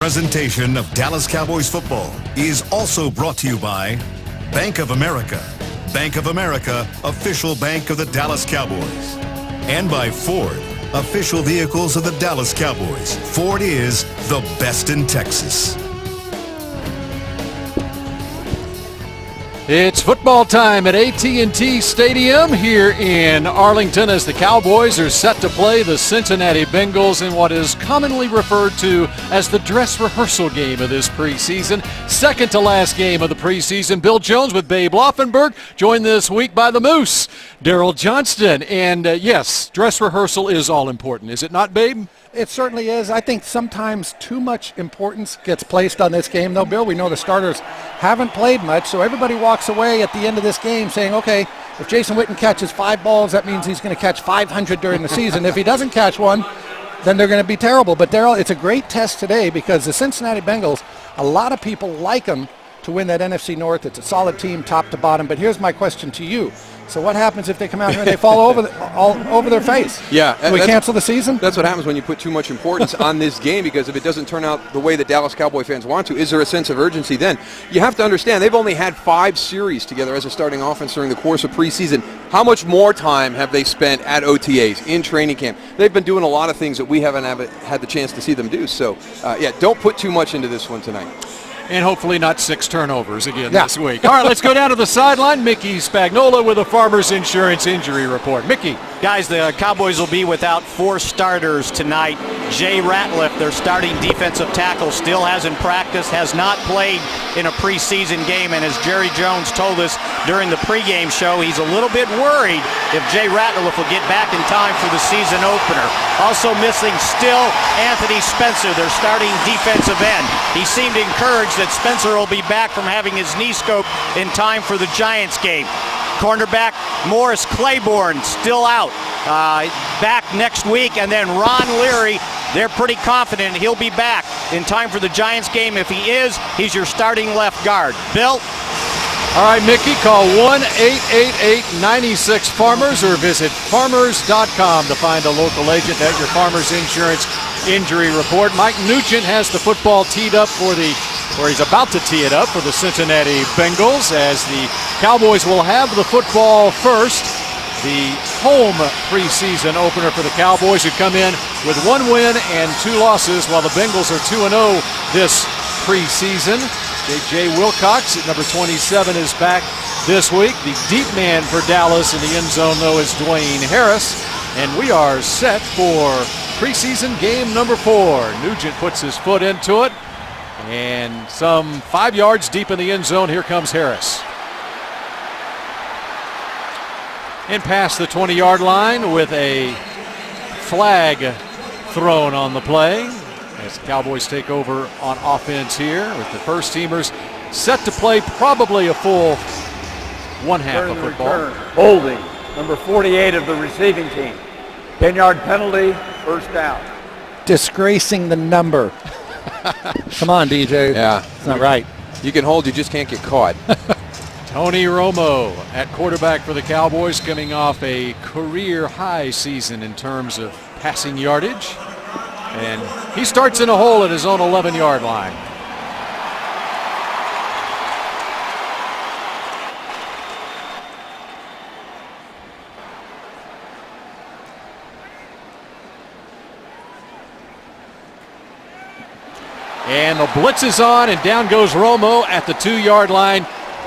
Presentation of Dallas Cowboys football is also brought to you by Bank of America. Bank of America, official bank of the Dallas Cowboys. And by Ford, official vehicles of the Dallas Cowboys. Ford is the best in Texas. It's football time at AT&T Stadium here in Arlington as the Cowboys are set to play the Cincinnati Bengals in what is commonly referred to as the dress rehearsal game of this preseason. Second to last game of the preseason. Bill Jones with Babe Laufenberg, joined this week by the Moose, Daryl Johnston. And yes, dress rehearsal is all important, is it not, Babe? It certainly is. I think sometimes too much importance gets placed on this game, though, Bill. We know the starters haven't played much, so everybody walks away at the end of this game saying, okay, if Jason Witten catches 5 balls, that means he's going to catch 500 during the season. If he doesn't catch one, then they're going to be terrible. But, Daryl, it's a great test today because the Cincinnati Bengals, a lot of people like them to win that NFC North. It's a solid team top to bottom. But here's my question to you. So what happens if they come out here and they fall all over their face? Yeah. Do we cancel the season? That's what happens when you put too much importance on this game, because if it doesn't turn out the way that Dallas Cowboy fans want to, is there a sense of urgency then? You have to understand, they've only had 5 series together as a starting offense during the course of preseason. How much more time have they spent at OTAs, in training camp? They've been doing a lot of things that we haven't had the chance to see them do. So, yeah, don't put too much into this one tonight. And hopefully not 6 turnovers again this week. All right, let's go down to the sideline. Mickey Spagnola with a Farmers Insurance injury report. Mickey. Guys, the Cowboys will be without 4 starters tonight. Jay Ratliff, their starting defensive tackle, still hasn't practiced, has not played in a preseason game, and as Jerry Jones told us during the pregame show, he's a little bit worried if Jay Ratliff will get back in time for the season opener. Also missing still Anthony Spencer, their starting defensive end. He seemed encouraged that Spencer will be back from having his knee scoped in time for the Giants game. Cornerback Morris Claiborne still out, back next week. And then Ron Leary, they're pretty confident he'll be back in time for the Giants game. If he is, he's your starting left guard. Bill? All right, Mickey, call 1-888-96-FARMERS or visit farmers.com to find a local agent at your Farmers Insurance injury report. Mike Nugent has the football teed up he's about to tee it up for the Cincinnati Bengals, as the Cowboys will have the football first. The home preseason opener for the Cowboys, who come in with 1 win and 2 losses, while the Bengals are 2-0 this preseason. J.J. Wilcox at number 27 is back this week. The deep man for Dallas in the end zone, though, is Dwayne Harris. And we are set for preseason game number 4. Nugent puts his foot into it. And some 5 yards deep in the end zone, here comes Harris. And past the 20-yard line with a flag thrown on the play, as the Cowboys take over on offense here with the first teamers set to play probably a full 1/2 of football. Holding, number 48 of the receiving team. 10-yard penalty, first down. Disgracing the number. Come on, DJ. Yeah. It's not right. You can hold, you just can't get caught. Tony Romo at quarterback for the Cowboys, coming off a career-high season in terms of passing yardage. And he starts in a hole at his own 11-yard line. And the blitz is on, and down goes Romo at the 2-yard line.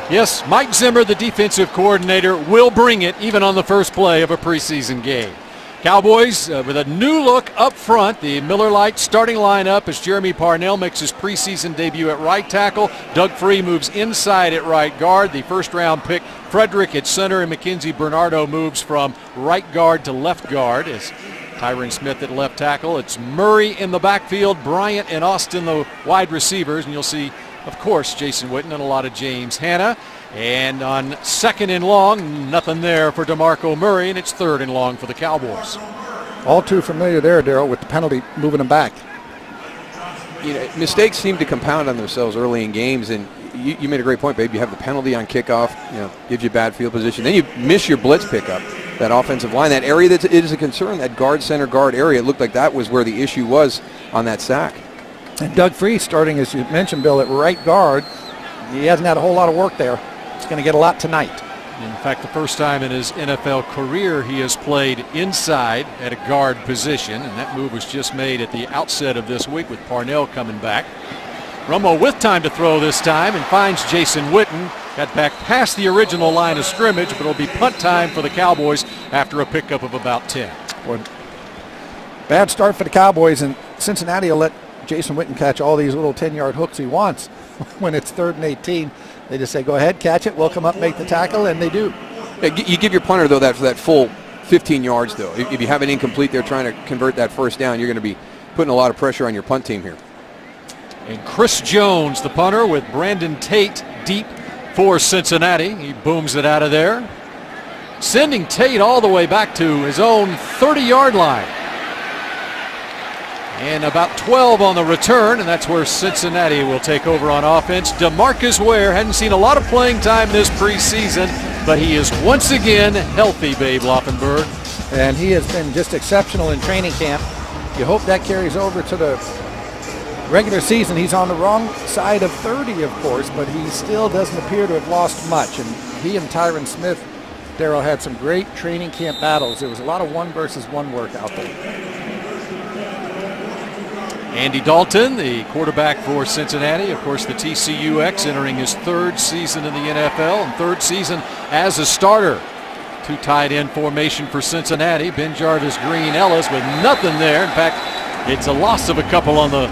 Yes, Mike Zimmer, the defensive coordinator, will bring it even on the first play of a preseason game. Cowboys with a new look up front. The Miller Lite starting lineup as Jeremy Parnell makes his preseason debut at right tackle. Doug Free moves inside at right guard. The first-round pick, Frederick, at center, and Mackenzie Bernardo moves from right guard to left guard. As Tyron Smith at left tackle. It's Murray in the backfield, Bryant and Austin the wide receivers, and you'll see, of course, Jason Witten and a lot of James Hanna. And on 2nd and long, nothing there for DeMarco Murray, and it's 3rd and long for the Cowboys. All too familiar there, Daryl, with the penalty moving them back. You know, mistakes seem to compound on themselves early in games, and you made a great point, babe. You have the penalty on kickoff, gives you bad field position. Then you miss your blitz pickup. That offensive line, that area that is a concern, that guard, center guard area, it looked like that was where the issue was on that sack. And Doug Freese starting, as you mentioned, Bill, at right guard. He hasn't had a whole lot of work there. He's going to get a lot tonight. In fact, the first time in his NFL career he has played inside at a guard position, and that move was just made at the outset of this week with Parnell coming back. Romo with time to throw this time and finds Jason Witten. Got back past the original line of scrimmage, but it'll be punt time for the Cowboys after a pickup of about 10. Boy, bad start for the Cowboys, and Cincinnati will let Jason Witten catch all these little 10-yard hooks he wants. When it's 3rd and 18, they just say, go ahead, catch it, we'll come up, make the tackle, and they do. Yeah, you give your punter, though, that full 15 yards, though. If you have an incomplete, they're trying to convert that first down, you're going to be putting a lot of pressure on your punt team here. And Chris Jones, the punter, with Brandon Tate deep for Cincinnati. He booms it out of there, sending Tate all the way back to his own 30-yard line. And about 12 on the return, and that's where Cincinnati will take over on offense. DeMarcus Ware hadn't seen a lot of playing time this preseason, but he is once again healthy, Babe Laufenberg. And he has been just exceptional in training camp. You hope that carries over to the regular season. He's on the wrong side of 30, of course, but he still doesn't appear to have lost much. And he and Tyron Smith, Darryl, had some great training camp battles. There was a lot of 1-versus-1 work out there. Andy Dalton, the quarterback for Cincinnati, of course the TCU X, entering his 3rd season in the NFL and 3rd season as a starter. 2 tight end formation for Cincinnati. Ben Jarvis, Green, Ellis with nothing there. In fact, it's a loss of a couple on the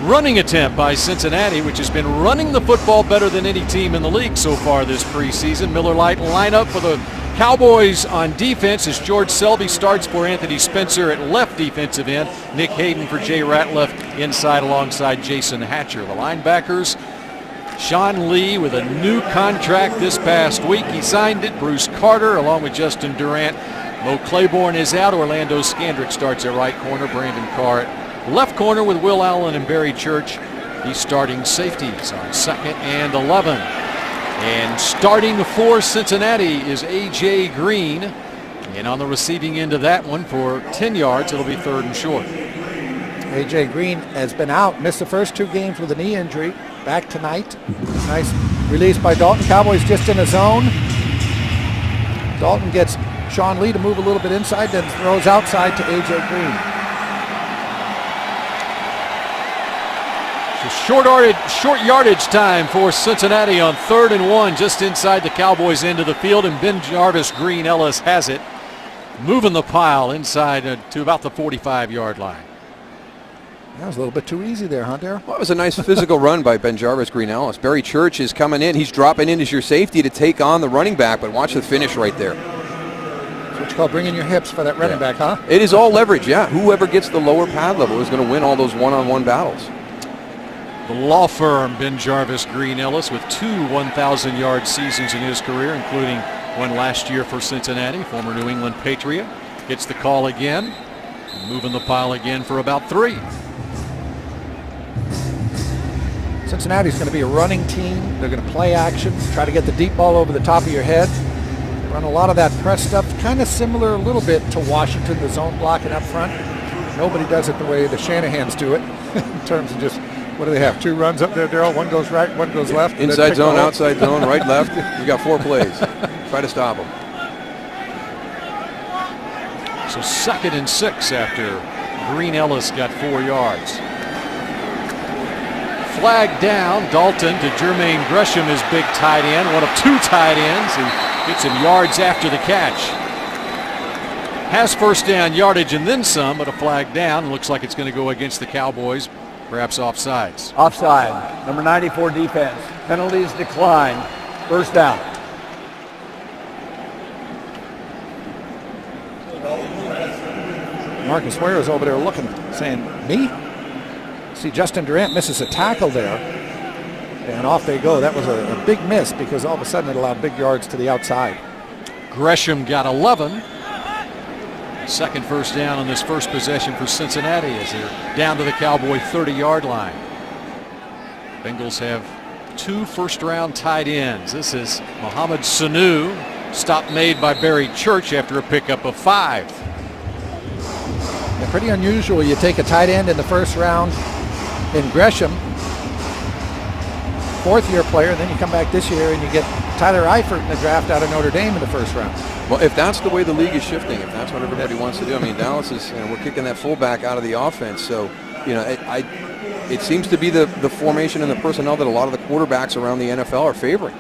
running attempt by Cincinnati, which has been running the football better than any team in the league so far this preseason. Miller Lite lineup for the Cowboys on defense as George Selby starts for Anthony Spencer at left defensive end. Nick Hayden for Jay Ratliff inside alongside Jason Hatcher. The linebackers, Sean Lee with a new contract this past week. He signed it. Bruce Carter along with Justin Durant. Mo Claiborne is out. Orlando Scandrick starts at right corner. Brandon Carr at left corner with Will Allen and Barry Church. He's starting safeties on 2nd and 11. And starting for Cincinnati is A.J. Green. And on the receiving end of that one for 10 yards, it'll be 3rd and short. A.J. Green has been out, missed the first 2 games with a knee injury. Back tonight. Nice release by Dalton. Cowboys just in a zone. Dalton gets Sean Lee to move a little bit inside, then throws outside to A.J. Green. Short yardage time for Cincinnati on 3rd and 1, just inside the Cowboys end of the field, and Ben Jarvis, Green, Ellis has it, moving the pile inside to about the 45-yard line. That was a little bit too easy there, huh, Darryl? Well, it was a nice physical run by Ben Jarvis, Green, Ellis. Barry Church is coming in. He's dropping in as your safety to take on the running back, but watch the finish right there. That's what you call bringing your hips for that running back, huh? It is all leverage, yeah. Whoever gets the lower pad level is going to win all those one-on-one battles. The law firm Ben Jarvis, Green, Ellis with 2 1,000-yard seasons in his career, including one last year for Cincinnati. Former New England Patriot gets the call again, moving the pile again for about 3. Cincinnati's going to be a running team. They're going to play action, try to get the deep ball over the top of your head. They run a lot of that press stuff, kind of similar a little bit to Washington, the zone blocking up front. Nobody does it the way the Shanahans do it in terms of just, what do they have, 2 runs up there, Darryl? One goes right, one goes left. Inside zone, outside zone, right, left. We got 4 plays. Try to stop them. So 2nd and 6 after Green, Ellis got 4 yards. Flag down. Dalton to Jermaine Gresham, his big tight end, one of 2 tight ends, who gets him yards after the catch. Has first down yardage and then some, but a flag down. Looks like it's going to go against the Cowboys. Perhaps offsides. Offside. Number 94 defense. Penalties decline. First down. Marcus Ware is over there looking, saying, me? See, Justin Durant misses a tackle there, and off they go. That was a big miss because all of a sudden it allowed big yards to the outside. Gresham got 11. Second first down on this first possession for Cincinnati as they're down to the Cowboy 30-yard line. Bengals have 2 first-round tight ends. This is Mohamed Sanu, stop made by Barry Church after a pickup of 5. Yeah, pretty unusual. You take a tight end in the first round in Gresham, fourth-year player, and then you come back this year and you get Tyler Eifert in the draft out of Notre Dame in the first round. Well, if that's the way the league is shifting, if that's what everybody wants to do, I mean, Dallas is, we're kicking that fullback out of the offense. So, it seems to be the formation and the personnel that a lot of the quarterbacks around the NFL are favoring.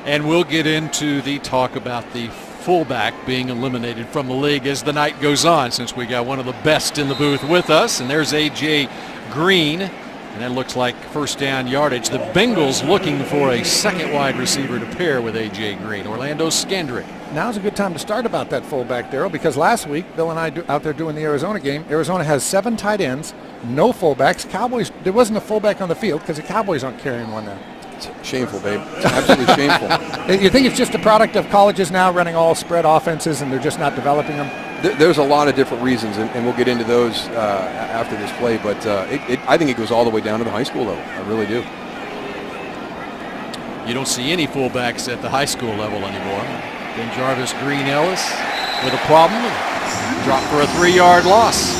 And we'll get into the talk about the fullback being eliminated from the league as the night goes on, since we got one of the best in the booth with us. And there's A.J. Green. And that looks like first down yardage. The Bengals looking for a second wide receiver to pair with A.J. Green. Orlando Scandrick. Now's a good time to start about that fullback, Darryl, because last week, Bill and I out there doing the Arizona game, Arizona has 7 tight ends, no fullbacks. Cowboys, there wasn't a fullback on the field because the Cowboys aren't carrying one now. It's shameful, babe. It's absolutely shameful. You think it's just a product of colleges now running all spread offenses and they're just not developing them? There's a lot of different reasons, and we'll get into those after this play, but I think it goes all the way down to the high school level. I really do. You don't see any fullbacks at the high school level anymore. Ben Jarvis, Green, Ellis with a problem. Dropped for a 3-yard loss.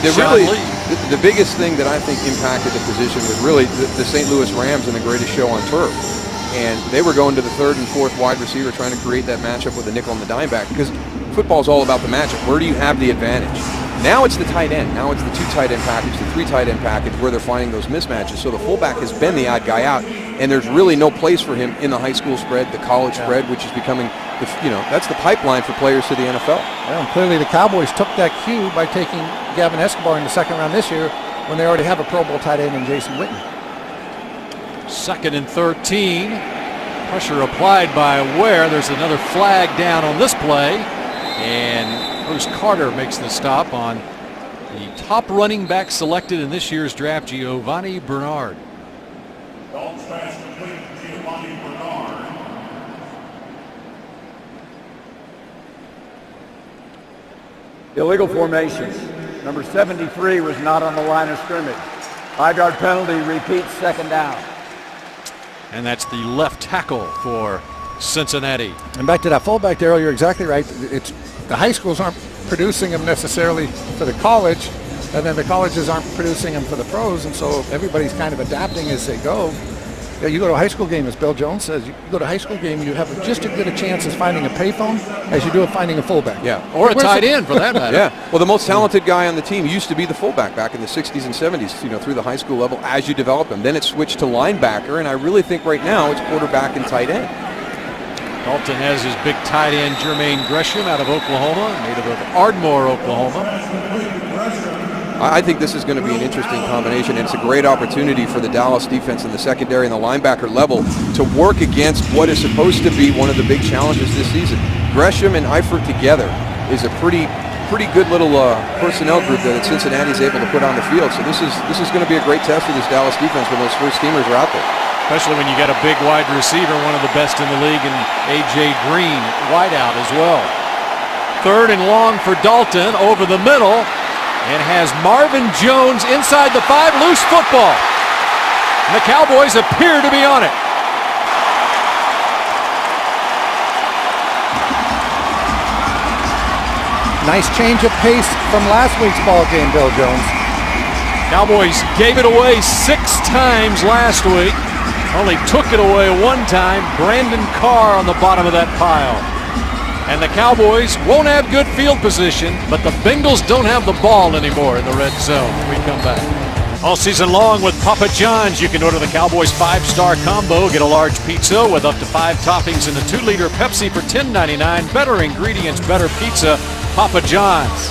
The biggest thing that I think impacted the position was really the St. Louis Rams in the greatest show on turf. And they were going to the 3rd and 4th wide receiver trying to create that matchup with the nickel and the dime back, because football's all about the matchup. Where do you have the advantage? Now it's the tight end. Now it's the 2 tight end package, the 3 tight end package where they're finding those mismatches. So the fullback has been the odd guy out, and there's really no place for him in the high school spread, the college spread, which is becoming, that's the pipeline for players to the NFL. Well, and clearly the Cowboys took that cue by taking Gavin Escobar in the 2nd round this year when they already have a Pro Bowl tight end in Jason Witten. 2nd and 13. Pressure applied by Ware. There's another flag down on this play. And Bruce Carter makes the stop on the top running back selected in this year's draft, Giovanni Bernard. Illegal formation. Number 73 was not on the line of scrimmage. 5-yard penalty, repeats, 2nd down. And that's the left tackle for Cincinnati. And back to that fullback, Darryl, you're exactly right. It's the high schools aren't producing them necessarily for the college, and then the colleges aren't producing them for the pros, and so everybody's kind of adapting as they go. You go to a high school game, as Bill Jones says, you go to a high school game, you have just as good a chance as finding a payphone as you do of finding a fullback. Yeah, or a tight end for that matter. Yeah, well, the most talented guy on the team used to be the fullback back in the 60s and 70s, through the high school level as you develop them. Then it switched to linebacker, and I really think right now it's quarterback and tight end. Dalton has his big tight end, Jermaine Gresham, out of Oklahoma, native of Ardmore, Oklahoma. I think this is going to be an interesting combination. It's a great opportunity for the Dallas defense in the secondary and the linebacker level to work against what is supposed to be one of the big challenges this season. Gresham and Eifert together is a pretty good little personnel group that Cincinnati is able to put on the field. So this is going to be a great test for this Dallas defense when those first teamers are out there. Especially when you got a big wide receiver, one of the best in the league, and A.J. Green, wideout as well. 3rd and long for Dalton over the middle. And has Marvin Jones inside the 5, loose football. And the Cowboys appear to be on it. Nice change of pace from last week's ball game, Bill Jones. Cowboys gave it away 6 times last week. Only took it away 1 time. Brandon Carr on the bottom of that pile. And the Cowboys won't have good field position, but the Bengals don't have the ball anymore in the red zone when we come back. All season long with Papa John's, you can order the Cowboys 5-star combo. Get a large pizza with up to 5 toppings and a 2-liter Pepsi for $10.99. Better ingredients, better pizza, Papa John's.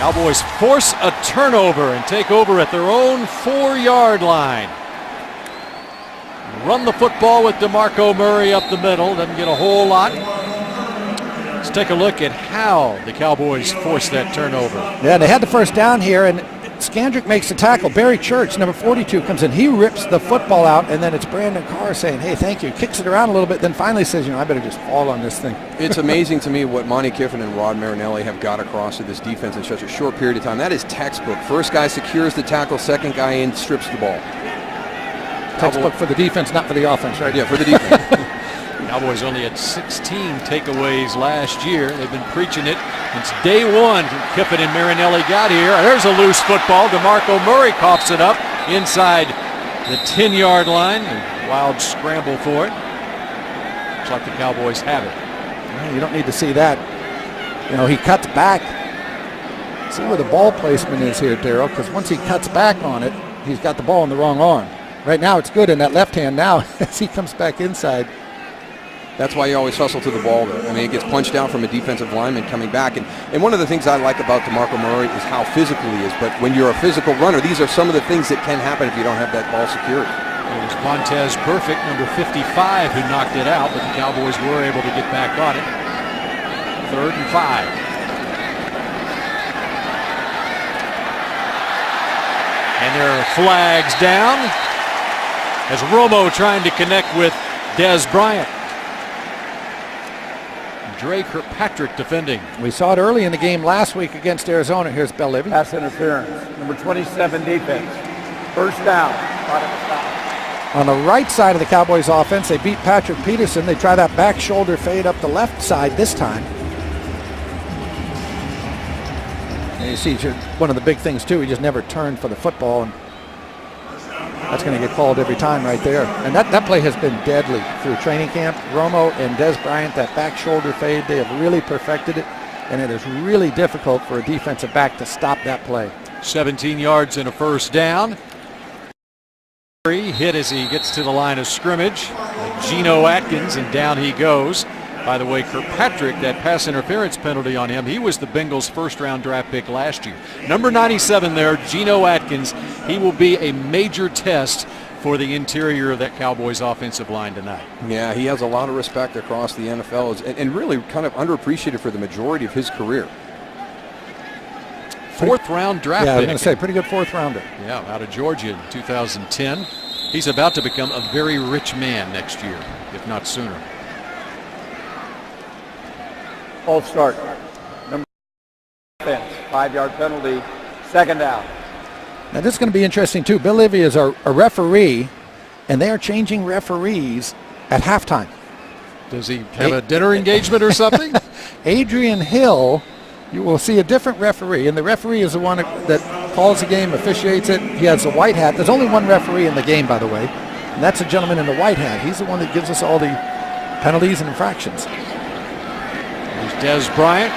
Cowboys force a turnover and take over at their own 4-yard line. Run the football with DeMarco Murray up the middle. Doesn't get a whole lot. Let's take a look at how the Cowboys forced that turnover. Yeah, they had the first down here, and Scandrick makes the tackle. Barry Church, number 42, comes in. He rips the football out, and then it's Brandon Carr saying, hey, thank you. Kicks it around a little bit, then finally says, I better just fall on this thing. It's amazing to me what Monty Kiffin and Rod Marinelli have got across to this defense in such a short period of time. That is textbook. First guy secures the tackle, second guy in strips the ball. Textbook for the defense, not for the offense, right? Yeah, for the defense. Cowboys only had 16 takeaways last year. They've been preaching it since day one. Kiffin and Marinelli got here. There's a loose football. DeMarco Murray coughs it up inside the 10-yard line. A wild scramble for it. Looks like the Cowboys have it. Well, you don't need to see that. You know, he cuts back. See where the ball placement is here, Darryl, because once he cuts back on it, he's got the ball in the wrong arm. Right now it's good in that left hand. Now as he comes back inside. That's why you always hustle to the ball there. I mean, it gets punched down from a defensive lineman coming back. And one of the things I like about DeMarco Murray is how physical he is. But when you're a physical runner, these are some of the things that can happen if you don't have that ball secured. It was Montez Perfect, number 55, who knocked it out, but the Cowboys were able to get back on it. 3rd and 5. And there are flags down as Romo trying to connect with Dez Bryant. Dre Kirkpatrick defending. We saw it early in the game last week against Arizona. Here's Bell-Livy. Pass interference. Number 27 defense. First down. On the right side of the Cowboys offense, they beat Patrick Peterson. They try that back shoulder fade up the left side this time. And you see one of the big things too, he just never turned for the football, and that's going to get called every time right there. And that play has been deadly through training camp. Romo and Dez Bryant, that back shoulder fade, they have really perfected it, and it is really difficult for a defensive back to stop that play. 17 yards and a first down. Hit as he gets to the line of scrimmage. Geno Atkins, and down he goes. By the way, Kirkpatrick, that pass interference penalty on him, he was the Bengals' first-round draft pick last year. Number 97 there, Geno Atkins. He will be a major test for the interior of that Cowboys offensive line tonight. Yeah, he has a lot of respect across the NFL and really kind of underappreciated for the majority of his career. 4th-round draft pick. Yeah, I was going to say, pretty good 4th rounder. Yeah, out of Georgia in 2010. He's about to become a very rich man next year, if not sooner. False start. Number defense. 5-yard penalty. 2nd down. Now this is going to be interesting too. Bell-Livy is a referee, and they are changing referees at halftime. Does he have a dinner engagement or something? Adrian Hill, you will see a different referee, and the referee is the one that calls the game, officiates it. He has a white hat. There's only one referee in the game, by the way, and that's a gentleman in the white hat. He's the one that gives us all the penalties and infractions. There's Dez Bryant.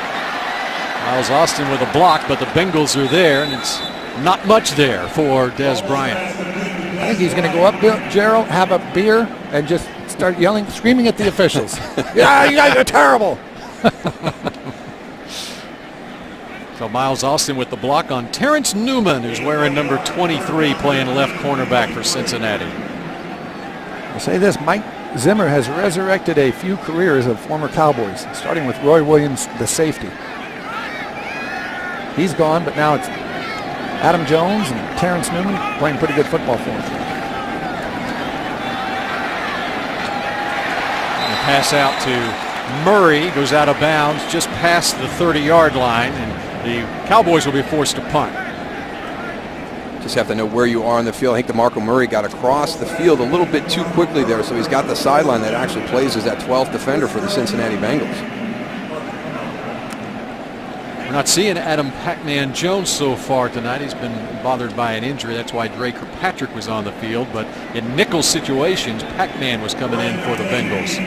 Miles Austin with a block, but the Bengals are there, and it's not much there for Dez Bryant. I think he's going to go up, Gerald, have a beer, and just start yelling, screaming at the officials. Yeah, you guys are terrible. So Miles Austin with the block on Terrence Newman, who's wearing number 23, playing left cornerback for Cincinnati. I'll say this, Mike Zimmer has resurrected a few careers of former Cowboys, starting with Roy Williams, the safety. He's gone, but now it's Adam Jones and Terrence Newman playing pretty good football for him. And a pass out to Murray, goes out of bounds just past the 30-yard line, and the Cowboys will be forced to punt. Just have to know where you are on the field. I think DeMarco Murray got across the field a little bit too quickly there, so he's got the sideline that actually plays as that 12th defender for the Cincinnati Bengals. We're not seeing Adam Pac-Man Jones so far tonight. He's been bothered by an injury. That's why Dre Kirkpatrick was on the field. But in nickel situations, Pac-Man was coming in for the Bengals.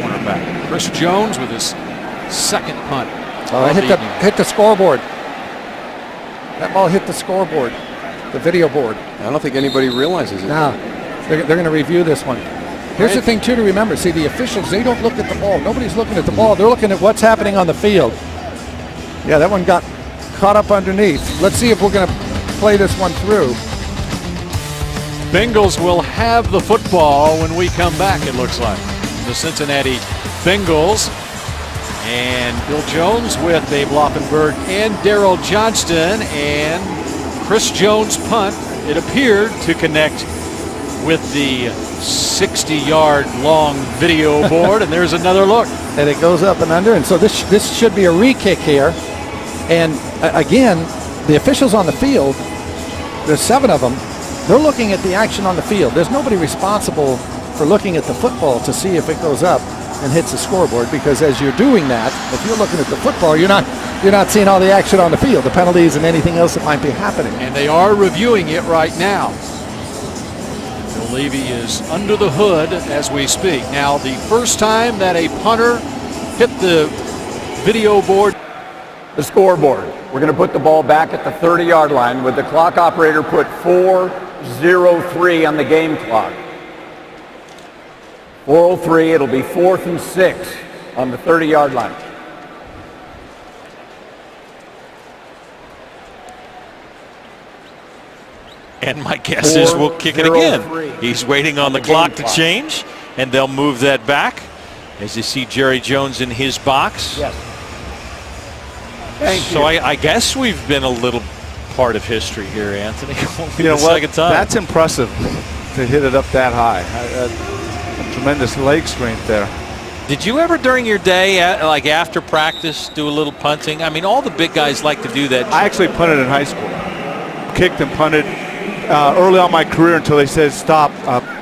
Cornerback. Chris Jones with his 2nd punt. Oh, hit the scoreboard. That ball hit the scoreboard, the video board. I don't think anybody realizes it. Now, they're going to review this one. Here's the thing, too, to remember. See, the officials, they don't look at the ball. Nobody's looking at the ball. They're looking at what's happening on the field. Yeah, that one got caught up underneath. Let's see if we're going to play this one through. Bengals will have the football when we come back, it looks like. The Cincinnati Bengals. And Bill Jones with Babe Laufenberg and Darryl Johnston, and Chris Jones' punt, it appeared to connect with the 60-yard long video board, and there's another look. And it goes up and under, and so this should be a re-kick here. And again, the officials on the field, there's 7 of them, they're looking at the action on the field. There's nobody responsible for looking at the football to see if it goes up and hits the scoreboard, because as you're doing that, if you're looking at the football, you're not seeing all the action on the field, the penalties and anything else that might be happening. And they are reviewing it right now. Bill Levy is under the hood as we speak. Now, the first time that a punter hit the video board. The scoreboard. We're going to put the ball back at the 30-yard line with the clock operator put 4:03 on the game clock. 4:03, it'll be 4th and 6 on the 30-yard line. And my guess is we'll kick it again. He's waiting on the clock to change, and they'll move that back. As you see Jerry Jones in his box. Yes. So I guess we've been a little part of history here, Anthony. You know the what? second time. That's impressive to hit it up that high. Tremendous leg strength there. Did you ever during your day, like after practice, do a little punting? I mean, all the big guys like to do that. I actually punted in high school. Kicked and punted early on my career until they said stop.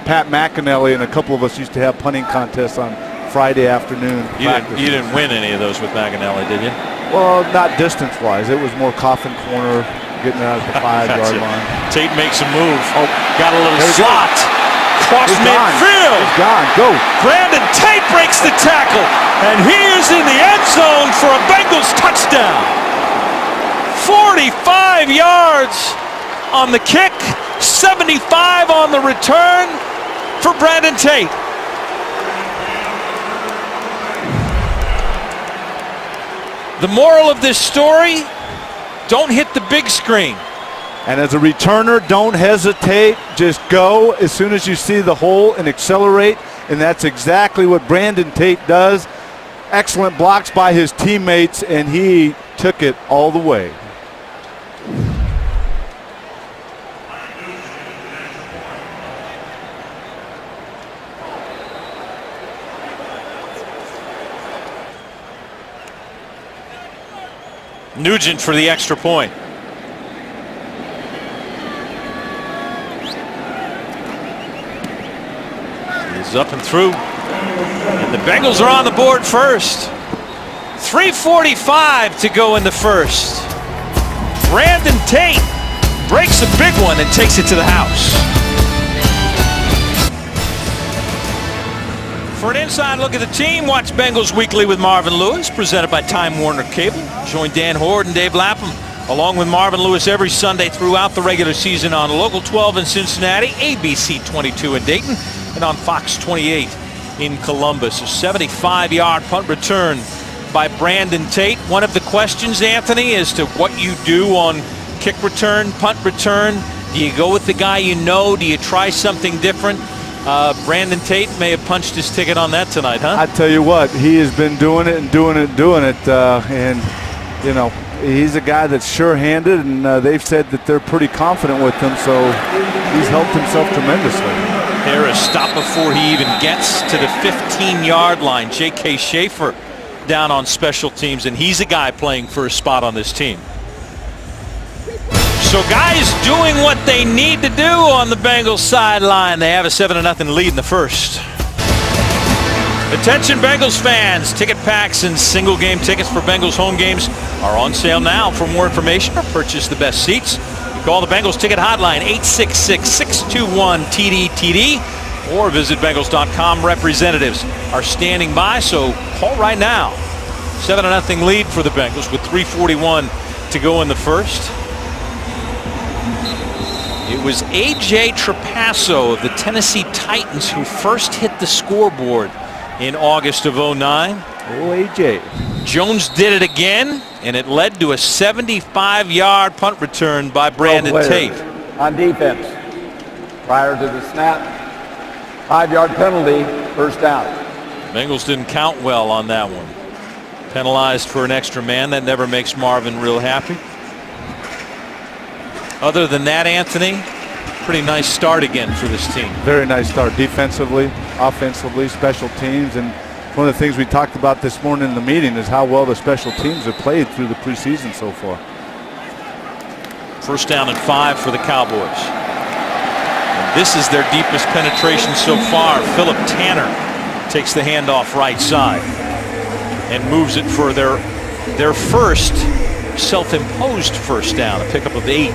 Pat McAnally and a couple of us used to have punting contests on Friday afternoon. You didn't win any of those with McAnally, did you? Well, not distance-wise. It was more coffin corner, getting it out of the 5-yard line. Tate makes a move. Oh, got a little slot. Cross midfield. He's gone. Go. Brandon Tate breaks the tackle, and he is in the end zone for a Bengals touchdown. 45 yards on the kick, 75 on the return for Brandon Tate. The moral of this story, don't hit the big screen. And as a returner, don't hesitate. Just go as soon as you see the hole and accelerate. And that's exactly what Brandon Tate does. Excellent blocks by his teammates, and he took it all the way. Nugent for the extra point. He's up and through. And the Bengals are on the board first. 3:45 to go in the first. Brandon Tate breaks a big one and takes it to the house. For an inside look at the team, watch Bengals Weekly with Marvin Lewis, presented by Time Warner Cable. Join Dan Horde and Dave Lapham, along with Marvin Lewis, every Sunday throughout the regular season on Local 12 in Cincinnati, ABC 22 in Dayton, and on Fox 28 in Columbus. A 75-yard punt return by Brandon Tate. One of the questions, Anthony, as to what you do on kick return, punt return. Do you go with the guy you know? Do you try something different? Brandon Tate may have punched his ticket on that tonight, huh? I tell you what, he has been doing it and doing it and doing it. And, you know, he's a guy that's sure-handed, and they've said that they're pretty confident with him, so he's helped himself tremendously. Harris stopped before he even gets to the 15-yard line. J.K. Schaefer down on special teams, and he's a guy playing for a spot on this team. So guys doing what they need to do on the Bengals sideline. They have a 7-0 lead in the first. Attention Bengals fans, ticket packs and single game tickets for Bengals home games are on sale now. For more information or purchase the best seats, you call the Bengals ticket hotline 866-621-TDTD or visit Bengals.com. Representatives are standing by, so call right now. 7-0 lead for the Bengals with 3:41 to go in the first. It was A.J. Trapasso of the Tennessee Titans who first hit the scoreboard in August of '09. Oh, A.J. Jones did it again, and it led to a 75-yard punt return by Brandon Tate. On defense, prior to the snap, 5-yard penalty, first down. Bengals didn't count well on that one. Penalized for an extra man. That never makes Marvin real happy. Other than that, Anthony, pretty nice start again for this team. Very nice start defensively, offensively, special teams. And one of the things we talked about this morning in the meeting is how well the special teams have played through the preseason so far. First down and 5 for the Cowboys. And This is their deepest penetration so far. Philip Tanner takes the handoff right side and moves it for their first self-imposed first down, a pickup of 8.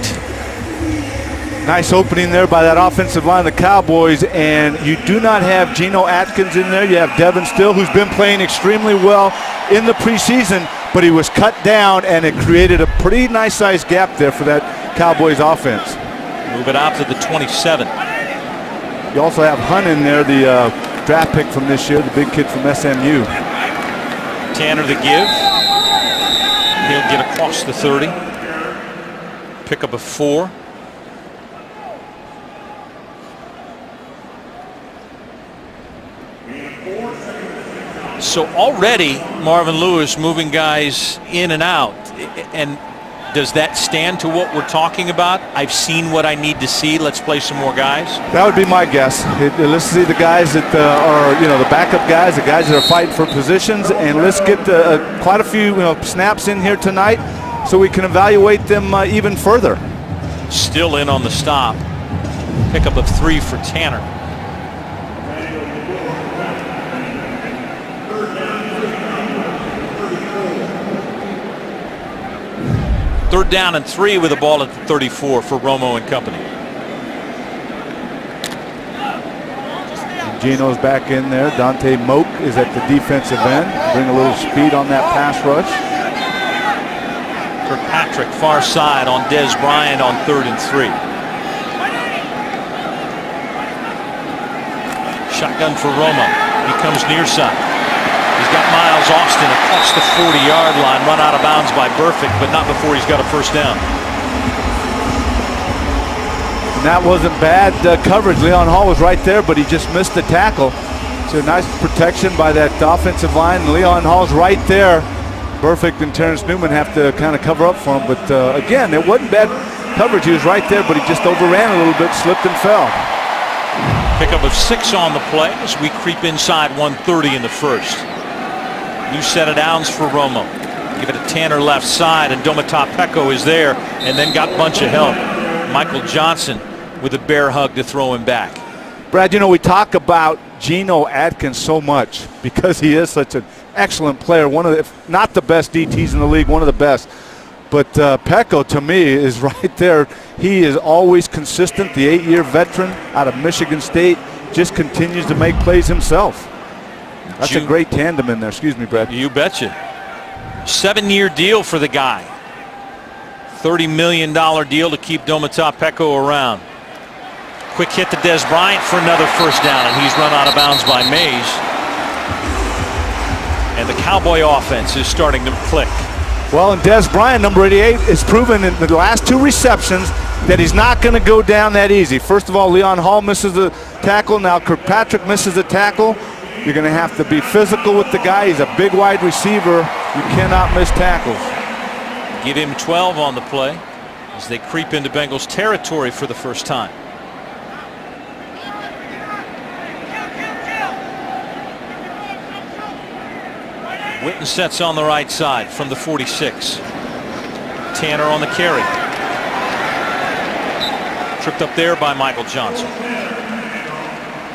Nice opening there by that offensive line of the Cowboys, and you do not have Geno Atkins in there. You have Devin Still, who's been playing extremely well in the preseason, but he was cut down, and it created a pretty nice-sized gap there for that Cowboys offense. Move it out to the 27. You also have Hunt in there, the draft pick from this year, the big kid from SMU. Tanner the give. He'll get across the 30. Pickup of 4. So already Marvin Lewis moving guys in and out. And does that stand to what we're talking about? I've seen what I need to see. Let's play some more guys. That would be my guess. Let's see the guys that are, the backup guys, the guys that are fighting for positions, and let's get quite a few snaps in here tonight so we can evaluate them even further. Still in on the stop. Pickup of 3 for Tanner. Third down and 3 with the ball at the 34 for Romo and company. And Geno's back in there. Dante Moak is at the defensive end. Bring a little speed on that pass rush. Kirkpatrick far side on Des Bryant on 3rd and 3. Shotgun for Romo. He comes near side. He's got Miles Austin across the 40-yard line, run out of bounds by Burfict, but not before he's got a first down. And that wasn't bad coverage. Leon Hall was right there, but he just missed the tackle. So nice protection by that offensive line. And Leon Hall's right there. Burfict and Terrence Newman have to kind of cover up for him. But again, it wasn't bad coverage. He was right there, but he just overran a little bit, slipped and fell. Pickup of 6 on the play as we creep inside 1:30 in the first. New set of downs for Romo. Give it to Tanner left side, and Domata Peko is there, and then got a bunch of help. Michael Johnson with a bear hug to throw him back. Brad, we talk about Geno Atkins so much because he is such an excellent player. One of the, if not the best DTs in the league, one of the best. But Peko, to me, is right there. He is always consistent. The 8-year veteran out of Michigan State just continues to make plays himself. That's a great tandem in there. Excuse me, Brad. You betcha. 7-year deal for the guy. $30 million deal to keep Domata Peko around. Quick hit to Des Bryant for another first down, and he's run out of bounds by Mays. And the Cowboy offense is starting to click. Well, and Des Bryant, number 88, is proven in the last 2 receptions that he's not going to go down that easy. First of all, Leon Hall misses the tackle. Now Kirkpatrick misses the tackle. You're going to have to be physical with the guy. He's a big wide receiver. You cannot miss tackles. Give him 12 on the play as they creep into Bengals territory for the first time. Witten sets on the right side from the 46. Tanner on the carry. Tripped up there by Michael Johnson.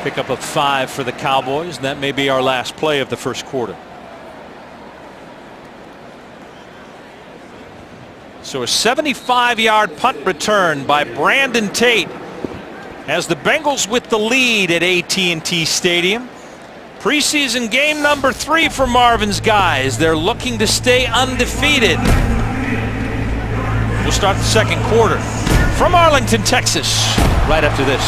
Pickup of 5 for the Cowboys. That may be our last play of the first quarter. So a 75-yard punt return by Brandon Tate has the Bengals with the lead at AT&T Stadium. Preseason game number 3 for Marvin's guys. They're looking to stay undefeated. We'll start the second quarter from Arlington, Texas, right after this.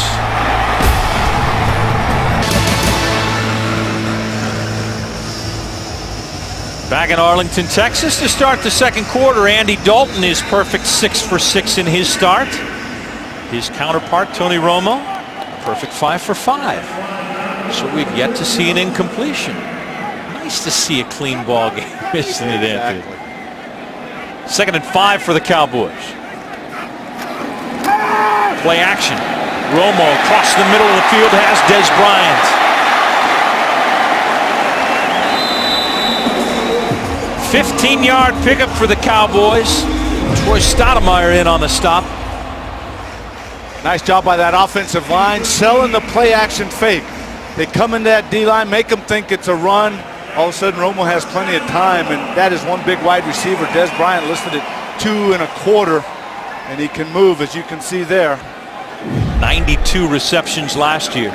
Back in Arlington, Texas to start the second quarter. Andy Dalton is perfect 6 for 6 in his start. His counterpart, Tony Romo, perfect 5 for 5. So we've yet to see an incompletion. Nice to see a clean ball game, isn't it, Anthony? Second and 5 for the Cowboys. Play action. Romo across the middle of the field has Des Bryant. 15-yard pickup for the Cowboys. Troy Stoudemire in on the stop. Nice job by that offensive line, selling the play action fake. They come into that D-line, make them think it's a run. All of a sudden, Romo has plenty of time, and that is one big wide receiver. Des Bryant listed at 2 1/4, and he can move, as you can see there. 92 receptions last year.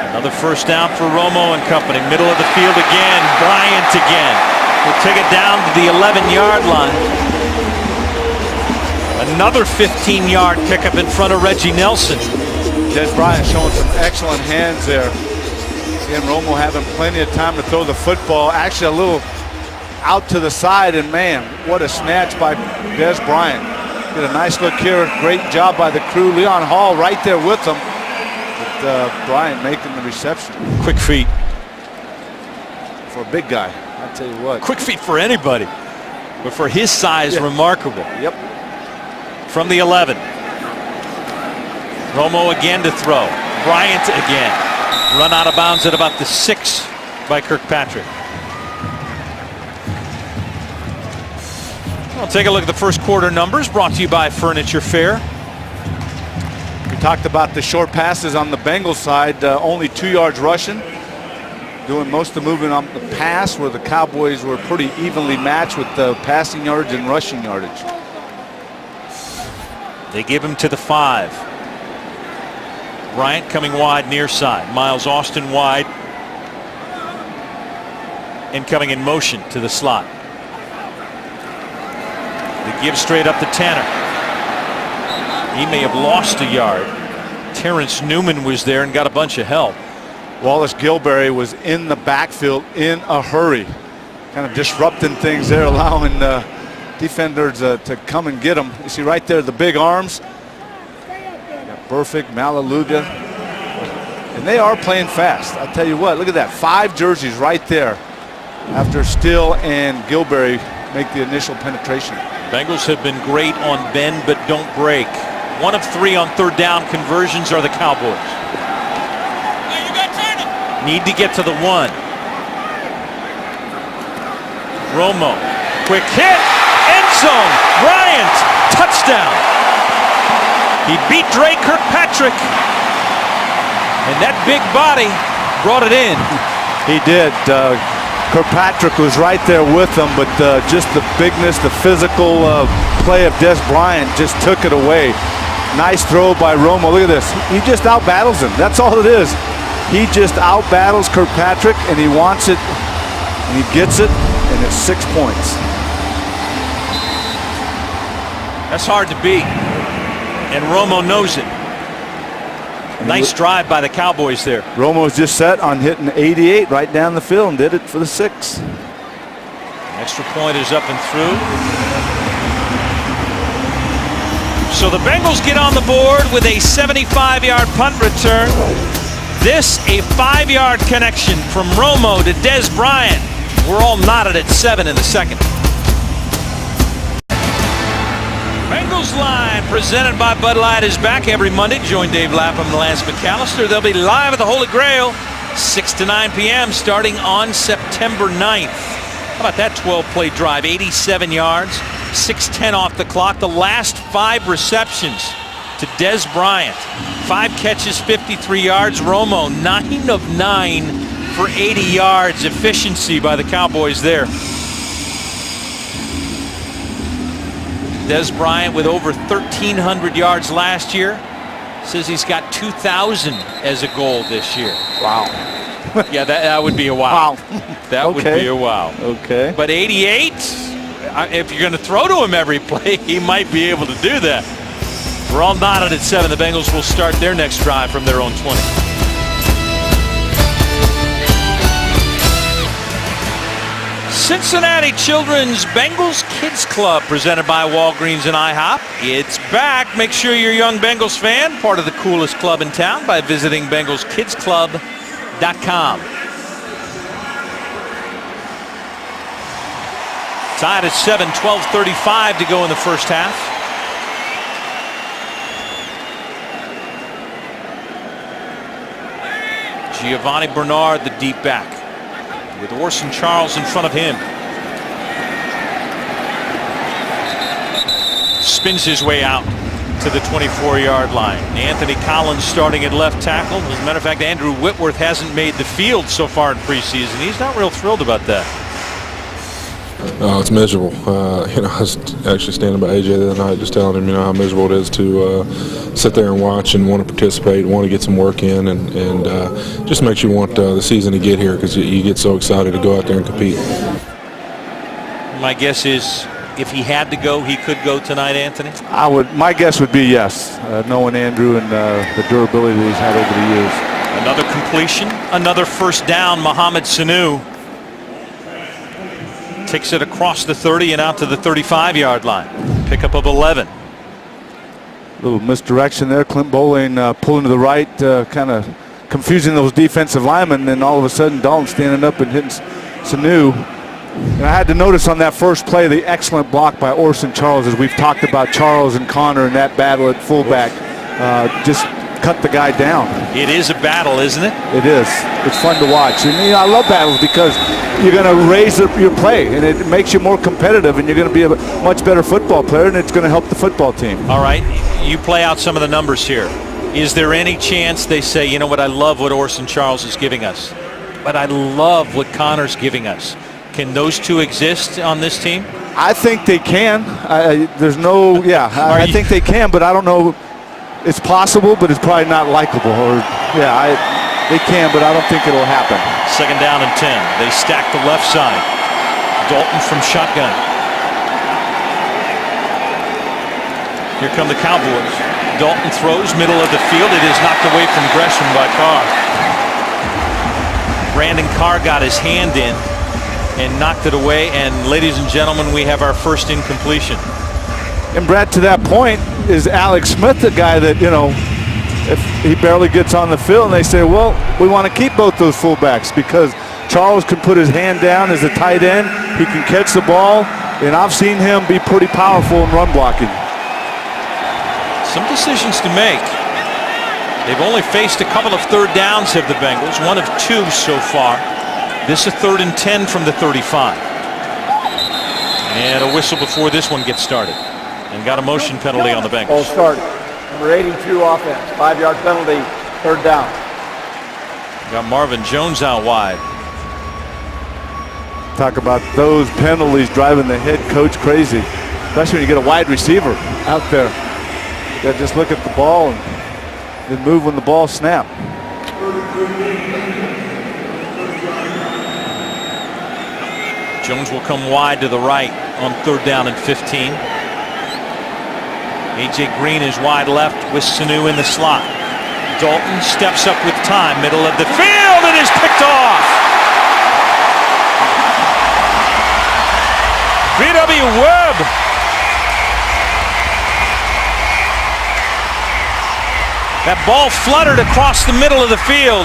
Another first down for Romo and company. Middle of the field again. Bryant again. We'll take it down to the 11-yard line. Another 15-yard pickup in front of Reggie Nelson. Des Bryant showing some excellent hands there. Again, Romo having plenty of time to throw the football. Actually, a little out to the side, and man, what a snatch by Des Bryant. Get a nice look here. Great job by the crew. Leon Hall right there with them. But Bryant making the reception. Quick feet. For a big guy, I'll tell you what. Quick feet for anybody. But for his size, remarkable. Yep. From the 11. Romo again to throw. Bryant again. Run out of bounds at about the 6 by Kirkpatrick. Well, take a look at the first quarter numbers brought to you by Furniture Fair. We talked about the short passes on the Bengals side, only 2 yards rushing. Doing most of the movement on the pass, where the Cowboys were pretty evenly matched with the passing yards and rushing yardage. They give him to the 5. Bryant coming wide near side. Miles Austin wide. And coming in motion to the slot. They give straight up to Tanner. He may have lost a yard. Terrence Newman was there and got a bunch of help. Wallace Gilberry was in the backfield in a hurry. Kind of disrupting things there, allowing defenders to come and get him. You see right there the big arms. Perfect, Malaluga. And they are playing fast. I'll tell you what, look at that. 5 jerseys right there after Still and Gilberry make the initial penetration. Bengals have been great on bend but don't break. 1 of 3 on third down conversions are the Cowboys. Need to get to the 1. Romo, quick hit, end zone, Bryant, touchdown. He beat Dre Kirkpatrick, and that big body brought it in. He did. Kirkpatrick was right there with him, but just the bigness, the physical play of Des Bryant just took it away. Nice throw by Romo. Look at this. He just out-battles him. That's all it is. He just out-battles Kirkpatrick, and he wants it, and he gets it, and it's 6 points. That's hard to beat, and Romo knows it. Nice drive by the Cowboys there. Romo's just set on hitting 88 right down the field and did it for the 6. Extra point is up and through. So the Bengals get on the board with a 75-yard punt return. This a 5-yard connection from Romo to Des Bryant. We're all knotted at 7 in the second. Bengals Line presented by Bud Light is back every Monday. Join Dave Lapham and Lance McAllister. They'll be live at the Holy Grail 6 to 9 p.m. starting on September 9th. How about that 12-play drive? 87 yards, 6:10 off the clock. The last 5 receptions to Des Bryant. 5 catches, 53 yards. Romo, 9 of 9 for 80 yards. Efficiency by the Cowboys there. Des Bryant with over 1,300 yards last year. Says he's got 2,000 as a goal this year. Wow. Yeah, that would be a wow. That would be a wow. Okay. But 88, if you're going to throw to him every play, he might be able to do that. We're all knotted at 7. The Bengals will start their next drive from their own 20. Cincinnati Children's Bengals Kids Club presented by Walgreens and IHOP. It's back. Make sure you're a young Bengals fan, part of the coolest club in town by visiting BengalsKidsClub.com. Tied at 7, 12:35 to go in the first half. Giovanni Bernard, the deep back, with Orson Charles in front of him. Spins his way out. to the 24-yard line. Anthony Collins starting at left tackle. As a matter of fact, Andrew Whitworth hasn't made the field so far in preseason. He's not real thrilled about that. It's miserable. I was actually standing by AJ the other night just telling him, how miserable it is to sit there and watch and want to participate, want to get some work in, and just makes you want the season to get here because you get so excited to go out there and compete. My guess is if he had to go, he could go tonight, Anthony? My guess would be yes, knowing Andrew and the durability that he's had over the years. Another completion, another first down. Mohamed Sanu takes it across the 30 and out to the 35-yard line. Pickup of 11. Little misdirection there. Clint Bowling pulling to the right, kind of confusing those defensive linemen, and all of a sudden Dalton standing up and hitting Sanu. And I had to notice on that first play the excellent block by Orson Charles, as we've talked about Charles and Connor and that battle at fullback. Just cut the guy down. It is a battle, isn't it? It is. It's fun to watch. And I love battles because you're going to raise your play, and it makes you more competitive, and you're going to be a much better football player, and it's going to help the football team. All right. You play out some of the numbers here. Is there any chance they say, you know what, I love what Orson Charles is giving us, but I love what Connor's giving us? Can those two exist on this team? I think they can. I think they can, but I don't know. It's possible, but it's probably not likable. They can, but I don't think it'll happen. Second down and 10. They stack the left side. Dalton from shotgun. Here come the Cowboys. Dalton throws, middle of the field. It is knocked away from Gresham by Carr. Brandon Carr got his hand in and knocked it away, and ladies and gentlemen, we have our first incompletion. And Brad, to that point, is Alex Smith the guy that, if he barely gets on the field, and they say, well, we want to keep both those fullbacks because Charles can put his hand down as a tight end, he can catch the ball, and I've seen him be pretty powerful in run blocking. Some decisions to make. They've only faced a couple of third downs, have the Bengals, one of two so far. This is 3rd and 10 from the 35. And a whistle before this one gets started. And got a motion penalty on the Bengals. Full start. Number 82 offense. 5-yard penalty. 3rd down. Got Marvin Jones out wide. Talk about those penalties driving the head coach crazy. Especially when you get a wide receiver out there. You gotta just look at the ball and then move when the ball snaps. Jones will come wide to the right on 3rd down and 15. A.J. Green is wide left with Sanu in the slot. Dalton steps up with time, middle of the field, and is picked off. B.W. Webb. That ball fluttered across the middle of the field,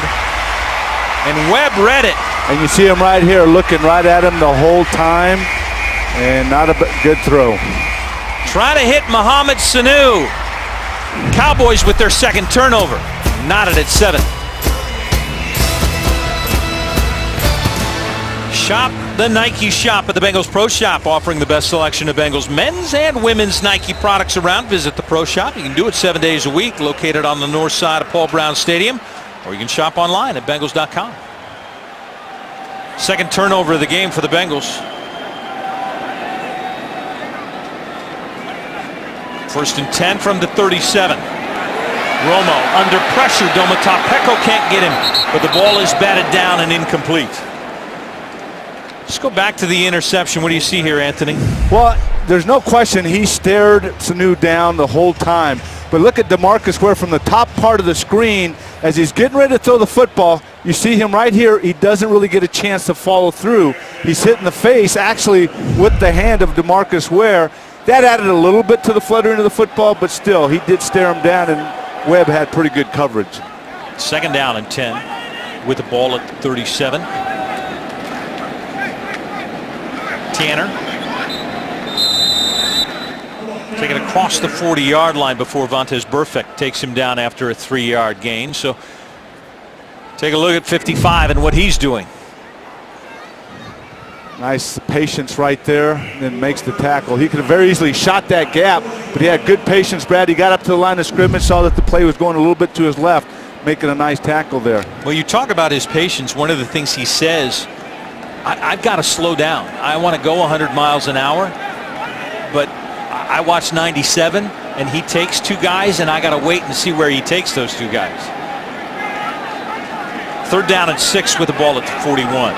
and Webb read it. And you see him right here looking right at him the whole time, and not a good throw. Trying to hit Mohamed Sanu. Cowboys with their second turnover. Knotted at 7. Shop the Nike shop at the Bengals Pro Shop, offering the best selection of Bengals men's and women's Nike products around. Visit the Pro Shop. You can do it 7 days a week, located on the north side of Paul Brown Stadium, or you can shop online at Bengals.com. Second turnover of the game for the Bengals. 1st and 10 from the 37. Romo under pressure. Domatapeco can't get him, but the ball is batted down and incomplete. Let's go back to the interception. What do you see here, Anthony? Well, there's no question he stared Sanu down the whole time. But look at DeMarcus Ware from the top part of the screen as he's getting ready to throw the football. You see him right here. He doesn't really get a chance to follow through. He's hit in the face, actually, with the hand of DeMarcus Ware. That added a little bit to the fluttering of the football, but still, he did stare him down, and Webb had pretty good coverage. 2nd down and 10 with the ball at 37. Tanner taking it across the 40-yard line before Vontaze Burfict takes him down after a 3-yard gain. So take a look at 55 and what he's doing. Nice patience right there, and then makes the tackle. He could have very easily shot that gap, but he had good patience, Brad. He got up to the line of scrimmage, saw that the play was going a little bit to his left, making a nice tackle there. Well, you talk about his patience. One of the things he says, I've got to slow down. I want to go 100 miles an hour, but I watch 97, and he takes 2 guys, and I got to wait and see where he takes those 2 guys. 3rd down and 6 with the ball at the 41.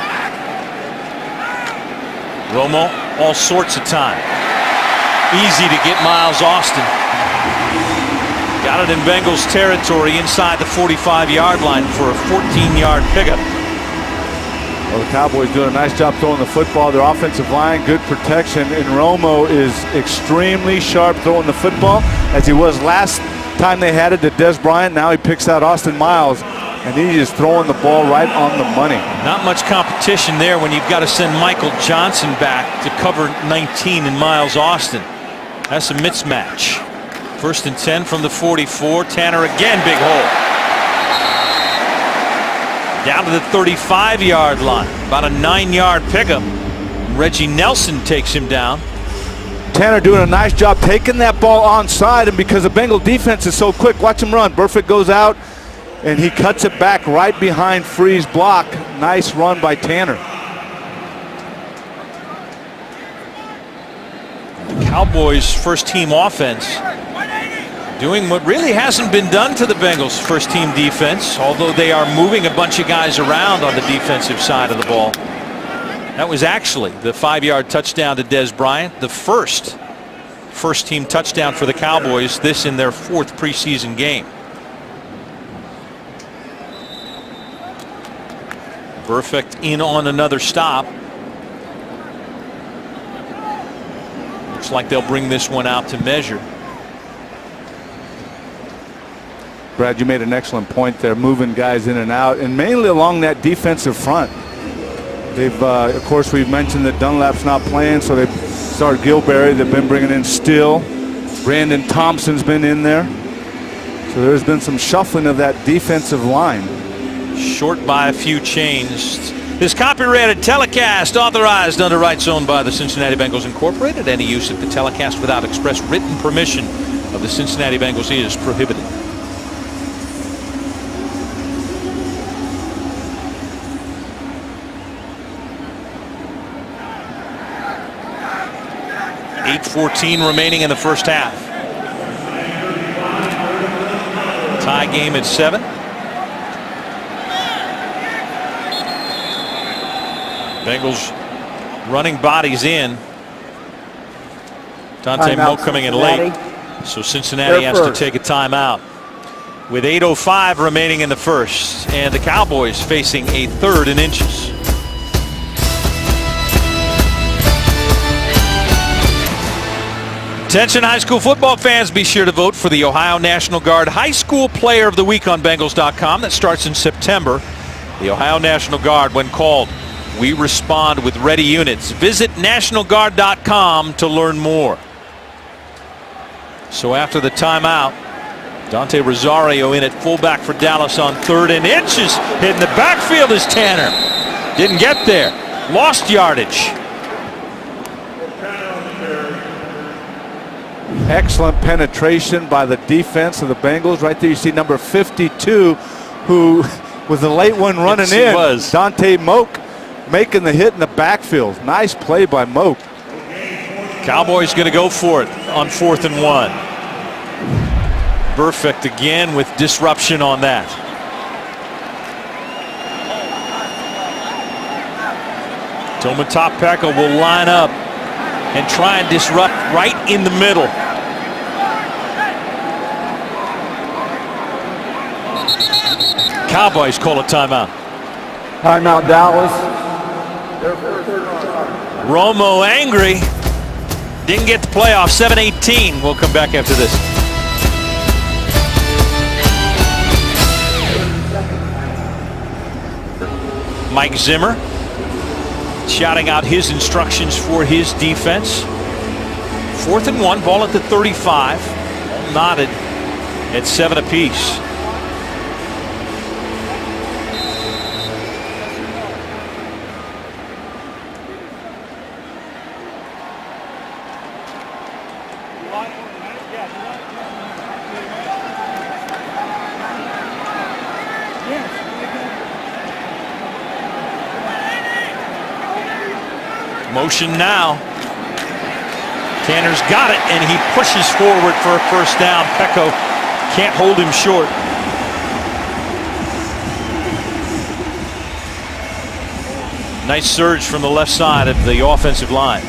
Romo, all sorts of time. Easy to get Miles Austin. Got it in Bengals territory inside the 45-yard line for a 14-yard pickup. Well, the Cowboys doing a nice job throwing the football. Their offensive line, good protection, and Romo is extremely sharp throwing the football, as he was last time they had it to Des Bryant. Now he picks out Austin Miles, and he is throwing the ball right on the money. Not much competition there when you've got to send Michael Johnson back to cover 19 in Miles Austin. That's a mismatch. 1st and 10 from the 44. Tanner again, big hole. Down to the 35-yard line. About a 9-yard pickup. Reggie Nelson takes him down. Tanner doing a nice job taking that ball onside, and because the Bengal defense is so quick, watch him run. Burfict goes out, and he cuts it back right behind Free's block. Nice run by Tanner. The Cowboys' first-team offense doing what really hasn't been done to the Bengals' first-team defense, although they are moving a bunch of guys around on the defensive side of the ball. That was actually the 5-yard touchdown to Des Bryant, the first-team touchdown for the Cowboys, this in their 4th preseason game. Burfict in on another stop. Looks like they'll bring this one out to measure. Brad, you made an excellent point there, moving guys in and out, and mainly along that defensive front. They've, of course, we've mentioned that Dunlap's not playing, so they've started Gilberry. They've been bringing in Still. Brandon Thompson's been in there. So there's been some shuffling of that defensive line. Short by a few chains. This copyrighted telecast authorized under rights owned by the Cincinnati Bengals Incorporated. Any use of the telecast without express written permission of the Cincinnati Bengals is prohibited. .14 remaining in the first half. Tie game at 7. Bengals running bodies in. Dante Moe coming in late. So Cincinnati has to take a timeout. With 8:05 remaining in the first. And the Cowboys facing a 3rd and inches. Attention high school football fans, be sure to vote for the Ohio National Guard High School Player of the Week on Bengals.com. That starts in September. The Ohio National Guard, when called, we respond with ready units. Visit NationalGuard.com to learn more. So after the timeout, Dante Rosario in at fullback for Dallas on 3rd and inches. Hitting the backfield is Tanner. Didn't get there. Lost yardage. Excellent penetration by the defense of the Bengals. Right there you see number 52, who was the late one running in. Was. Dante Moak making the hit in the backfield. Nice play by Moak. Cowboys going to go for it on 4th and 1. Burfict again with disruption on that. Toma Topeka will line up and try and disrupt right in the middle. Cowboys call a timeout. Timeout, Dallas. Romo angry. Didn't get the playoff. 7-18. We'll come back after this. Mike Zimmer shouting out his instructions for his defense. 4th and 1, ball at the 35. All knotted at 7 apiece. Motion now. Tanner's got it, and he pushes forward for a first down. Pecco can't hold him short. Nice surge from the left side of the offensive line.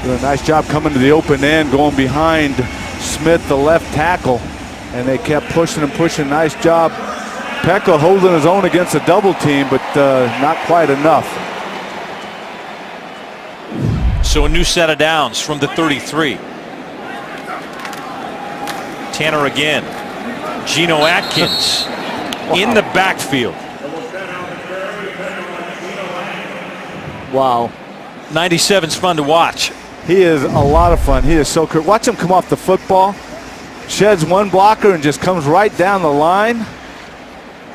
Doing a nice job coming to the open end, going behind Smith, the left tackle, and they kept pushing and pushing. Nice job. Pecco holding his own against a double team, but not quite enough. So a new set of downs from the 33. Tanner again. Geno Atkins in the backfield. Wow. 97's fun to watch. He is a lot of fun. He is so cool. Watch him come off the football, sheds one blocker and just comes right down the line.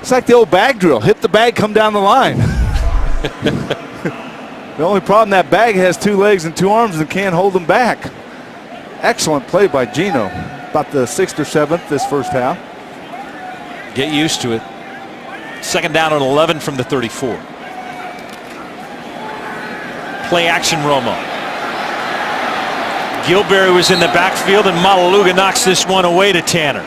It's like the old bag drill. Hit the bag, come down the line. The only problem, that bag has 2 legs and 2 arms and can't hold them back. Excellent play by Geno. About the 6th or 7th this first half. Get used to it. Second down and 11 from the 34. Play action Romo. Gilberry was in the backfield, and Malaluga knocks this one away to Tanner.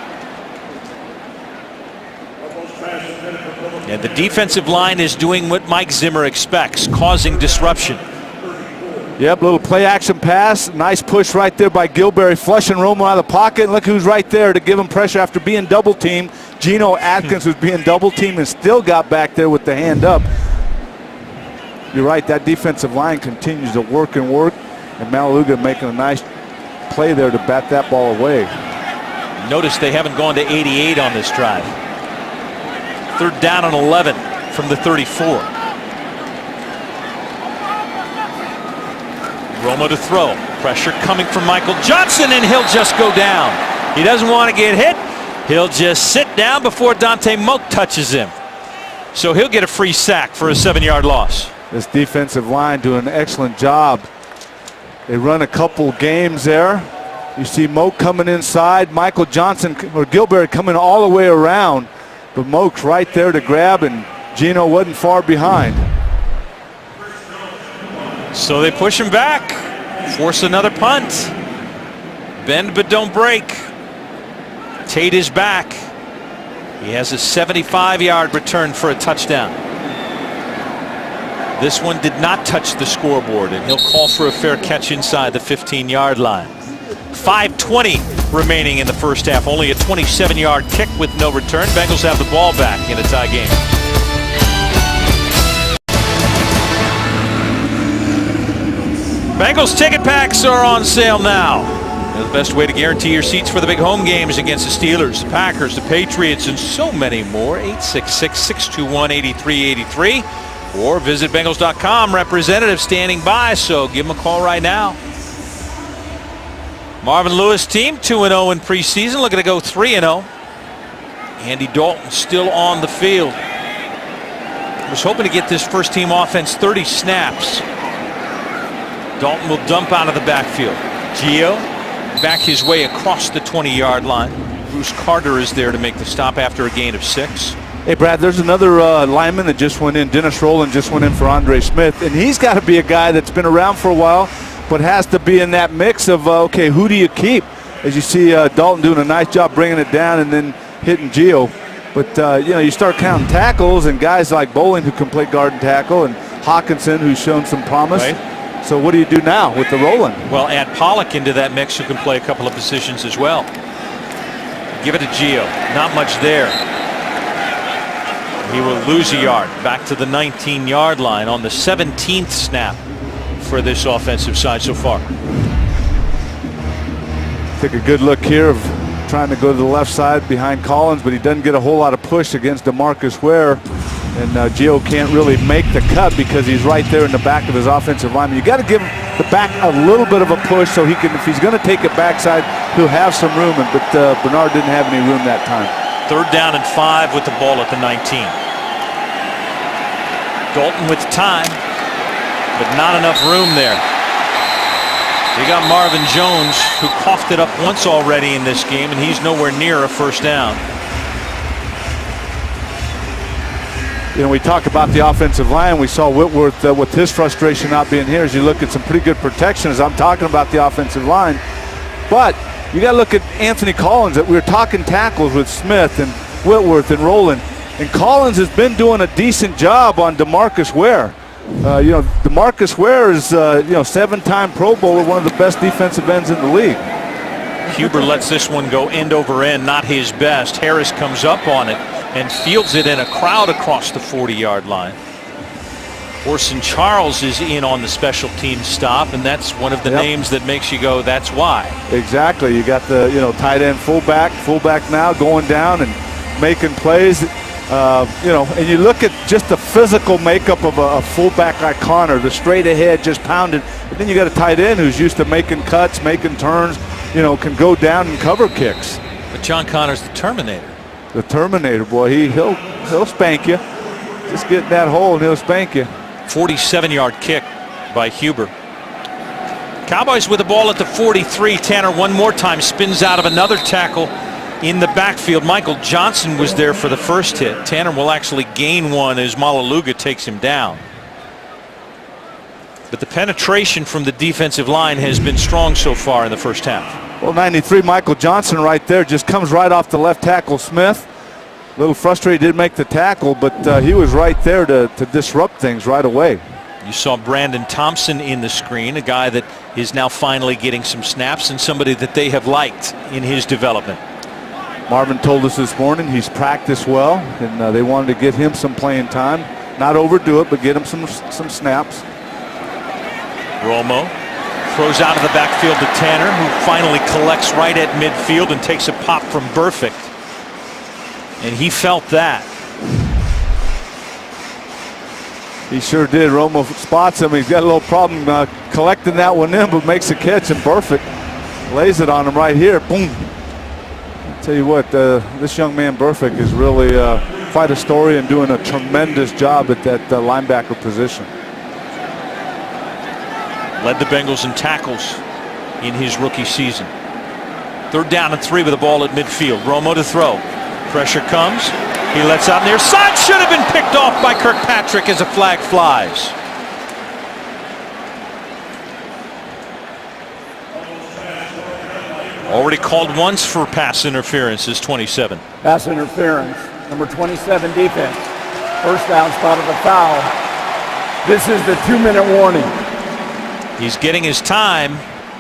And the defensive line is doing what Mike Zimmer expects, causing disruption. Yep, little play action pass. Nice push right there by Gilberry, flushing Romo out of the pocket. And look who's right there to give him pressure after being double teamed. Geno Atkins was being double teamed and still got back there with the hand up. You're right, that defensive line continues to work and work. And Malaluga making a nice play there to bat that ball away. Notice they haven't gone to 88 on this drive. Third down and 11 from the 34. Romo to throw. Pressure coming from Michael Johnson, and he'll just go down. He doesn't want to get hit. He'll just sit down before Dante Moak touches him. So he'll get a free sack for a 7-yard loss. This defensive line doing an excellent job. They run a couple games there. You see Moak coming inside, Michael Johnson or Gilberry coming all the way around, but Moak's right there to grab, and Geno wasn't far behind. So they push him back, force another punt. Bend but don't break. Tate is back. He has a 75-yard return for a touchdown. This one did not touch the scoreboard, and he'll call for a fair catch inside the 15-yard line. 5:20 remaining in the first half. Only a 27-yard kick with no return. Bengals have the ball back in a tie game. Bengals ticket packs are on sale now. They're the best way to guarantee your seats for the big home games against the Steelers, the Packers, the Patriots, and so many more. 866-621-8383. Or visit Bengals.com. Representative standing by, so give him a call right now. Marvin Lewis team 2-0 in preseason, looking to go 3-0. Andy Dalton still on the field. Was hoping to get this first team offense 30 snaps. Dalton will dump out of the backfield. Gio back his way across the 20-yard line. Bruce Carter is there to make the stop after a gain of 6. Hey, Brad, there's another lineman that just went in. Dennis Rowland just went in for Andre Smith, and he's got to be a guy that's been around for a while, but has to be in that mix of, okay, who do you keep? As you see Dalton doing a nice job bringing it down and then hitting Gio. But, you know, you start counting tackles, and guys like Bowling who can play guard and tackle, and Hawkinson who's shown some promise. Right. So what do you do now with the Rowland? Well, add Pollock into that mix, who can play a couple of positions as well. Give it to Gio. Not much there. He will lose a yard back to the 19-yard line on the 17th snap for this offensive side so far. Take a good look here of trying to go to the left side behind Collins, but he doesn't get a whole lot of push against DeMarcus Ware. And Gio can't really make the cut because he's right there in the back of his offensive lineman. You got to give the back a little bit of a push so he can, if he's going to take it backside, he'll have some room. But Bernard didn't have any room that time. Third down and 5 with the ball at the 19. Dalton with time, but not enough room there. They got Marvin Jones, who coughed it up once already in this game, and he's nowhere near a first down. you know, we talk about the offensive line. We saw Whitworth with his frustration not being here. As you look at some pretty good protection, as I'm talking about the offensive line. But you got to look at Anthony Collins. That we were talking tackles with Smith and Whitworth and Rowland, and Collins has been doing a decent job on DeMarcus Ware. You know, DeMarcus Ware is 7-time Pro Bowler, one of the best defensive ends in the league. Huber lets this one go end over end, not his best. Harris comes up on it and fields it in a crowd across the 40-yard line. Orson Charles is in on the special team stop, and that's one of the names that makes you go, that's why. Exactly. You got the tight end fullback now going down and making plays. And you look at just the physical makeup of a fullback like Connor, the straight ahead, just pounding. But then you got a tight end who's used to making cuts, making turns, can go down and cover kicks. But John Connor's the Terminator. The Terminator, boy, he'll spank you. Just get in that hole and he'll spank you. 47-yard kick by Huber. Cowboys with the ball at the 43. Tanner one more time spins out of another tackle in the backfield. Michael Johnson was there for the first hit. Tanner will actually gain one as Malaluga takes him down. But the penetration from the defensive line has been strong so far in the first half. Well, 93, Michael Johnson right there, just comes right off the left tackle Smith. A little frustrated, didn't make the tackle, but he was right there to disrupt things right away. You saw Brandon Thompson in the screen, a guy that is now finally getting some snaps and somebody that they have liked in his development. Marvin told us this morning he's practiced well, and they wanted to get him some playing time. Not overdo it, but get him some snaps. Romo throws out of the backfield to Tanner, who finally collects right at midfield and takes a pop from Burfict. And he felt that. He sure did. Romo spots him. He's got a little problem collecting that one in, but makes a catch, and Burfict lays it on him right here. Boom. I'll tell you what, this young man Burfict is really quite a story and doing a tremendous job at that linebacker position. Led the Bengals in tackles in his rookie season. 3rd down and 3 with the ball at midfield. Romo to throw. Pressure comes. He lets out near side. Should have been picked off by Kirkpatrick as a flag flies. Already called once for pass interference is 27. Pass interference. Number 27 defense. First down, spot of the foul. This is the 2-minute warning. He's getting his time,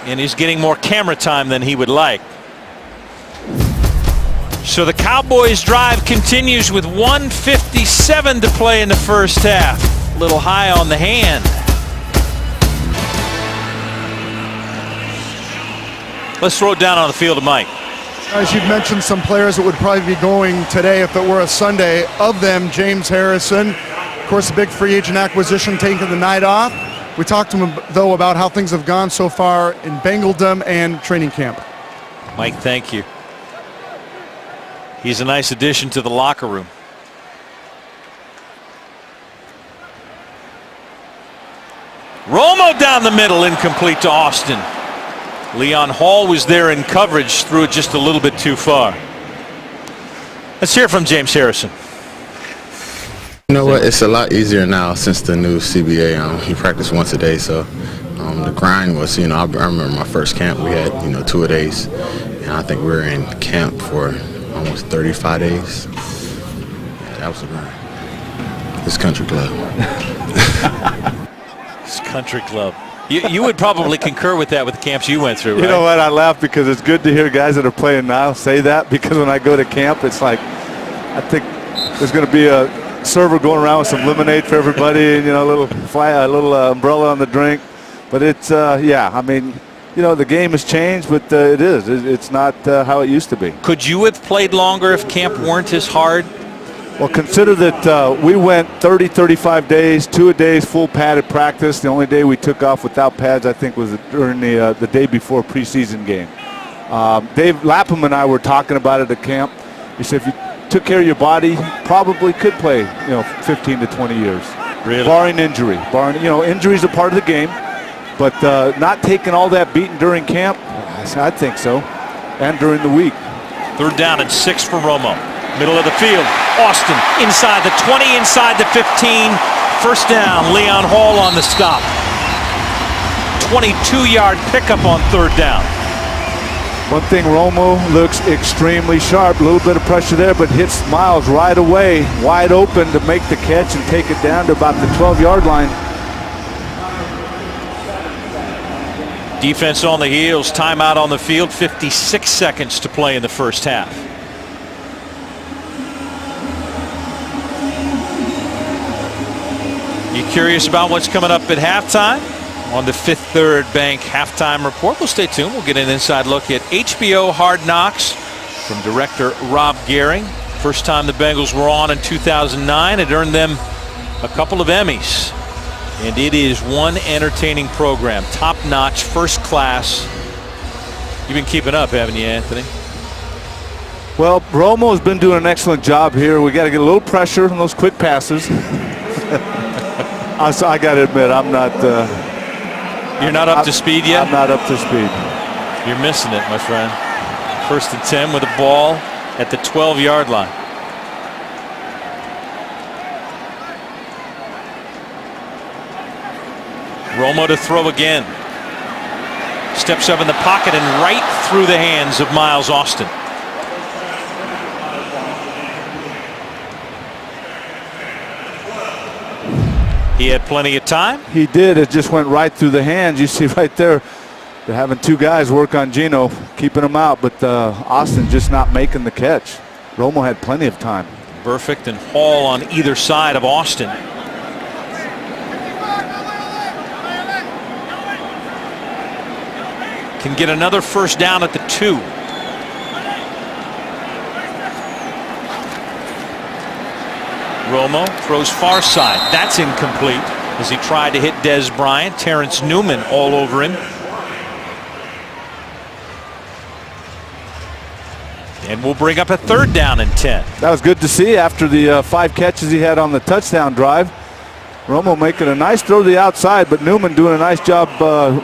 and he's getting more camera time than he would like. So the Cowboys drive continues with 1:57 to play in the first half. A little high on the hand. Let's throw it down on the field to Mike. As you've mentioned, some players that would probably be going today if it were a Sunday. Of them, James Harrison, of course, a big free agent acquisition, taking the night off. We talked to him, though, about how things have gone so far in Bengaldom and training camp. Mike, thank you. He's a nice addition to the locker room. Romo down the middle, incomplete to Austin. Leon Hall was there in coverage, threw it just a little bit too far. Let's hear from James Harrison. You know what? It's a lot easier now since the new CBA. You practice once a day, so the grind was, I remember my first camp, we had, 2-a-days, and I think we were in camp for almost 35 days. That was a grind. This country club. This country club. You would probably concur with that with the camps you went through, right? You know what? I laugh because it's good to hear guys that are playing now say that, because when I go to camp, it's like, I think there's going to be a server going around with some lemonade for everybody, and a little umbrella on the drink. But it's the game has changed, but it's not how it used to be. Could you have played longer if camp weren't as hard? Well, consider that we went 30-35 days, 2-a-days, full padded practice. The only day we took off without pads, I think, was during the day before preseason game. Dave Lapham and I were talking about it at camp. He said if you took care of your body, probably could play 15 to 20 years. Really? Barring injury. Injuries are part of the game, but not taking all that beating during camp, I think so, and during the week. 3rd down and 6 for Romo. Middle of the field. Austin inside the 20, inside the 15. First down. Leon Hall on the stop. 22-yard pickup on third down. One thing, Romo looks extremely sharp. A little bit of pressure there, but hits Miles right away, wide open to make the catch and take it down to about the 12-yard line. Defense on the heels. Timeout on the field. 56 seconds to play in the first half. You curious about what's coming up at halftime? On the Fifth Third Bank halftime report. Well, stay tuned. We'll get an inside look at HBO Hard Knocks from director Rob Gehring. First time the Bengals were on in 2009. It earned them a couple of Emmys. And it is one entertaining program. Top-notch, first class. You've been keeping up, haven't you, Anthony? Well, Romo has been doing an excellent job here. We got to get a little pressure on those quick passes. I got to admit, I'm not... You're not up to speed yet? I'm not up to speed. You're missing it, my friend. First and 10 with a ball at the 12-yard line. Romo to throw again. Steps up in the pocket and right through the hands of Miles Austin. He had plenty of time. He did. It just went right through the hands. You see right there, they're having two guys work on Geno, keeping him out, but Austin just not making the catch. Romo had plenty of time. Perfect and Hall on either side of Austin. Can get another first down at the 2. Romo throws far side. That's incomplete as he tried to hit Dez Bryant. Terrence Newman all over him. And we'll bring up a third down and 10. That was good to see after the 5 catches he had on the touchdown drive. Romo making a nice throw to the outside, but Newman doing a nice job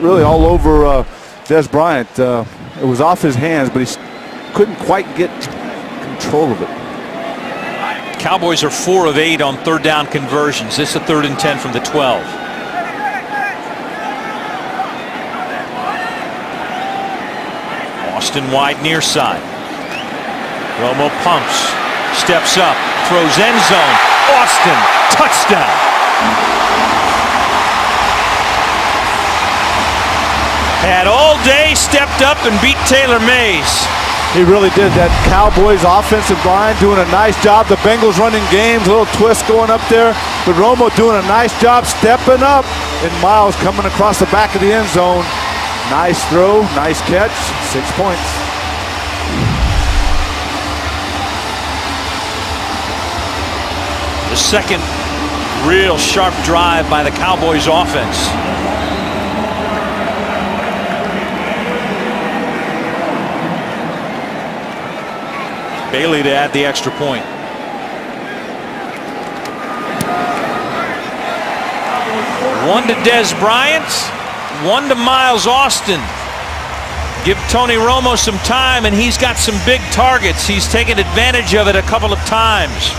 really all over Dez Bryant. It was off his hands, but he couldn't quite get control of it. Cowboys are 4 of 8 on third down conversions. This is a 3rd and 10 from the 12. Austin wide near side. Romo pumps, steps up, throws end zone. Austin, touchdown. Had all day, stepped up and beat Taylor Mays. He really did. That Cowboys offensive line doing a nice job. The Bengals running games, a little twist going up there. But Romo doing a nice job stepping up. And Miles coming across the back of the end zone. Nice throw, nice catch, 6 points. The second real sharp drive by the Cowboys offense. Bailey to add the extra point. One to Dez Bryant, one to Miles Austin. Give Tony Romo some time and he's got some big targets. He's taken advantage of it a couple of times.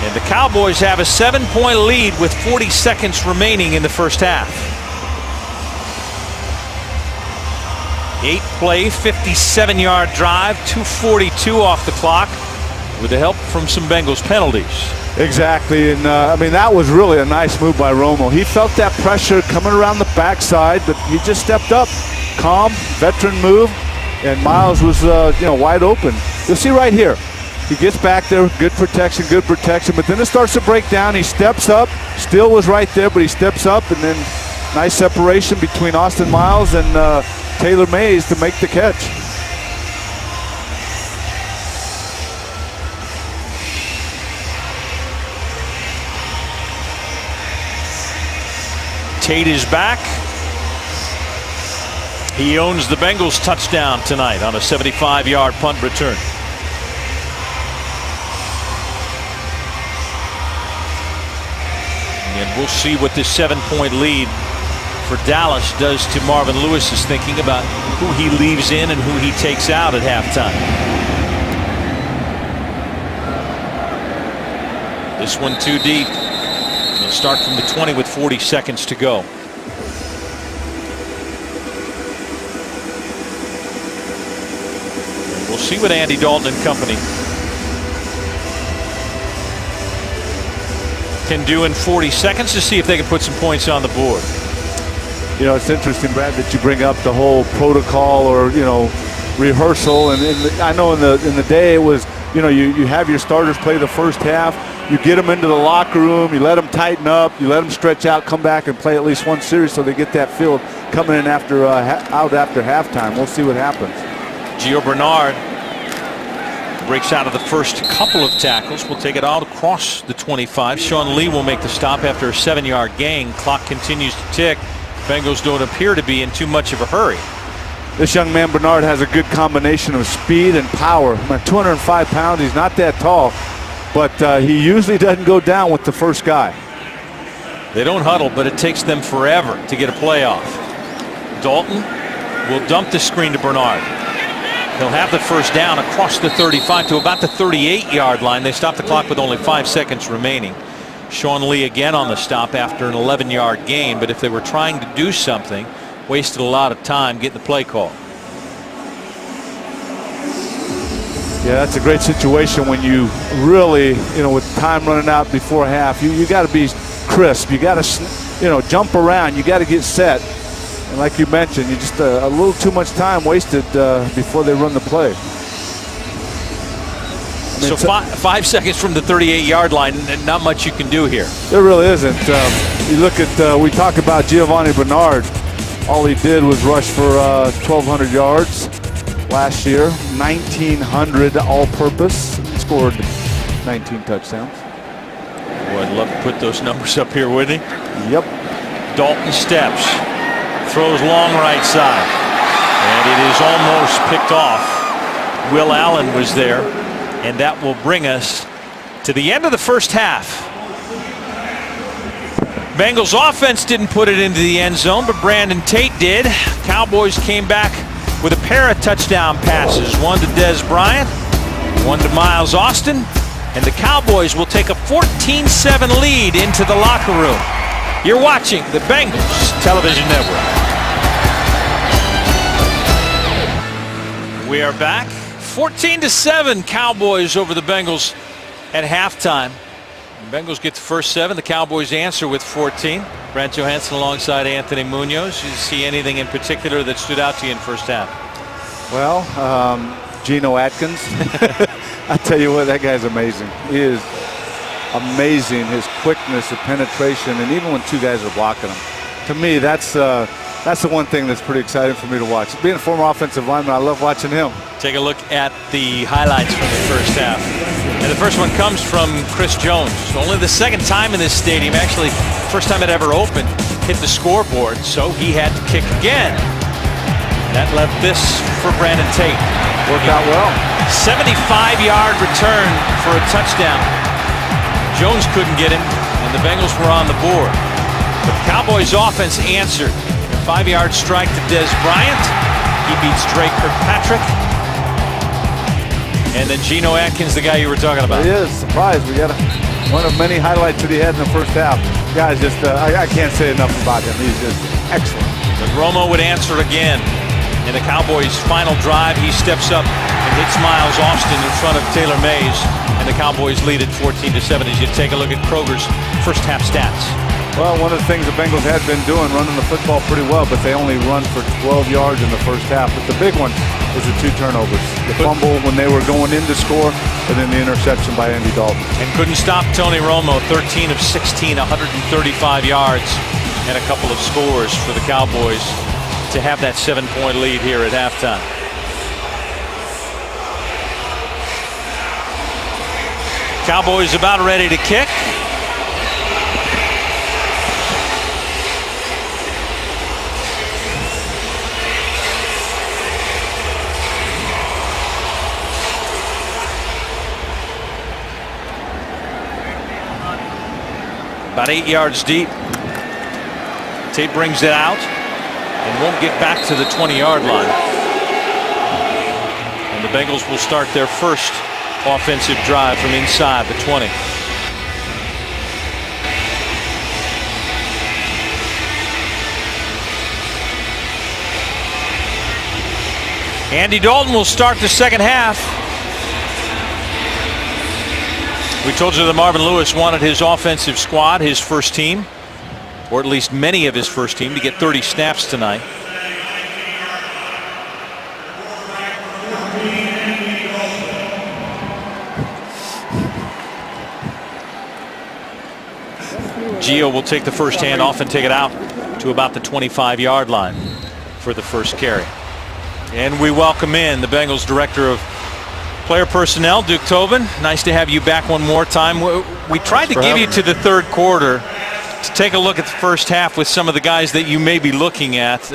And the Cowboys have a 7-point lead with 40 seconds remaining in the first half. 8-play, 57-yard drive, 2:42 off the clock with the help from some Bengals penalties. Exactly, and I mean, that was really a nice move by Romo. He felt that pressure coming around the backside, but he just stepped up. Calm, veteran move, and Miles was wide open. You'll see right here. He gets back there, good protection, but then it starts to break down. He steps up, still was right there, but he steps up, and then nice separation between Austin Miles and Taylor Mays to make the catch. Tate is back. He owns the Bengals touchdown tonight on a 75-yard punt return. And we'll see what this 7-point lead for Dallas does to Marvin Lewis's thinking about who he leaves in and who he takes out at halftime. This one too deep. They'll start from the 20 with 40 seconds to go. We'll see what Andy Dalton and company can do in 40 seconds to see if they can put some points on the board. You know, it's interesting, Brad, that you bring up the whole protocol or, you know, rehearsal. And I know in the day it was, you know, you have your starters play the first half. You get them into the locker room. You let them tighten up. You let them stretch out, come back and play at least one series so they get that feel coming in after out after halftime. We'll see what happens. Gio Bernard breaks out of the first couple of tackles. We'll take it out across the 25. Sean Lee will make the stop after a 7-yard gain. Clock continues to tick. Bengals don't appear to be in too much of a hurry. This young man, Bernard, has a good combination of speed and power. At 205 pounds, he's not that tall, but he usually doesn't go down with the first guy. They don't huddle, but it takes them forever to get a play off. Dalton will dump the screen to Bernard. He'll have the first down across the 35 to about the 38-yard line. They stop the clock with only 5 seconds remaining. Sean Lee again on the stop after an 11-yard gain, but if they were trying to do something, wasted a lot of time getting the play call. Yeah, that's a great situation when you really, you know, with time running out before half, you got to be crisp. You got to, you know, jump around. You got to get set. And like you mentioned, you just a little too much time wasted before they run the play. I mean, so 5 seconds from the 38-yard line, and not much you can do here. There really isn't. You look at, we talk about Giovanni Bernard. All he did was rush for 1,200 yards last year, 1,900 all-purpose, scored 19 touchdowns. Boy, I'd love to put those numbers up here, wouldn't he? Yep. Dalton steps, throws long right side, and it is almost picked off. Will Allen was there, and that will bring us to the end of the first half. Bengals offense didn't put it into the end zone, but Brandon Tate did. Cowboys came back with a pair of touchdown passes, one to Dez Bryant, one to Miles Austin, and the Cowboys will take a 14-7 lead into the locker room. You're watching the Bengals Television Network. We are back. 14-7 Cowboys over the Bengals at halftime. The Bengals get the first 7. The Cowboys answer with 14. Brant Johansson alongside Anthony Munoz. You see anything in particular that stood out to you in first half? Well, Geno Atkins. I tell you what, that guy's amazing. He is amazing. His quickness, the penetration, and even when 2 guys are blocking him. To me, that's the one thing that's pretty exciting for me to watch. Being a former offensive lineman, I love watching him. Take a look at the highlights from the first half. And the first one comes from Chris Jones. Only the second time in this stadium, actually first time it ever opened, hit the scoreboard, so he had to kick again. That left this for Brandon Tate. Worked out well. 75-yard return for a touchdown. Jones couldn't get him, and the Bengals were on the board. But the Cowboys offense answered. A 5-yard strike to Dez Bryant. He beats Drake Kirkpatrick. And then Geno Atkins, the guy you were talking about. He is. Surprised. We got one of many highlights that he had in the first half. Guys, just I can't say enough about him. He's just excellent. But Romo would answer again. In the Cowboys' final drive, he steps up and hits Miles Austin in front of Taylor Mays. And the Cowboys lead at 14-7 as you take a look at Kroger's first half stats. Well, one of the things the Bengals had been doing, running the football pretty well, but they only run for 12 yards in the first half. But the big one was the 2 turnovers. The fumble when they were going in to score, and then the interception by Andy Dalton. And couldn't stop Tony Romo, 13 of 16, 135 yards, and a couple of scores for the Cowboys to have that 7-point lead here at halftime. Cowboys about ready to kick. About 8 yards deep. Tate brings it out and won't get back to the 20-yard line. And the Bengals will start their first offensive drive from inside the 20. Andy Dalton will start the second half. We told you that Marvin Lewis wanted his offensive squad, his first team, or at least many of his first team, to get 30 snaps tonight. Gio will take the first handoff and take it out to about the 25-yard line for the first carry. And we welcome in the Bengals Director of Player Personnel, Duke Tobin. Nice to have you back one more time. We tried to give you to the third quarter to take a look at the first half with some of the guys that you may be looking at.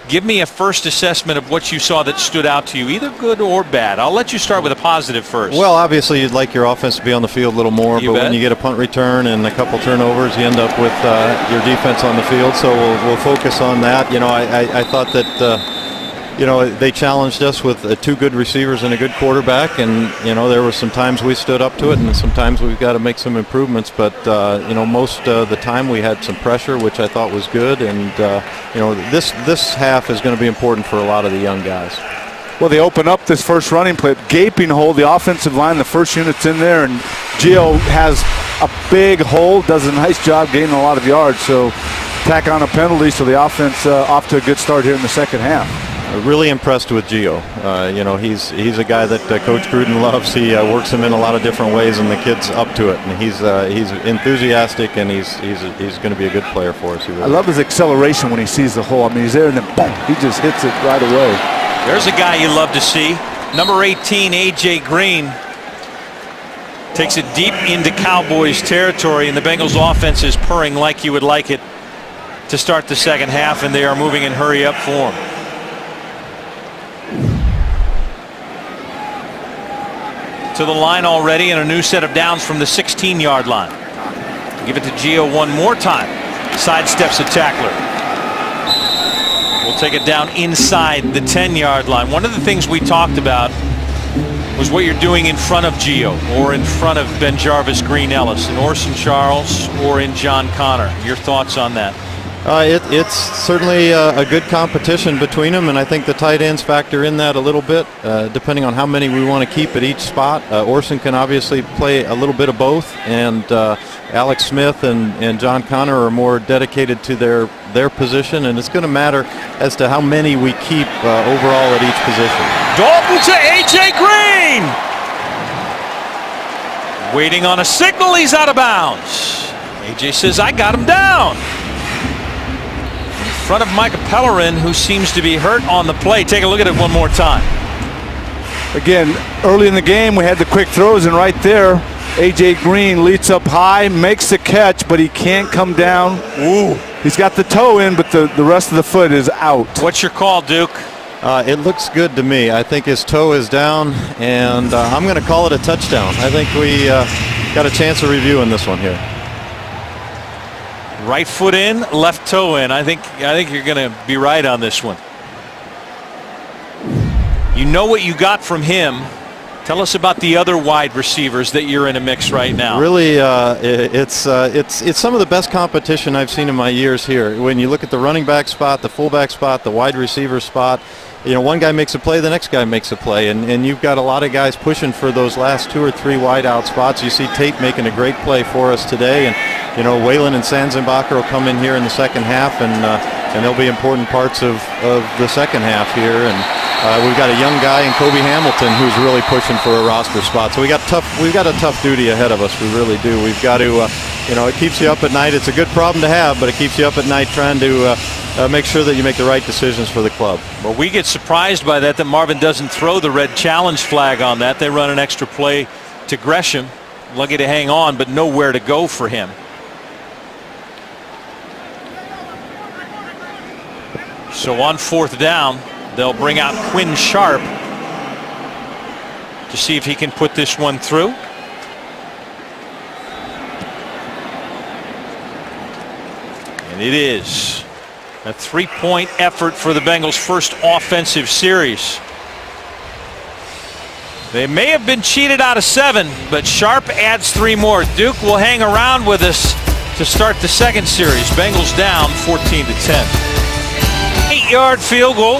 Give me a first assessment of what you saw that stood out to you, either good or bad. I'll let you start with a positive first. Well, obviously you'd like your offense to be on the field a little more, but when you get a punt return and a couple turnovers, you end up with your defense on the field. So we'll focus on that. You know, I thought that you know, they challenged us with two good receivers and a good quarterback, and you know, there were some times we stood up to it, and sometimes we've got to make some improvements. But you know, most of the time we had some pressure, which I thought was good, and you know, this half is going to be important for a lot of the young guys. Well, they open up this first running play, gaping hole, the offensive line, the first unit's in there, and Gio has a big hole, does a nice job gaining a lot of yards. So tack on a penalty, so the offense off to a good start here in the second half. Really impressed with Gio. You know, he's a guy that Coach Gruden loves. He works him in a lot of different ways, and the kid's up to it. And he's enthusiastic, and he's going to be a good player for us. I love his acceleration when he sees the hole. I mean, he's there, and then boom, he just hits it right away. There's a guy you love to see. Number 18, A.J. Green, takes it deep into Cowboys territory, and the Bengals offense is purring like you would like it to start the second half, and they are moving in hurry-up form. To the line already, and a new set of downs from the 16-yard line. Give it to Gio one more time. Sidesteps a tackler. We'll take it down inside the 10-yard line. One of the things we talked about was what you're doing in front of Gio, or in front of Ben Jarvis, Green Ellis, in Orson Charles, or in John Connor. Your thoughts on that? It's certainly a good competition between them, and I think the tight ends factor in that a little bit, depending on how many we want to keep at each spot. Orson can obviously play a little bit of both, and Alex Smith and John Connor are more dedicated to their position, and it's going to matter as to how many we keep overall at each position. Dalton to A.J. Green! Waiting on a signal, he's out of bounds. A.J. says, I got him down. In front of Micah Pellerin, who seems to be hurt on the play. Take a look at it one more time. Again, early in the game, we had the quick throws, and right there, A.J. Green leads up high, makes the catch, but he can't come down. Ooh. He's got the toe in, but the rest of the foot is out. What's your call, Duke? It looks good to me. I think his toe is down, and I'm going to call it a touchdown. I think we got a chance of reviewing this one here. Right foot in, left toe in. I think you're going to be right on this one. You know what you got from him. Tell us about the other wide receivers that you're in a mix right now. Really, it's some of the best competition I've seen in my years here. When you look at the running back spot, the fullback spot, the wide receiver spot, you know, one guy makes a play, the next guy makes a play, and you've got a lot of guys pushing for those last 2 or 3 wide out spots. You see Tate making a great play for us today, and you know, Waylon and Sanzenbacher will come in here in the second half, and they'll be important parts of the second half here. And we've got a young guy in Kobe Hamilton who's really pushing for a roster spot. So we've got a tough duty ahead of us. We really do. We've got to, you know, it keeps you up at night. It's a good problem to have, but it keeps you up at night trying to make sure that you make the right decisions for the club. Well, we get surprised by that Marvin doesn't throw the red challenge flag on that. They run an extra play to Gresham. Lucky to hang on, but nowhere to go for him. So on 4th down, they'll bring out Quinn Sharp to see if he can put this one through. And it is a 3-point effort for the Bengals' first offensive series. They may have been cheated out of 7, but Sharp adds 3 more. Duke will hang around with us to start the second series. Bengals down 14-10. 8-yard field goal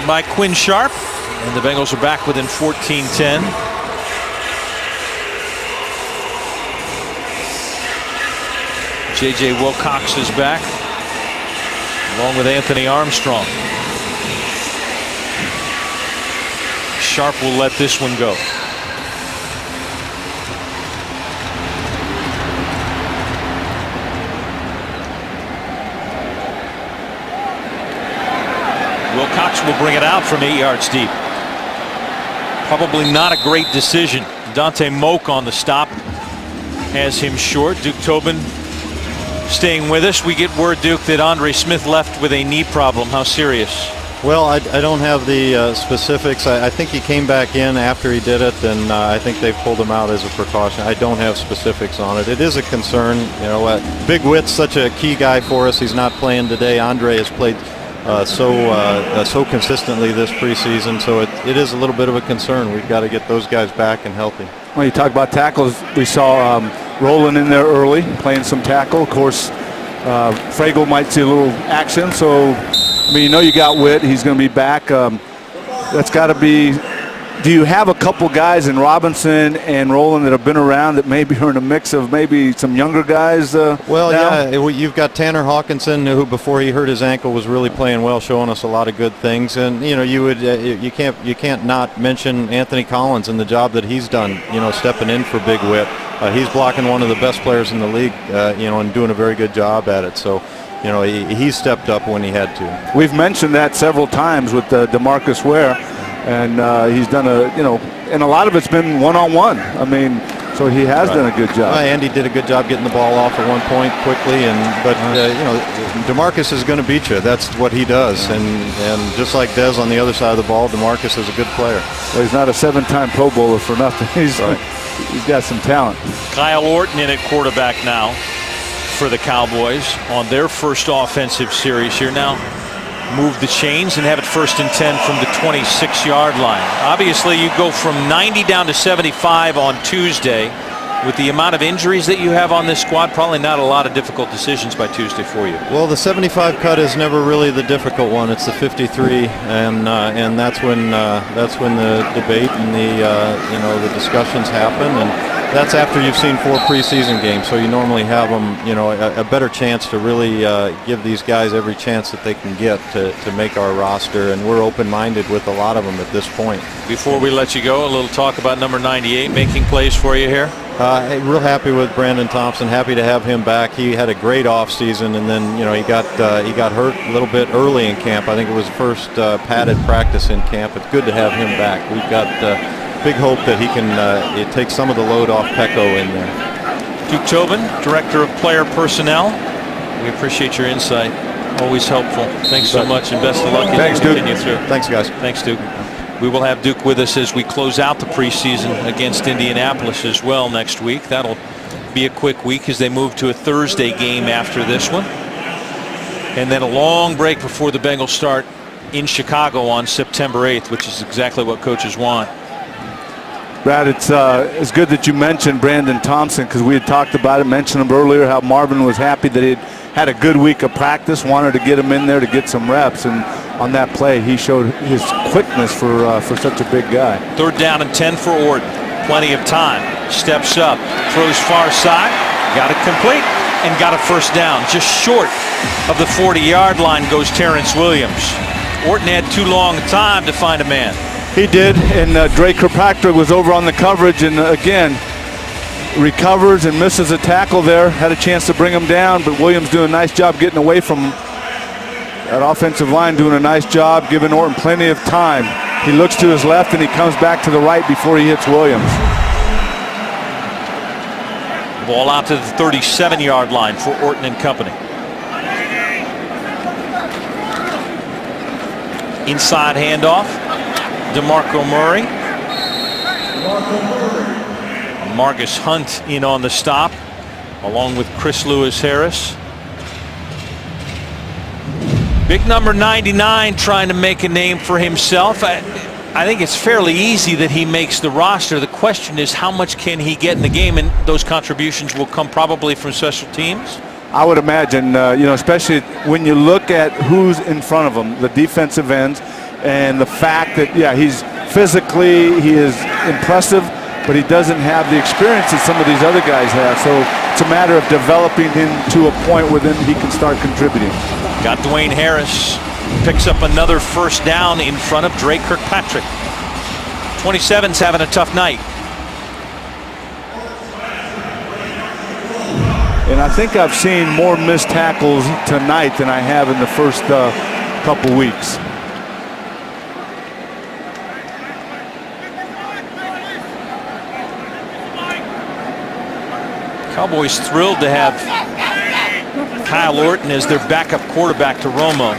by Quinn Sharp. And the Bengals are back within 14-10. J.J. Wilcox is back, along with Anthony Armstrong. Sharp will let this one go. Wilcox will bring it out from 8 yards deep. Probably not a great decision. Dante Moak on the stop has him short. Duke Tobin staying with us. We get word, Duke, that Andre Smith left with a knee problem. How serious? Well, I don't have the specifics. I think he came back in after he did it, and I think they've pulled him out as a precaution. I don't have specifics on it. It is a concern. You know, Big Witt's such a key guy for us. He's not playing today. Andre has played so consistently this preseason, so it is a little bit of a concern. We've got to get those guys back and healthy. When you talk about tackles, we saw Roland in there early, playing some tackle. Of course, Fragel might see a little action, so I mean, you know, you got Witt. He's going to be back. That's got to be. Do you have a couple guys in Robinson and Roland that have been around that maybe are in a mix of maybe some younger guys? Well, now? yeah, you've got Tanner Hawkinson, who before he hurt his ankle was really playing well, showing us a lot of good things. And you know, you can't not mention Anthony Collins and the job that he's done. You know, stepping in for Big Witt. He's blocking one of the best players in the league. You know, and doing a very good job at it. So. You know, he stepped up when he had to. We've mentioned that several times with DeMarcus Ware, and he's done and a lot of it's been one-on-one. I mean, so he has done a good job. Andy did a good job getting the ball off at one point quickly, but you know, DeMarcus is going to beat you. That's what he does, and just like Dez on the other side of the ball, DeMarcus is a good player. Well, he's not a 7-time Pro Bowler for nothing. He's got some talent. Kyle Orton in at quarterback now for the Cowboys on their first offensive series here. Now move the chains and have it 1st and 10 from the 26-yard line. Obviously, you go from 90 down to 75 on Tuesday. With the amount of injuries that you have on this squad, probably not a lot of difficult decisions by Tuesday for you. Well, the 75 cut is never really the difficult one. It's the 53, and that's when the debate and the discussions happen, and that's after you've seen 4 preseason games. So you normally have them, a better chance to really give these guys every chance that they can get to make our roster, and we're open-minded with a lot of them at this point. Before we let you go, a little talk about number 98 making plays for you here. Real happy with Brandon Thompson. Happy to have him back. He had a great offseason, and then he got hurt a little bit early in camp. I think it was first padded practice in camp. It's good to have him back. We've got big hope that he can take some of the load off Pecco in there. Duke Tobin, Director of Player Personnel. We appreciate your insight. Always helpful. Thanks so much, and best of luck as you continue through. Thanks, guys. Thanks, Duke. We will have Duke with us as we close out the preseason against Indianapolis as well next week. That'll be a quick week as they move to a Thursday game after this one. And then a long break before the Bengals start in Chicago on September 8th, which is exactly what coaches want. Brad, it's good that you mentioned Brandon Thompson, because we had talked about it, mentioned him earlier, how Marvin was happy that he'd had a good week of practice, wanted to get him in there to get some reps, and on that play he showed his quickness for such a big guy. 3rd down and 10 for Orton. Plenty of time. Steps up, throws far side, got it complete, and got a 1st down. Just short of the 40-yard line goes Terrence Williams. Orton had too long a time to find a man. He did, and Drake Kirkpatrick was over on the coverage, and again recovers and misses a tackle there. Had a chance to bring him down, but Williams doing a nice job getting away from that offensive line, doing a nice job, giving Orton plenty of time. He looks to his left and he comes back to the right before he hits Williams. Ball out to the 37-yard line for Orton and company. Inside handoff. DeMarco Murray. Margus Hunt in on the stop, along with Chris Lewis Harris. Big number 99 trying to make a name for himself. I think it's fairly easy that he makes the roster. The question is, how much can he get in the game, and those contributions will come probably from special teams. I would imagine, especially when you look at who's in front of him, the defensive ends, and the fact that, he's physically, he is impressive, but he doesn't have the experience that some of these other guys have. So it's a matter of developing him to a point where then he can start contributing. Got Dwayne Harris. Picks up another first down in front of Dre Kirkpatrick. 27's having a tough night. And I think I've seen more missed tackles tonight than I have in the first couple weeks. Cowboys thrilled to have Kyle Orton as their backup quarterback to Romo.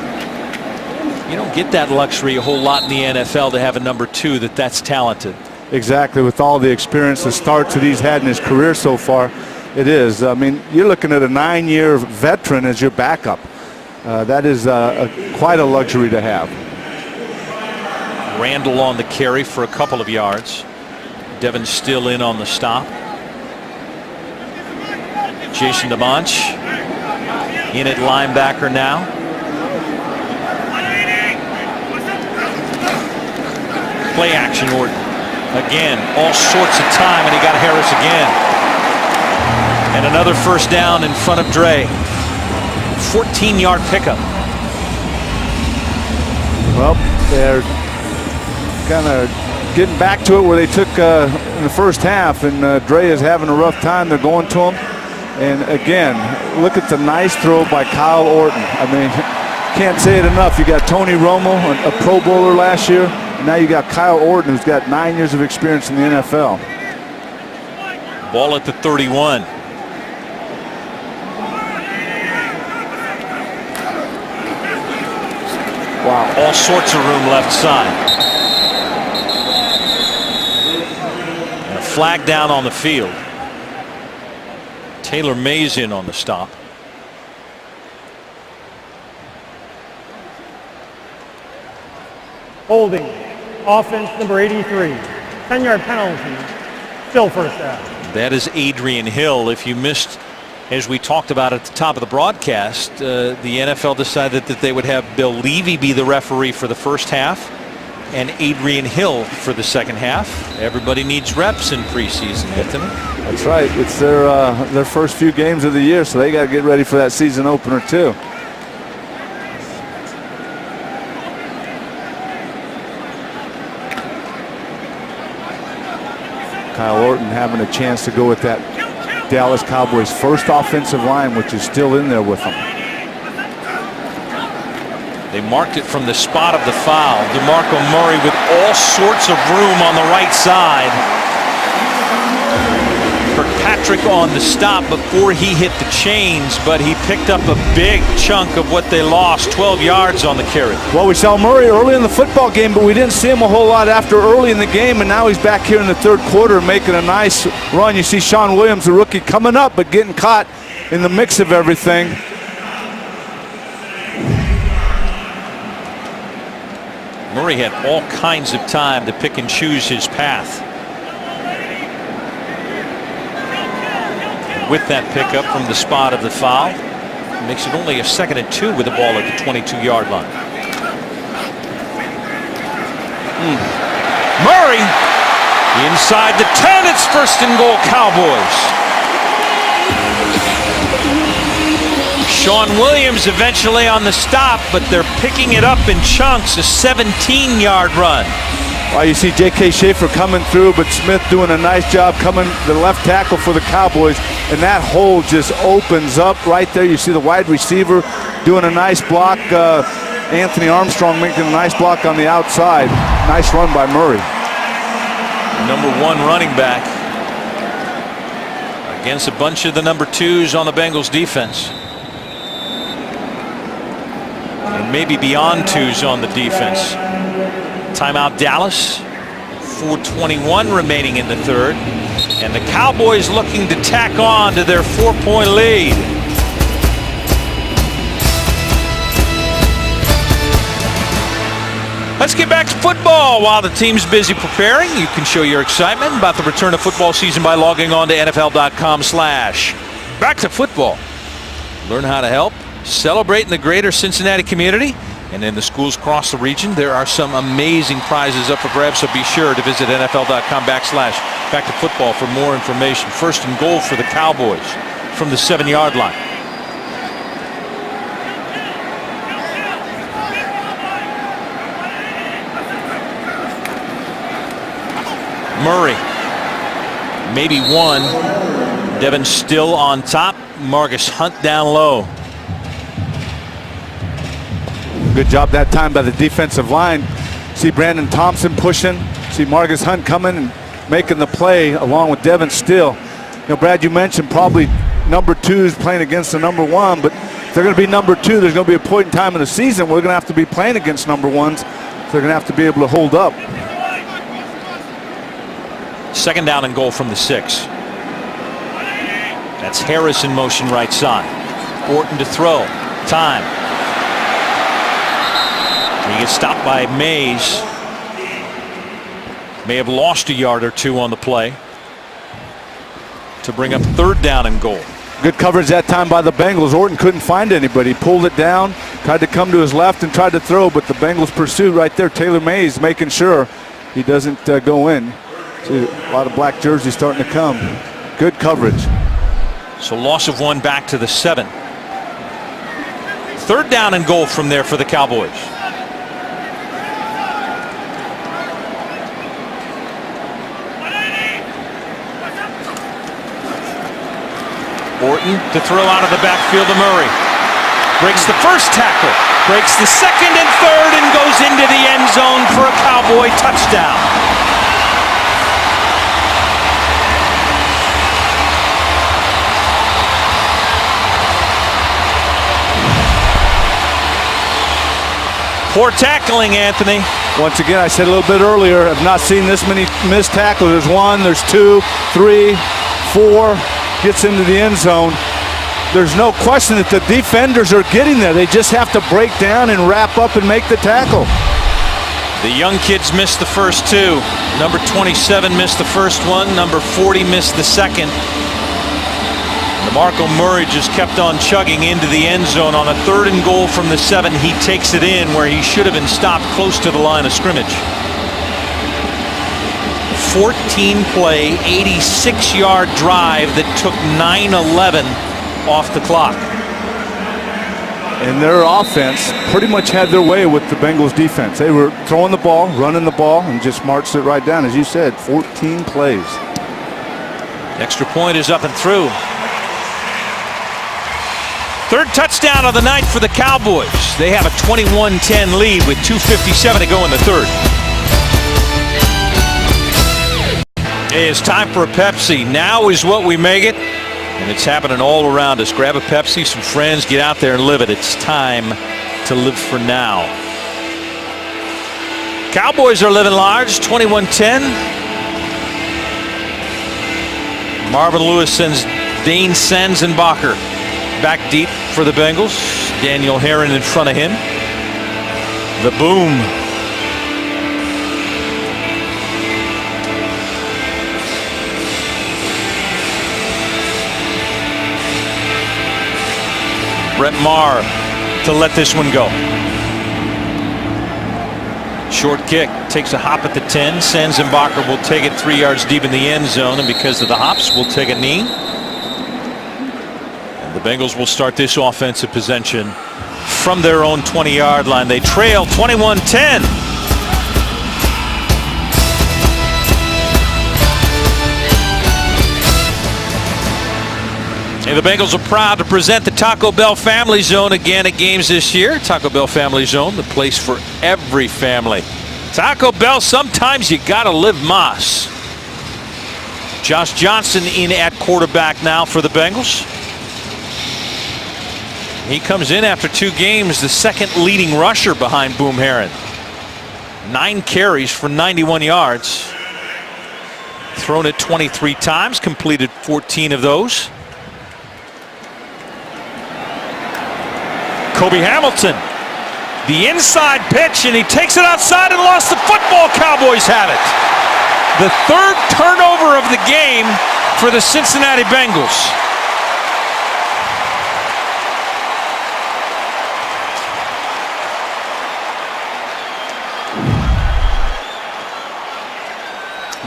You don't get that luxury a whole lot in the NFL to have a number 2 that's talented. Exactly, with all the experience, the starts that he's had in his career so far, it is. I mean, you're looking at a 9-year veteran as your backup. That is quite a luxury to have. Randall on the carry for a couple of yards. Devin still in on the stop. Jason DeMonch in at linebacker now. Play action Orton. Again, all sorts of time, and he got Harris again. And another first down in front of Dre. 14-yard pickup. Well, they're kind of getting back to it where they took in the first half, and Dre is having a rough time. They're going to him. And again, look at the nice throw by Kyle Orton. I mean, can't say it enough. You got Tony Romo, a Pro Bowler last year. And now you got Kyle Orton, who's got 9 years of experience in the NFL. Ball at the 31. Wow. All sorts of room left side. And a flag down on the field. Taylor Mays in on the stop. Holding. Offense number 83. 10-yard penalty. Still first down. That is Adrian Hill. If you missed, as we talked about at the top of the broadcast, the NFL decided that they would have Bill Levy be the referee for the first half and Adrian Hill for the second half. Everybody needs reps in preseason, Anthony. That's right. It's their first few games of the year, so they got to get ready for that season opener too. Kyle Orton having a chance to go with that Dallas Cowboys first offensive line, which is still in there with them. They marked it from the spot of the foul. DeMarco Murray with all sorts of room on the right side. Kirkpatrick on the stop before he hit the chains, but he picked up a big chunk of what they lost, 12 yards on the carry. Well, we saw Murray early in the football game, but we didn't see him a whole lot after early in the game, and now he's back here in the third quarter making a nice run. You see Sean Williams, the rookie, coming up, but getting caught in the mix of everything. Murray had all kinds of time to pick and choose his path. With that pickup from the spot of the foul, makes it only a 2nd and 2 with the ball at the 22-yard line. Murray inside the 10. It's 1st and goal Cowboys. Sean Williams eventually on the stop, but they're picking it up in chunks. A 17-yard run. Well, you see J.K. Schaefer coming through, but Smith doing a nice job coming the left tackle for the Cowboys, and that hole just opens up right there. You see the wide receiver doing a nice block. Anthony Armstrong making a nice block on the outside. Nice run by Murray. Number 1 running back against a bunch of the number 2s on the Bengals defense. And maybe beyond 2s on the defense. Timeout Dallas. 4:21 remaining in the third. And the Cowboys looking to tack on to their 4-point lead. Let's get back to football while the team's busy preparing. You can show your excitement about the return of football season by logging on to NFL.com/back to football. Learn how to help celebrate in the greater Cincinnati community And in the schools across the region, there are some amazing prizes up for grabs, so be sure to visit NFL.com/back to football for more information. First and goal for the Cowboys from the 7-yard line. Murray, maybe one. Devin still on top. Marcus Hunt down low. Good job that time by the defensive line. See Brandon Thompson pushing. See Marcus Hunt coming and making the play along with Devin Still. You know, Brad, you mentioned probably number 2 is playing against the number 1, but if they're going to be number 2, there's going to be a point in time in the season where they're going to have to be playing against number 1s. So they're going to have to be able to hold up. Second down and goal from the 6. That's Harris in motion right side. Orton to throw. Time. He gets stopped by Mays. May have lost a yard or 2 on the play to bring up third down and goal. Good coverage that time by the Bengals. Orton couldn't find anybody. Pulled it down, tried to come to his left and tried to throw, but the Bengals pursued right there. Taylor Mays making sure he doesn't go in. See a lot of black jerseys starting to come. Good coverage. So loss of 1 back to the 7. Third down and goal from there for the Cowboys. Orton to throw out of the backfield to Murray. Breaks the first tackle, breaks the second and third, and goes into the end zone for a Cowboy touchdown. Poor tackling, Anthony. Once again, I said a little bit earlier, I've not seen this many missed tackles. There's 1, there's 2, 3, 4. Gets into the end zone. There's no question that the defenders are getting there. They just have to break down and wrap up and make the tackle. The young kids missed the first 2. Number 27 missed the first one. Number 40 missed the second. DeMarco Murray just kept on chugging into the end zone on a third and goal from the 7. He takes it in where he should have been stopped close to the line of scrimmage. 14-play, 86-yard drive that took 9:11 off the clock. And their offense pretty much had their way with the Bengals defense. They were throwing the ball, running the ball, and just marched it right down. As you said, 14 plays. Extra point is up and through. Third touchdown of the night for the Cowboys. They have a 21-10 lead with 2:57 to go in the third. It's time for a Pepsi. Now is what we make it. And it's happening all around us. Grab a Pepsi, some friends, get out there and live it. It's time to live for now. Cowboys are living large, 21-10. Marvin Lewis sends Dane Sanzenbacher back deep for the Bengals. Daniel Herron in front of him. The boom. Brett Maher to let this one go. Short kick, takes a hop at the 10. Sanzenbacher will take it 3 yards deep in the end zone, and because of the hops, will take a knee. And the Bengals will start this offensive possession from their own 20-yard line. They trail 21-10. And the Bengals are proud to present the Taco Bell Family Zone again at games this year. Taco Bell Family Zone, the place for every family. Taco Bell, sometimes you gotta live Moss. Josh Johnson in at quarterback now for the Bengals. He comes in after 2 games, the second leading rusher behind Boom Herron. 9 carries for 91 yards. Thrown it 23 times, completed 14 of those. Kobe Hamilton, the inside pitch, and he takes it outside and lost the football. Cowboys have it. The 3rd turnover of the game for the Cincinnati Bengals.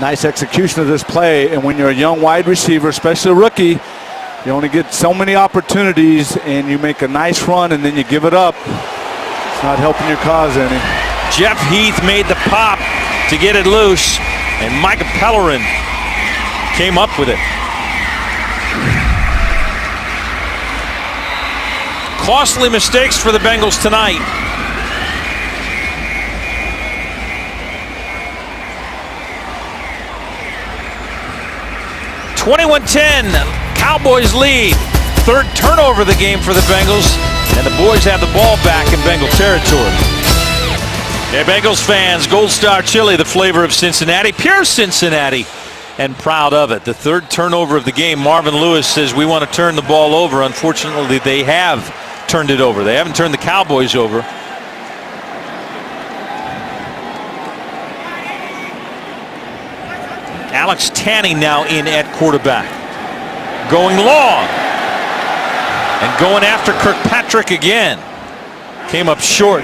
Nice execution of this play, and when you're a young wide receiver, especially a rookie, you only get so many opportunities, and you make a nice run, and then you give it up. It's not helping your cause any. Jeff Heath made the pop to get it loose, and Micah Pellerin came up with it. Costly mistakes for the Bengals tonight. (21-10), Cowboys lead. Third turnover of the game for the Bengals, and the boys have the ball back in Bengal territory. Yeah, Bengals fans, Gold Star Chili, the flavor of Cincinnati, pure Cincinnati, and proud of it. The third turnover of the game. Marvin Lewis says we want to turn the ball over. Unfortunately, they have turned it over. They haven't turned the Cowboys over. Alex Tanney now in at quarterback. Going long. And going after Kirkpatrick again. Came up short.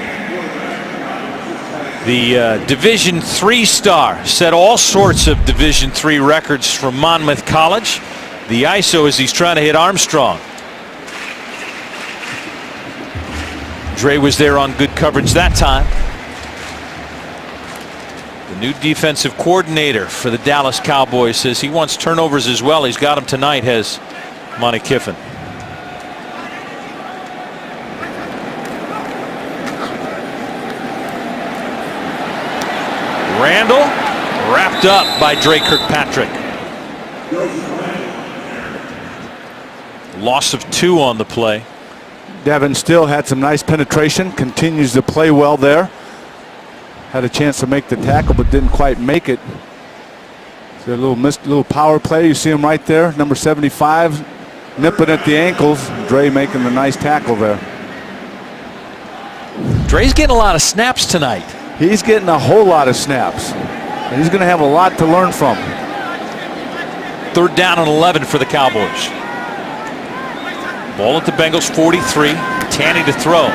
The Division III star set all sorts of Division III records from Monmouth College. The ISO as he's trying to hit Armstrong. Dre was there on good coverage that time. The new defensive coordinator for the Dallas Cowboys says he wants turnovers as well. He's got them tonight, has Monty Kiffin. Randall wrapped up by Dre Kirkpatrick. Loss of 2 on the play. Devin still had some nice penetration, continues to play well there. Had a chance to make the tackle but didn't quite make it. So a little power play. You see him right there, number 75, nipping at the ankles. Dre making the nice tackle there. Dre's getting a lot of snaps tonight. He's getting a whole lot of snaps. And he's going to have a lot to learn from. 3rd down and 11 for the Cowboys. Ball at the Bengals 43. Tanney to throw.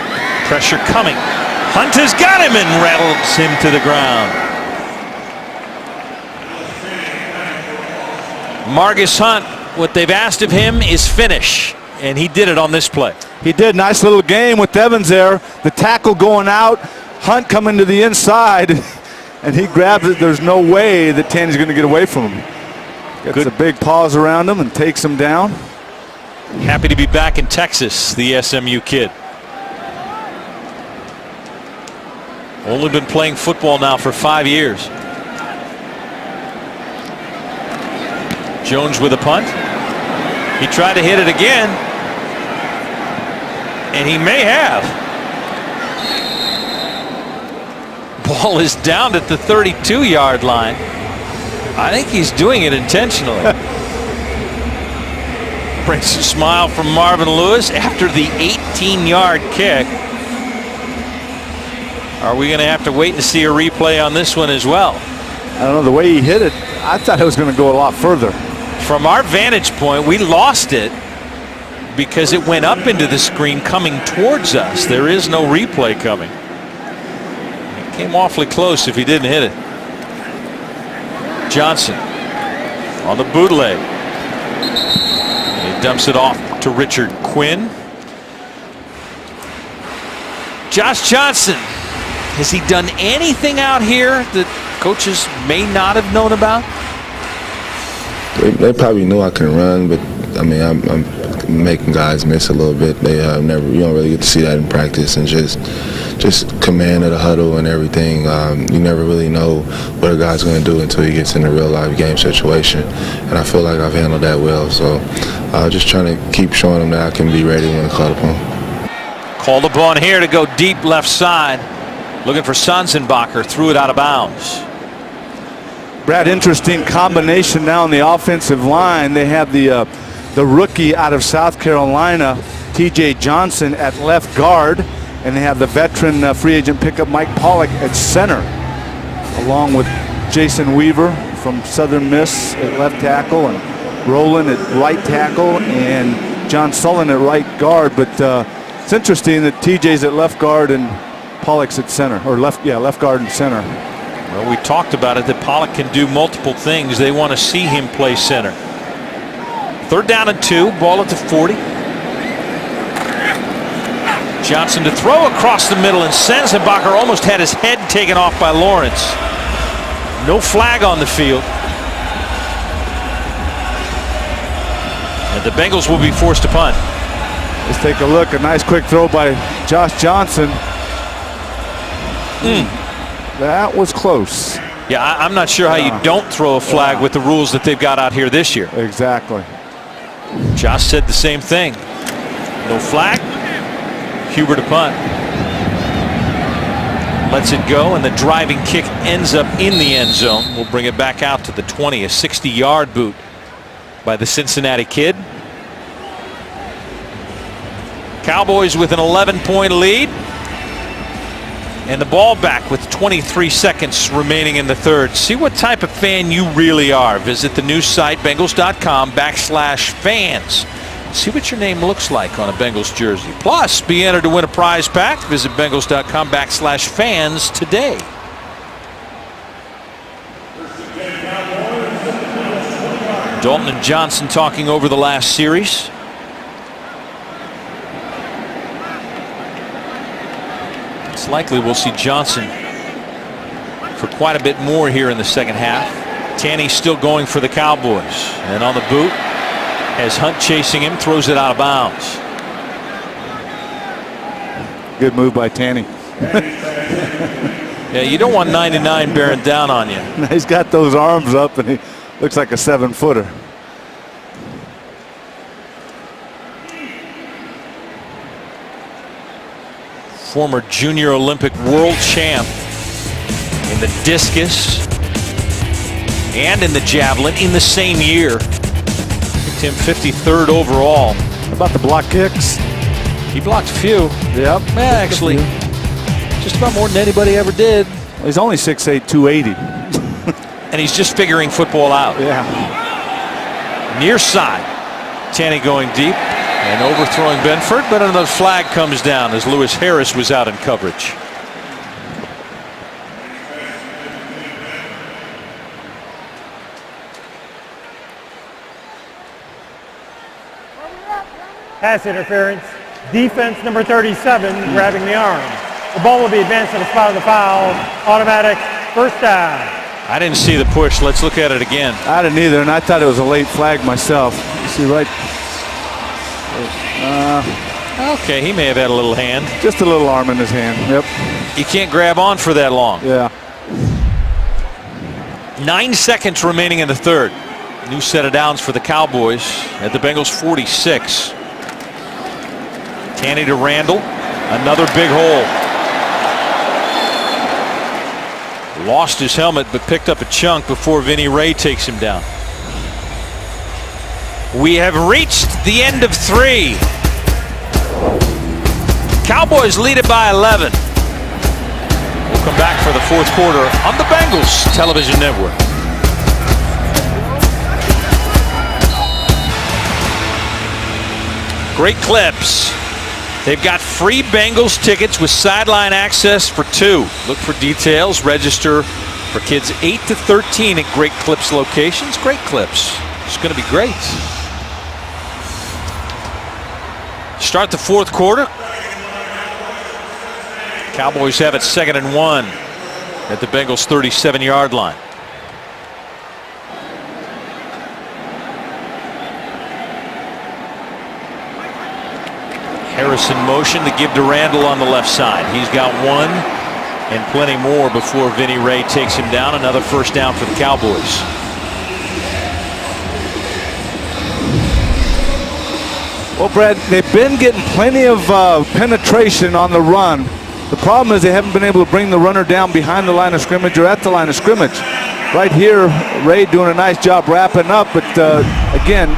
Pressure coming. Hunt has got him and rattles him to the ground. Margus Hunt, what they've asked of him is finish. And he did it on this play. He did. Nice little game with Evans there. The tackle going out. Hunt coming to the inside. And he grabs it. There's no way that Tanney's going to get away from him. Gets a big pause around him and takes him down. Happy to be back in Texas, the SMU kid. Only been playing football now for 5 years. Jones with a punt. He tried to hit it again. And he may have. Ball is down at the 32-yard line. I think he's doing it intentionally. Brings a smile from Marvin Lewis after the 18-yard kick. Are we going to have to wait and see a replay on this one as well? I don't know, the way he hit it, I thought it was going to go a lot further. From our vantage point, we lost it because it went up into the screen coming towards us. There is no replay coming. It came awfully close if he didn't hit it. Johnson on the bootleg. And he dumps it off to Richard Quinn. Josh Johnson. Has he done anything out here that coaches may not have known about? They probably knew I can run, but I mean, I'm making guys miss a little bit. You don't really get to see that in practice, and just command of the huddle and everything. You never really know what a guy's going to do until he gets in a real live game situation, and I feel like I've handled that well. So just trying to keep showing them that I can be ready when called upon. Called upon here to go deep left side. Looking for Sanzenbacher, threw it out of bounds. Brad, interesting combination now on the offensive line. They have the rookie out of South Carolina, T.J. Johnson, at left guard, and they have the veteran free agent pickup Mike Pollock at center, along with Jason Weaver from Southern Miss at left tackle, and Rowland at right tackle, and John Sullen at right guard. But it's interesting that T.J.'s at left guard and Pollock's at center, or left guard and center. Well, we talked about it, that Pollock can do multiple things. They want to see him play center. 3rd down and 2, ball at the 40. Johnson to throw across the middle, and Sensenbacher almost had his head taken off by Lawrence. No flag on the field. And the Bengals will be forced to punt. Let's take a look. A nice quick throw by Josh Johnson. That was close. Yeah, I'm not sure how you don't throw a flag with the rules that they've got out here this year. Exactly. Josh said the same thing. No flag. Huber to punt. Lets it go, and the driving kick ends up in the end zone. We'll bring it back out to the 20. A 60-yard boot by the Cincinnati kid. Cowboys with an 11-point lead. And the ball back with 23 seconds remaining in the 3rd. See what type of fan you really are. Visit the news site Bengals.com/fans. See what your name looks like on a Bengals jersey. Plus, be entered to win a prize pack. Visit Bengals.com/fans today. Dalton and Johnson talking over the last series. It's likely we'll see Johnson for quite a bit more here in the second half. Tanny still going for the Cowboys. And on the boot, as Hunt chasing him, throws it out of bounds. Good move by Tanny. Yeah, you don't want 99 bearing down on you. He's got those arms up, and he looks like a 7-footer. Former junior Olympic world champ in the discus and in the javelin in the same year. Picked him 53rd overall. How about the block kicks? He blocked a few. Yep. Actually, just about more than anybody ever did. Well, he's only 6'8", 280. And he's just figuring football out. Yeah. Near side. Tanny going deep and overthrowing Benford, but another flag comes down as Lewis Harris was out in coverage. Pass interference. Defense number 37 grabbing the arm. The ball will be advanced to the spot of the foul. Automatic 1st down. I didn't see the push. Let's look at it again. I didn't either, and I thought it was a late flag myself. You see right. Okay, he may have had a little hand. Just a little arm in his hand. Yep. You can't grab on for that long. Yeah. 9 seconds remaining in the 3rd. New set of downs for the Cowboys at the Bengals 46. Tanny to Randall. Another big hole. Lost his helmet, but picked up a chunk before Vinny Ray takes him down. We have reached the end of 3. Cowboys lead it by 11. We'll come back for the 4th quarter on the Bengals Television Network. Great clips. They've got free Bengals tickets with sideline access for 2. Look for details. Register for kids 8 to 13 at Great Clips locations. Great Clips. It's going to be great. Start the 4th quarter. Cowboys have it 2nd and 1 at the Bengals 37-yard line. Harris in motion to give to Randall on the left side. He's got 1 and plenty more before Vinny Ray takes him down. Another 1st down for the Cowboys. Well, Brad, they've been getting plenty of penetration on the run. The problem is they haven't been able to bring the runner down behind the line of scrimmage or at the line of scrimmage. Right here, Ray doing a nice job wrapping up, but again,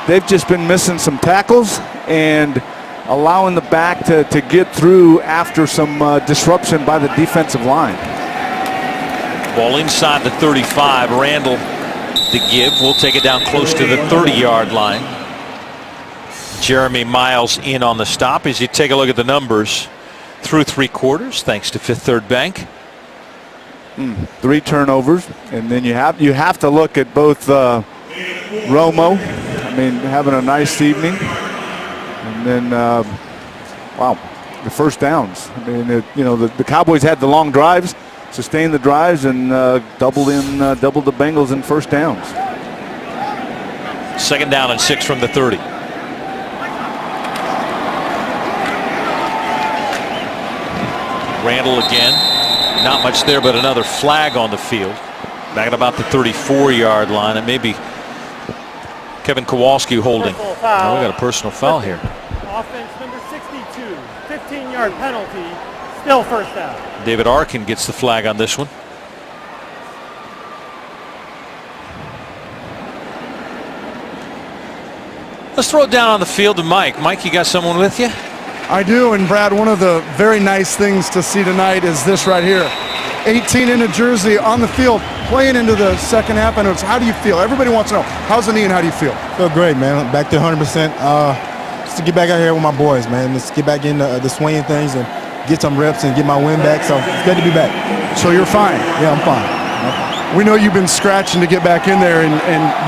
they've just been missing some tackles and allowing the back to get through after some disruption by the defensive line. Ball inside the 35. Randall to give. We'll take it down close to the 30-yard line. Jeremy Miles in on the stop. As you take a look at the numbers through 3 quarters, thanks to Fifth Third Bank. 3 turnovers, and then you have to look at both Romo, I mean, having a nice evening, and then wow, the first downs. I mean, the Cowboys had the long drives, sustained the drives, and doubled the Bengals in first downs. 2nd down and 6 from the 30. Randall again. Not much there, but another flag on the field. Back at about the 34-yard line. And maybe Kevin Kowalski holding. Oh, we got a personal foul here. Offense number 62. 15-yard penalty. Still first down. David Arkin gets the flag on this one. Let's throw it down on the field to Mike. Mike, you got someone with you? I do, and Brad, one of the very nice things to see tonight is this right here. 18 in a jersey on the field, playing into the second half. And it's, how do you feel? Everybody wants to know, how's the knee and how do you feel? Feel great, man. Back to 100%. Just to get back out here with my boys, man. Let's get back in the swinging things and get some reps and get my win back. So it's good to be back. So you're fine? Yeah, I'm fine. We know you've been scratching to get back in there, and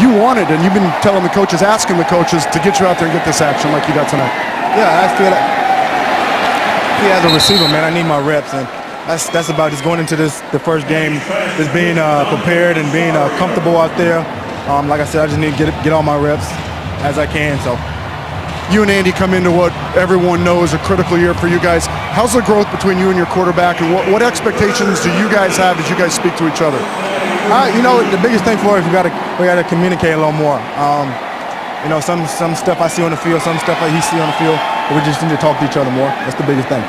you wanted, and you've been telling the coaches, asking the coaches to get you out there and get this action like you got tonight. Yeah, I feel like as a receiver, man, I need my reps, and that's about just going into the first game, just being prepared and being comfortable out there. Like I said, I just need to get all my reps as I can. So you and Andy come into what everyone knows a critical year for you guys. How's the growth between you and your quarterback, and what expectations do you guys have as you guys speak to each other? The biggest thing for us, we got to communicate a little more. Some stuff I see on the field, some stuff he see on the field, but we just need to talk to each other more. That's the biggest thing.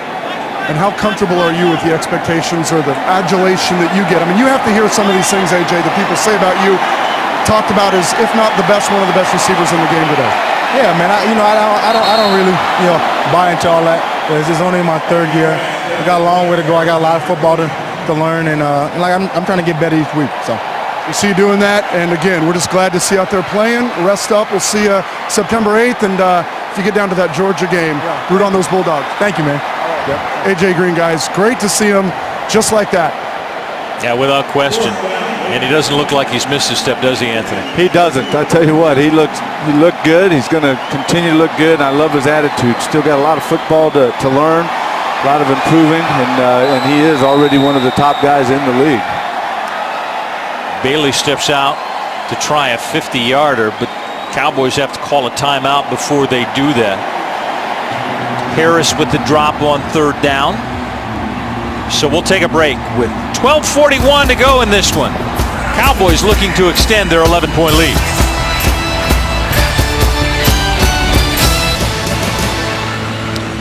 And how comfortable are you with the expectations or the adulation that you get? I mean, you have to hear some of these things, AJ, that people say about you, talked about as, if not the best, one of the best receivers in the game today. Yeah, man. I don't really buy into all that. It's just only my 3rd year. I got a long way to go. I got a lot of football to learn, and I'm trying to get better each week. So we see you doing that, and again, we're just glad to see you out there playing. Rest up. We'll see you September 8th, and if you get down to that Georgia game, root on those Bulldogs. Thank you, man. Yep. AJ Green, guys, great to see him just like that. Yeah, without question. And he doesn't look like he's missed a step, does he, Anthony? He doesn't. I tell you what, he looked good. He's going to continue to look good. I love his attitude. Still got a lot of football to learn, a lot of improving, and he is already one of the top guys in the league. Bailey steps out to try a 50-yarder, but Cowboys have to call a timeout before they do that. Harris with the drop on 3rd down. So we'll take a break with 12:41 to go in this one. Cowboys looking to extend their 11-point lead.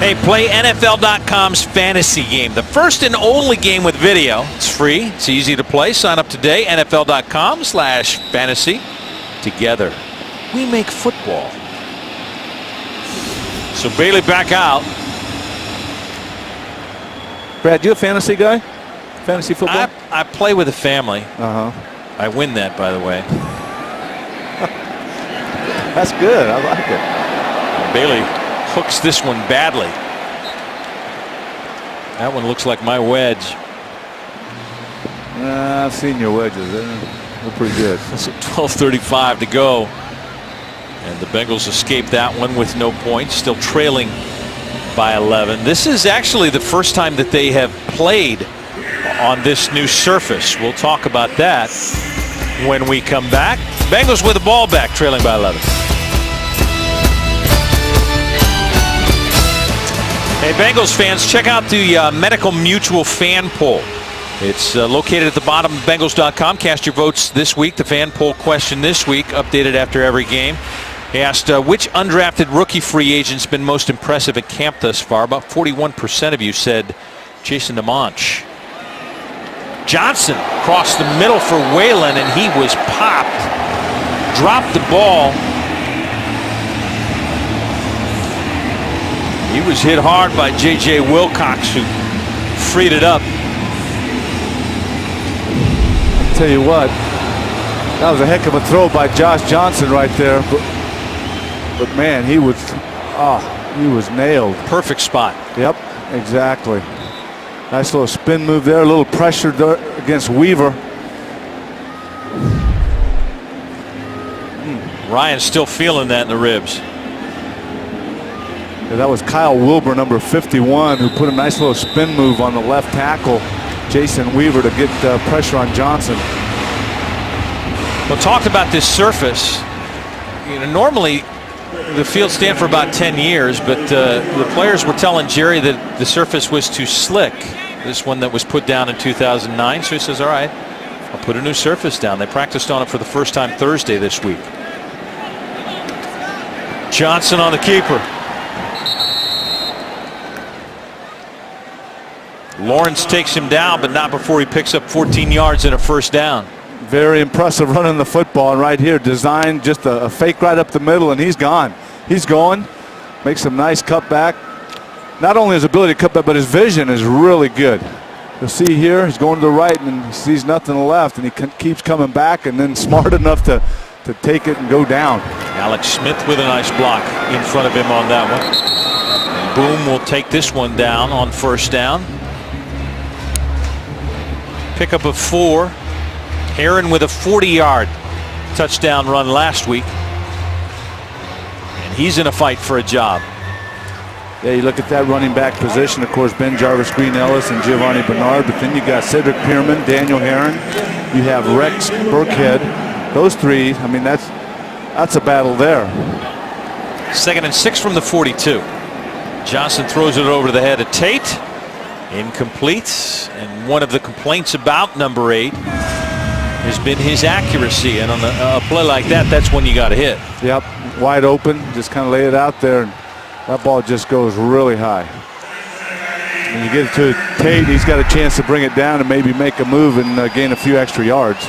Hey, play NFL.com's fantasy game. The first and only game with video. It's free. It's easy to play. Sign up today. NFL.com/fantasy. Together, we make football. So Bailey back out. Brad, you a fantasy guy? Fantasy football? I play with a family. Uh-huh. I win that, by the way. That's good. I like it. Bailey hooks this one badly. That one looks like my wedge. I've seen your wedges. They're pretty good. So 12:35 to go. And the Bengals escape that one with no points. Still trailing by 11. This is actually the first time that they have played on this new surface. We'll talk about that when we come back. Bengals with the ball back, trailing by 11. Hey, Bengals fans, check out the Medical Mutual fan poll. It's located at the bottom of Bengals.com. Cast your votes this week. The fan poll question this week, updated after every game. He asked, which undrafted rookie free agent's been most impressive at camp thus far? About 41% of you said Jason DeMonch. Johnson crossed the middle for Whalen, and he was popped. Dropped the ball. He was hit hard by J.J. Wilcox, who freed it up. I'll tell you what, that was a heck of a throw by Josh Johnson right there. But man, he was nailed. Perfect spot. Yep, exactly. Nice little spin move there, a little pressure there against Weaver. Ryan's still feeling that in the ribs. Yeah, that was Kyle Wilbur, number 51, who put a nice little spin move on the left tackle, Jason Weaver, to get pressure on Johnson. Well, talked about this surface. You know, normally the field stand for about 10 years, but the players were telling Jerry that the surface was too slick. This one that was put down in 2009. So he says, all right, I'll put a new surface down. They practiced on it for the first time Thursday this week. Johnson on the keeper. Lawrence takes him down, but not before he picks up 14 yards and a first down. Very impressive running the football, and right here designed just a fake right up the middle, and he's gone. He's going. Makes some nice cutback. Not only his ability to cut back, but his vision is really good. You'll see here he's going to the right and he sees nothing to the left, and he keeps coming back, and then smart enough to take it and go down. Alex Smith with a nice block in front of him on that one. Boom will take this one down on first down. Pickup of 4. Heron with a 40-yard touchdown run last week. And he's in a fight for a job. Yeah, you look at that running back position, of course, Ben Jarvis, Green Ellis, and Giovanni Bernard, but then you got Cedric Pierman, Daniel Heron, you have Rex Burkhead. Those three, I mean, that's a battle there. 2nd and 6 from the 42. Johnson throws it over the head of Tate. Incomplete. And one of the complaints about number 8 has been his accuracy, and on a play like that, that's when you got to hit. Yep, wide open, just kind of lay it out there, and that ball just goes really high. When you get it to Tate, he's got a chance to bring it down and maybe make a move and gain a few extra yards.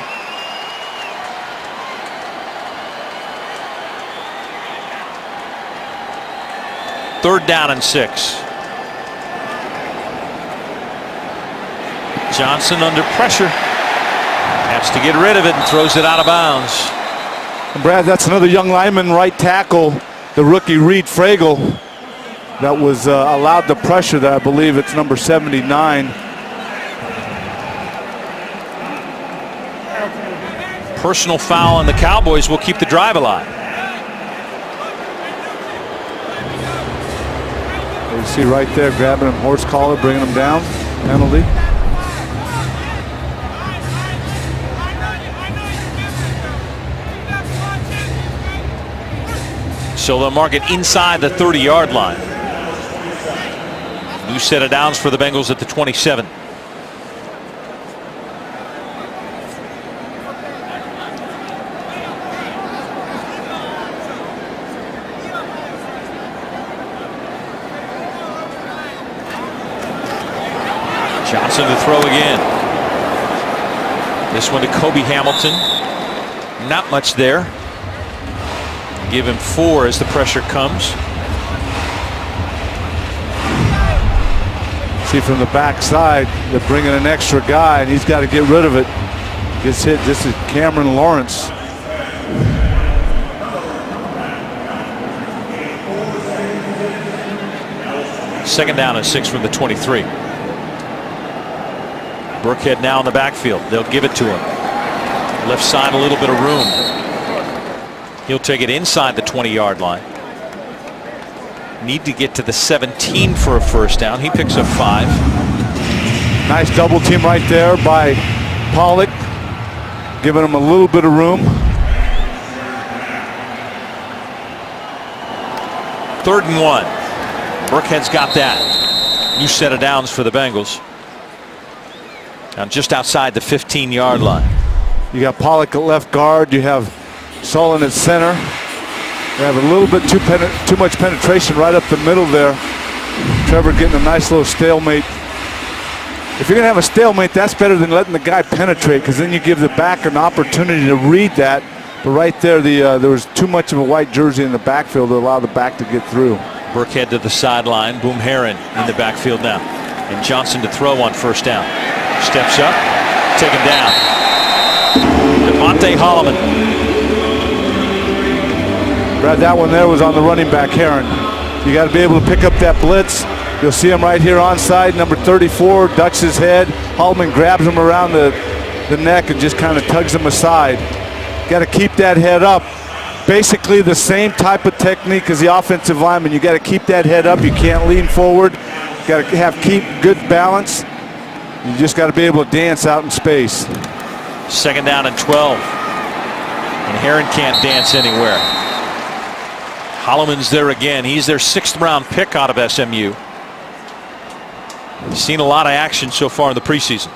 Third down and 6. Johnson under pressure. Has to get rid of it and throws it out of bounds. And Brad, that's another young lineman, right tackle, the rookie Reed Fragel, that was allowed the pressure that I believe it's number 79. Personal foul, and the Cowboys will keep the drive alive. You see right there, grabbing him, horse collar, bringing him down, penalty. So they'll mark it inside the 30-yard line. New set of downs for the Bengals at the 27. Johnson to throw again. This one to Kobe Hamilton. Not much there. Give him 4 as the pressure comes. See from the backside, they're bringing an extra guy, and he's got to get rid of it. Gets hit. This is Cameron Lawrence. Second down and 6 from the 23. Burkhead now in the backfield. They'll give it to him. Left side, a little bit of room. He'll take it inside the 20-yard line. Need to get to the 17 for a first down. He picks up 5. Nice double team right there by Pollock, giving him a little bit of room. 3rd and 1. Burkhead's got that. New set of downs for the Bengals. Now just outside the 15-yard line. You got Pollock at left guard. You have Solon at center. They have a little bit too much penetration right up the middle there. Trevor getting a nice little stalemate. If you're going to have a stalemate, that's better than letting the guy penetrate, because then you give the back an opportunity to read that. But right there, there was too much of a white jersey in the backfield to allow the back to get through. Burkhead to the sideline. Boom Heron in the backfield now. And Johnson to throw on first down. Steps up, taken down. Devontae Holloman. Brad, that one there was on the running back, Heron. You got to be able to pick up that blitz You'll see him right here onside. Number 34 ducks his head. Hallman grabs him around the neck and just kind of tugs him aside. Got to keep that head up. Basically the same type of technique as the offensive lineman. You got to keep that head up. You can't lean forward. You got to keep good balance. You just got to be able to dance out in space. 2nd down and 12. And Heron can't dance anywhere. Holloman's there again. He's their 6th round pick out of SMU. He's seen a lot of action so far in the preseason.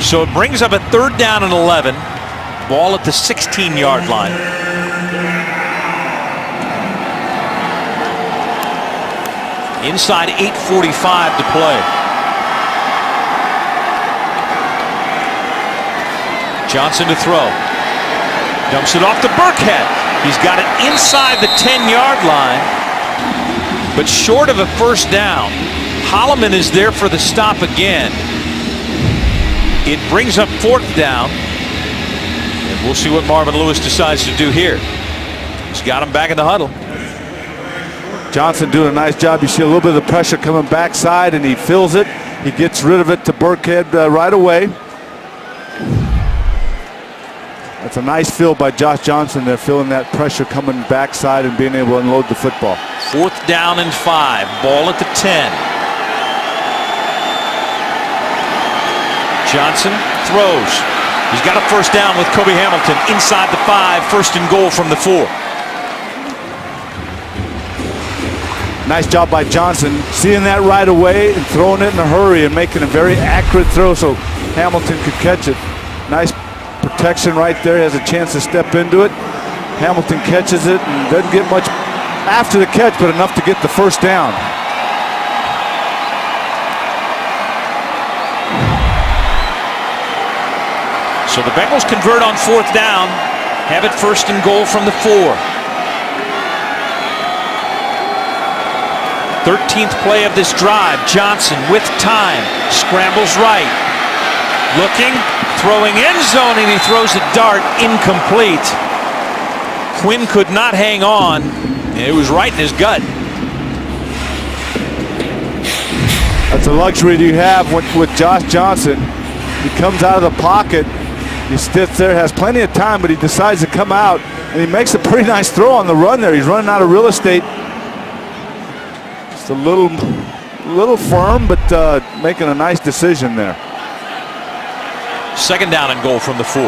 So it brings up a 3rd down and 11. Ball at the 16-yard line. Inside 8:45 to play. Johnson to throw. Dumps it off to Burkhead. He's got it inside the 10-yard line, but short of a 1st down. Holloman is there for the stop again. It brings up 4th down, and we'll see what Marvin Lewis decides to do here. He's got him back in the huddle. Johnson doing a nice job. You see a little bit of the pressure coming backside, and he fills it. He gets rid of it to Burkhead right away. That's a nice fill by Josh Johnson there, feeling that pressure coming backside and being able to unload the football. 4th down and 5. Ball at the 10. Johnson throws. He's got a 1st down with Kobe Hamilton inside the 5. 1st and goal from the 4. Nice job by Johnson, seeing that right away and throwing it in a hurry and making a very accurate throw so Hamilton could catch it. Nice protection right there. He has a chance to step into it. Hamilton catches it and doesn't get much after the catch, but enough to get the 1st down. So the Bengals convert on 4th down, have it 1st and goal from the 4. 13th play of this drive. Johnson with time, scrambles right, looking, throwing end zone, and he throws a dart incomplete. Quinn could not hang on. It was right in his gut. That's a luxury you have with Josh Johnson. He comes out of the pocket. He sits there, has plenty of time, but he decides to come out, and he makes a pretty nice throw on the run there. He's running out of real estate. Just a little firm, but making a nice decision there. 2nd down and goal from the 4.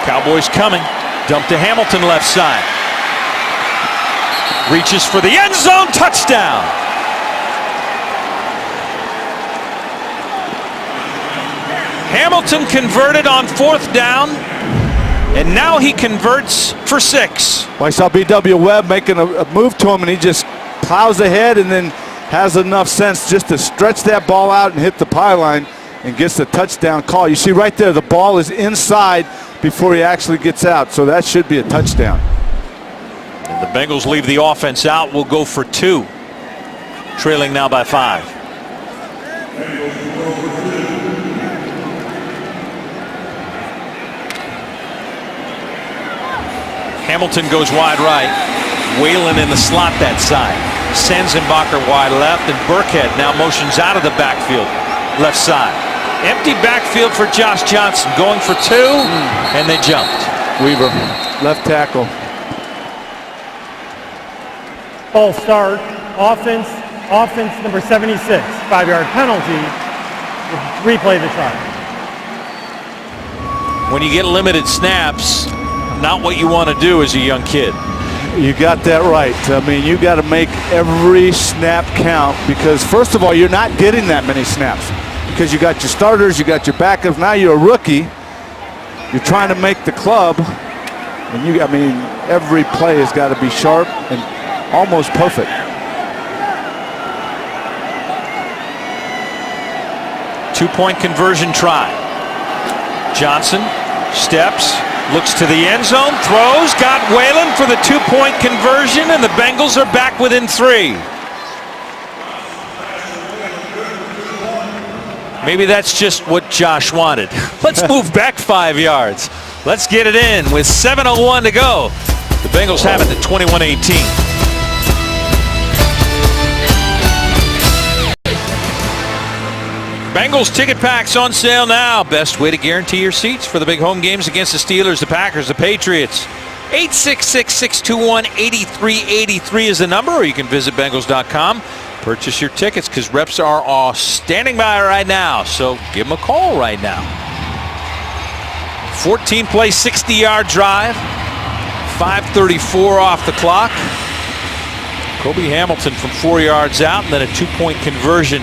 Cowboys coming. Dump to Hamilton left side. Reaches for the end zone. Touchdown. Hamilton converted on 4th down, and now he converts for 6. Well, I saw B.W. Webb making a move to him, and he just plows ahead and then has enough sense just to stretch that ball out and hit the pylon and gets the touchdown call. You see right there, the ball is inside before he actually gets out, so that should be a touchdown. And the Bengals leave the offense out. Will go for 2, trailing now by 5. Hamilton goes wide right. Whalen in the slot that side. Sanzenbacher wide left, and Burkhead now motions out of the backfield left side. Empty backfield for Josh Johnson, going for 2, and they jumped. Weaver, left tackle. False start. Offense number 76. 5-yard penalty. Replay the try. When you get limited snaps, not what you want to do as a young kid. You got that right. I mean, you got to make every snap count because, first of all, you're not getting that many snaps because you got your starters, you got your backups. Now you're a rookie. You're trying to make the club, and every play has got to be sharp and almost perfect. Two-point conversion try. Johnson steps. Looks to the end zone, throws, got Whalen for the 2-point conversion, and the Bengals are back within 3. Maybe that's just what Josh wanted. Let's move back 5 yards. Let's get it in with 7:01 to go. The Bengals have it at 21-18. Bengals ticket packs on sale now. Best way to guarantee your seats for the big home games against the Steelers, the Packers, the Patriots. 866-621-8383 is the number, or you can visit Bengals.com. Purchase your tickets because reps are all standing by right now. So give them a call right now. 14-play, 60-yard drive. 5:34 off the clock. Kobe Hamilton from 4 yards out, and then a 2-point conversion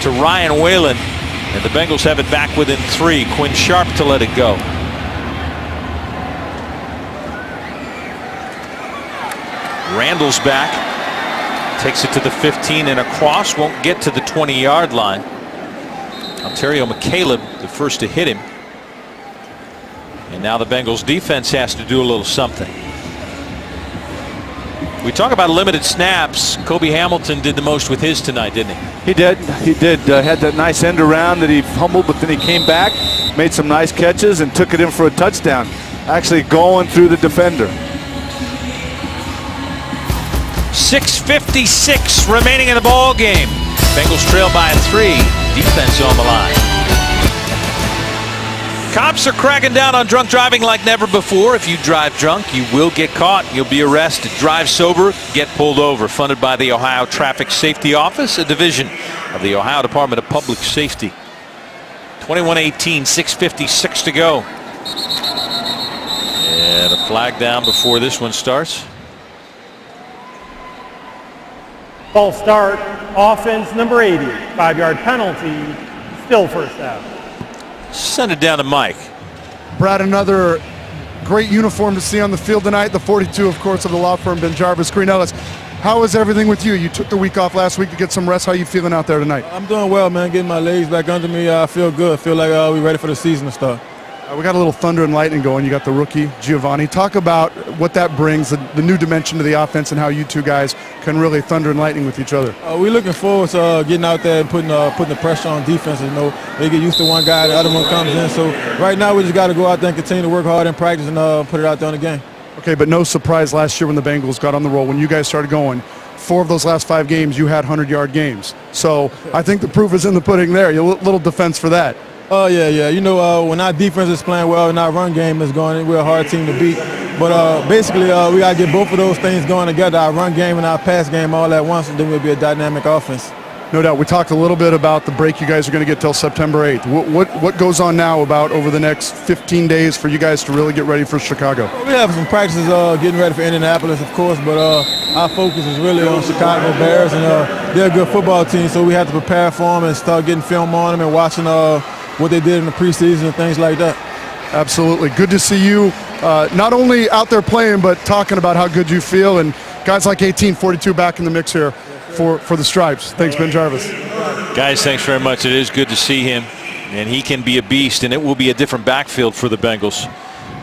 to Ryan Whalen. And the Bengals have it back within 3. Quinn Sharp to let it go. Randall's back. Takes it to the 15 and across. Won't get to the 20-yard line. Ontario McCaleb, the first to hit him. And now the Bengals defense has to do a little something. We talk about limited snaps. Kobe Hamilton did the most with his tonight, didn't he? He did. He did. Had that nice end around that he fumbled, but then he came back, made some nice catches, and took it in for a touchdown. Actually going through the defender. 6:56 remaining in the ball game. Bengals trail by 3. Defense on the line. Cops are cracking down on drunk driving like never before. If you drive drunk, you will get caught. You'll be arrested. Drive sober, get pulled over. Funded by the Ohio Traffic Safety Office, a division of the Ohio Department of Public Safety. 21-18, 6:56 to go. And a flag down before this one starts. False start, offense number 80, 5-yard penalty, still first down. Send it down to Mike. Brad, another great uniform to see on the field tonight. The 42, of course, of the law firm Ben Jarvis, Green Ellis. How is everything with you? You took the week off last week to get some rest. How are you feeling out there tonight? I'm doing well, man. Getting my legs back under me. I feel good. I feel like we're ready for the season to start. We got a little thunder and lightning going. You got the rookie, Giovanni. Talk about what that brings, the new dimension to the offense, and how you two guys can really thunder and lightning with each other. We're looking forward to getting out there and putting the pressure on defenses. You know, they get used to one guy, the other one comes in. So right now we just got to go out there and continue to work hard in practice and put it out there in the game. Okay, but no surprise last year when the Bengals got on the roll, when you guys started going, 4 of those last 5 games you had 100-yard games. So I think the proof is in the pudding there. A little defense for that. Oh, yeah. You know, when our defense is playing well and our run game is going, we're a hard team to beat. But basically, we got to get both of those things going together, our run game and our pass game all at once, and then we'll be a dynamic offense. No doubt. We talked a little bit about the break you guys are going to get till September 8th. What goes on now about over the next 15 days for you guys to really get ready for Chicago? We have some practices getting ready for Indianapolis, of course, but our focus is really on Chicago Bears, and they're a good football team, so we have to prepare for them and start getting film on them and watching what they did in the preseason and things like that. Absolutely. Good to see you not only out there playing, but talking about how good you feel, and guys like 1842 back in the mix here for the Stripes. Thanks, Ben Jarvis. Guys, thanks very much. It is good to see him, and he can be a beast, and it will be a different backfield for the Bengals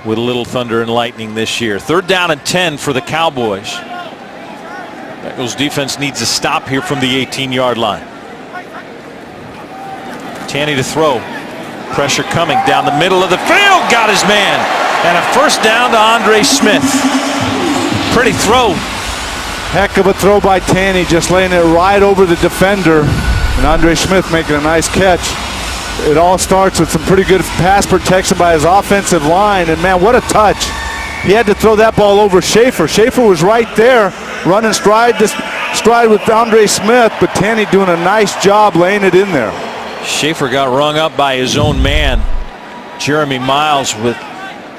with a little thunder and lightning this year. 3rd down and 10 for the Cowboys. Bengals defense needs a stop here from the 18-yard line. Tanny to throw. Pressure coming down the middle of the field. Got his man. And a first down to Andre Smith. Pretty throw. Heck of a throw by Tanny, just laying it right over the defender. And Andre Smith making a nice catch. It all starts with some pretty good pass protection by his offensive line. And, man, what a touch. He had to throw that ball over Schaefer. Schaefer was right there, running stride with Andre Smith, but Tanny doing a nice job laying it in there. Schaefer got rung up by his own man, Jeremy Miles, with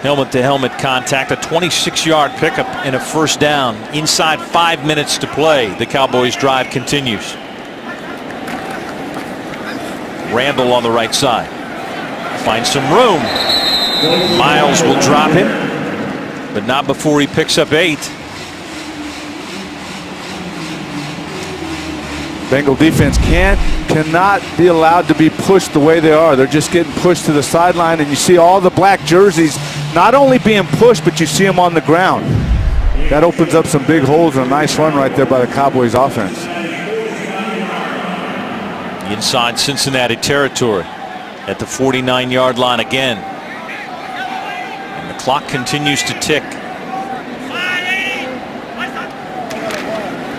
helmet-to-helmet contact. A 26-yard pickup and a first down. Inside 5 minutes to play. The Cowboys drive continues. Randall on the right side. Finds some room. Miles will drop him, but not before he picks up 8. Bengal defense cannot be allowed to be pushed the way they are. They're just getting pushed to the sideline, and you see all the black jerseys not only being pushed, but you see them on the ground. That opens up some big holes and a nice run right there by the Cowboys offense. Inside Cincinnati territory. at the 49-yard line again. And the clock continues to tick.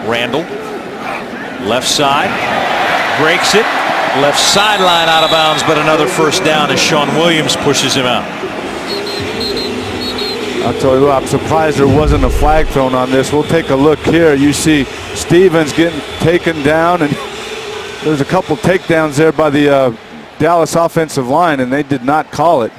Randall, left side, breaks it. Left sideline out of bounds, but another first down as Sean Williams pushes him out. I'll tell you what, I'm surprised there wasn't a flag thrown on this. We'll take a look here. You see Stevens getting taken down, and there's a couple takedowns there by the Dallas offensive line, and they did not call it.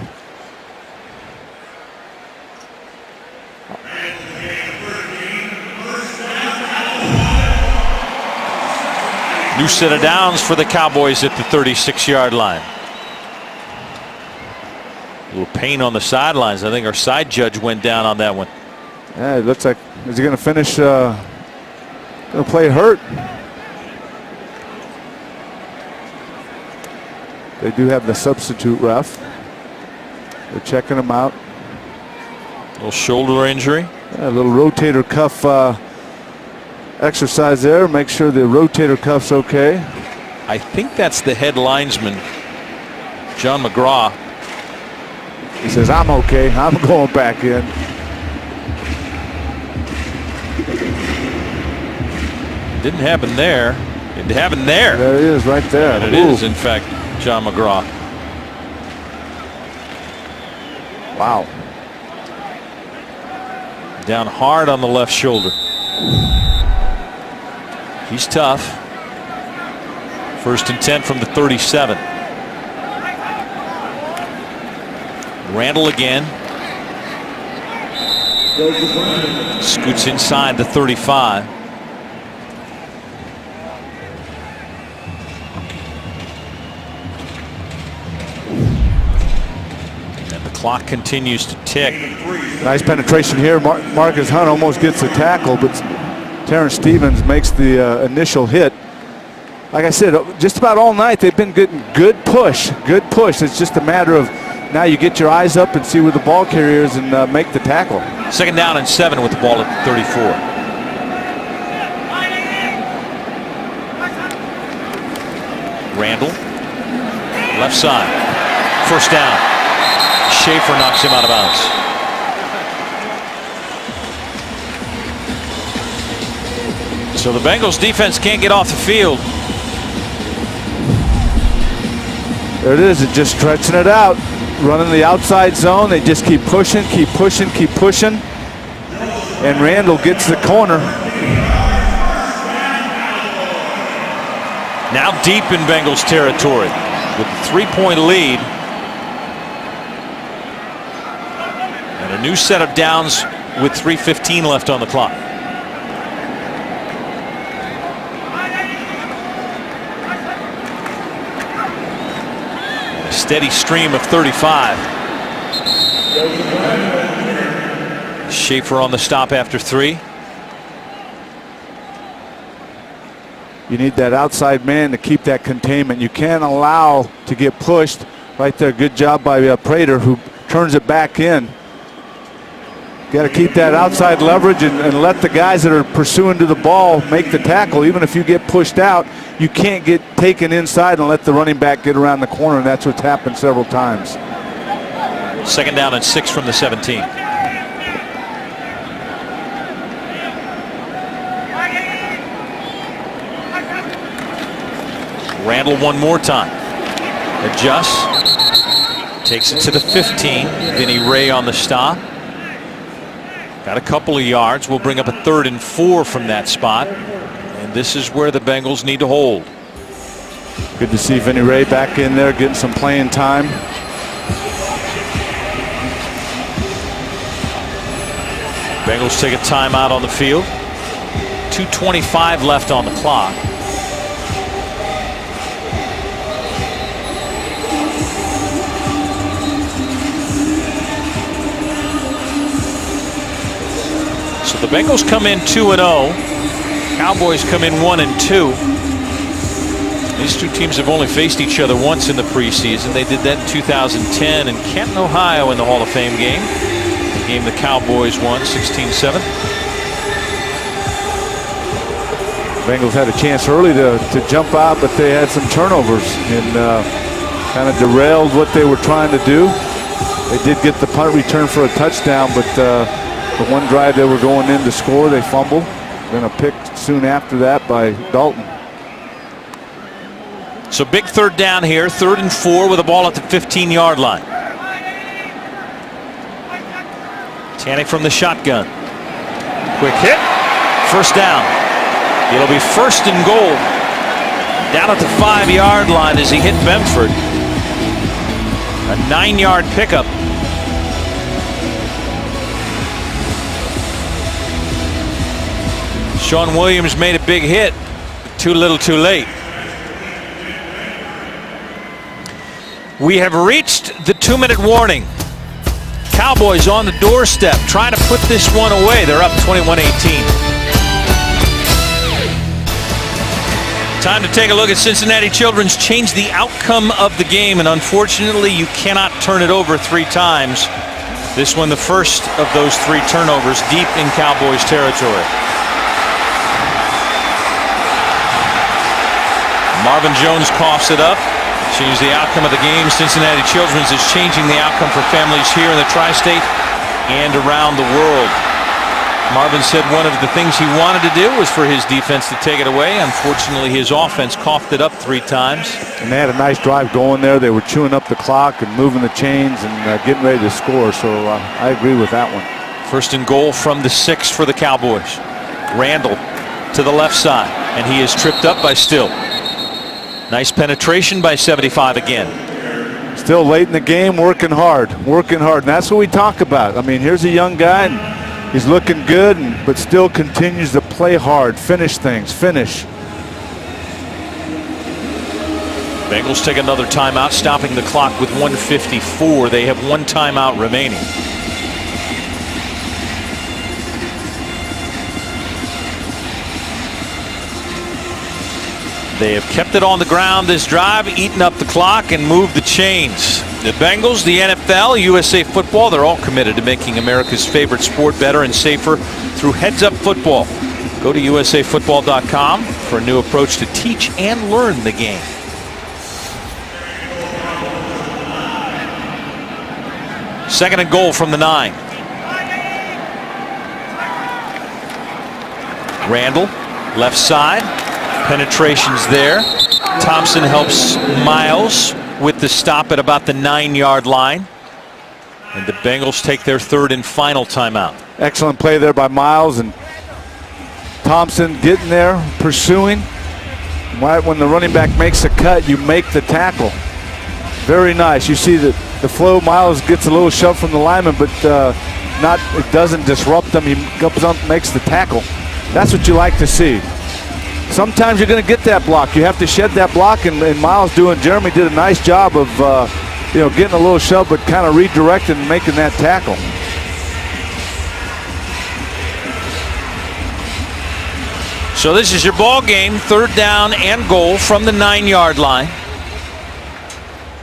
New set of downs for the Cowboys at the 36-yard line. A little pain on the sidelines. I think our side judge went down on that one. Yeah, it looks like, is he going to finish, going to play hurt? They do have the substitute ref. They're checking him out. A little shoulder injury. Yeah, a little rotator cuff exercise there. Make sure the rotator cuff's okay. I think that's the head linesman, John McGraw. He says, I'm okay. I'm going back in. Didn't happen there. It happened there. There it is right there. And it is, in fact, John McGraw. Wow. Down hard on the left shoulder. He's tough. 1st and 10 from the 37. Randall again. Scoots inside the 35. And the clock continues to tick. Nice penetration here. Marcus Hunt almost gets the tackle, but Terrence Stevens makes the initial hit. Like I said, just about all night they've been getting good push. It's just a matter of now you get your eyes up and see where the ball carrier is and make the tackle. 2nd down and 7 with the ball at the 34. Randall, left side, 1st down. Schaefer knocks him out of bounds. So the Bengals defense can't get off the field. There it is, just stretching it out. Running the outside zone. They just keep pushing. And Randall gets the corner. Now deep in Bengals territory with a 3-point lead. And a new set of downs with 3:15 left on the clock. Steady stream of 35. Schaefer on the stop after 3. You need that outside man to keep that containment. You can't allow to get pushed. Right there, good job by Prater, who turns it back in. Got to keep that outside leverage and let the guys that are pursuing to the ball make the tackle. Even if you get pushed out, you can't get taken inside and let the running back get around the corner, and that's what's happened several times. 2nd down and 6 from the 17. Randall one more time. Adjusts. Takes it to the 15. Vinny Ray on the stop. Got a couple of yards. We'll bring up a 3rd and 4 from that spot. And this is where the Bengals need to hold. Good to see Vinny Ray back in there getting some playing time. Bengals take a timeout on the field. 2:25 left on the clock. So the Bengals come in 2-0. Cowboys come in 1-2. These two teams have only faced each other once in the preseason. They did that in 2010 in Canton, Ohio in the Hall of Fame game. The game the Cowboys won 16-7. Bengals had a chance early to jump out, but they had some turnovers. And kind of derailed what they were trying to do. They did get the punt return for a touchdown, but the one drive they were going in to score, they fumbled. Then a pick soon after that by Dalton. So big third down here, 3rd and 4 with a ball at the 15-yard line. Tannick from the shotgun. Quick hit. First down. It'll be 1st and goal. Down at the 5-yard line as he hit Bemford. A 9-yard pickup. Sean Williams made a big hit. Too little, too late. We have reached the 2-minute warning. Cowboys on the doorstep trying to put this one away. They're up 21-18. Time to take a look at Cincinnati Children's change the outcome of the game, and unfortunately you cannot turn it over 3 times. This one the first of those 3 turnovers deep in Cowboys territory. Marvin Jones coughs it up. Change the outcome of the game. Cincinnati Children's is changing the outcome for families here in the tri-state and around the world. Marvin said one of the things he wanted to do was for his defense to take it away. Unfortunately, his offense coughed it up 3 times. And they had a nice drive going there. They were chewing up the clock and moving the chains and getting ready to score. So I agree with that one. 1st and goal from the 6 for the Cowboys. Randall to the left side, and he is tripped up by Still. Nice penetration by 75 again. Still late in the game, working hard. And that's what we talk about. I mean, here's a young guy, and he's looking good, but still continues to play hard, finish things, finish. Bengals take another timeout, stopping the clock with 1:54. They have 1 timeout remaining. They have kept it on the ground this drive, eaten up the clock, and moved the chains. The Bengals, the NFL, USA Football, they're all committed to making America's favorite sport better and safer through Heads Up Football. Go to usafootball.com for a new approach to teach and learn the game. Second and goal from the 9. Randall, left side. Penetrations there. Thompson helps Miles with the stop at about the 9-yard line. And the Bengals take their 3rd and final timeout. Excellent play there by Miles, and Thompson getting there, pursuing. Right when the running back makes a cut, you make the tackle. Very nice. You see the flow. Miles gets a little shove from the lineman, but it doesn't disrupt them. He comes up, makes the tackle. That's what you like to see. Sometimes you're going to get that block. You have to shed that block, and Miles Jeremy did a nice job of getting a little shove, but kind of redirecting and making that tackle. So this is your ball game, 3rd down and goal from the 9-yard line.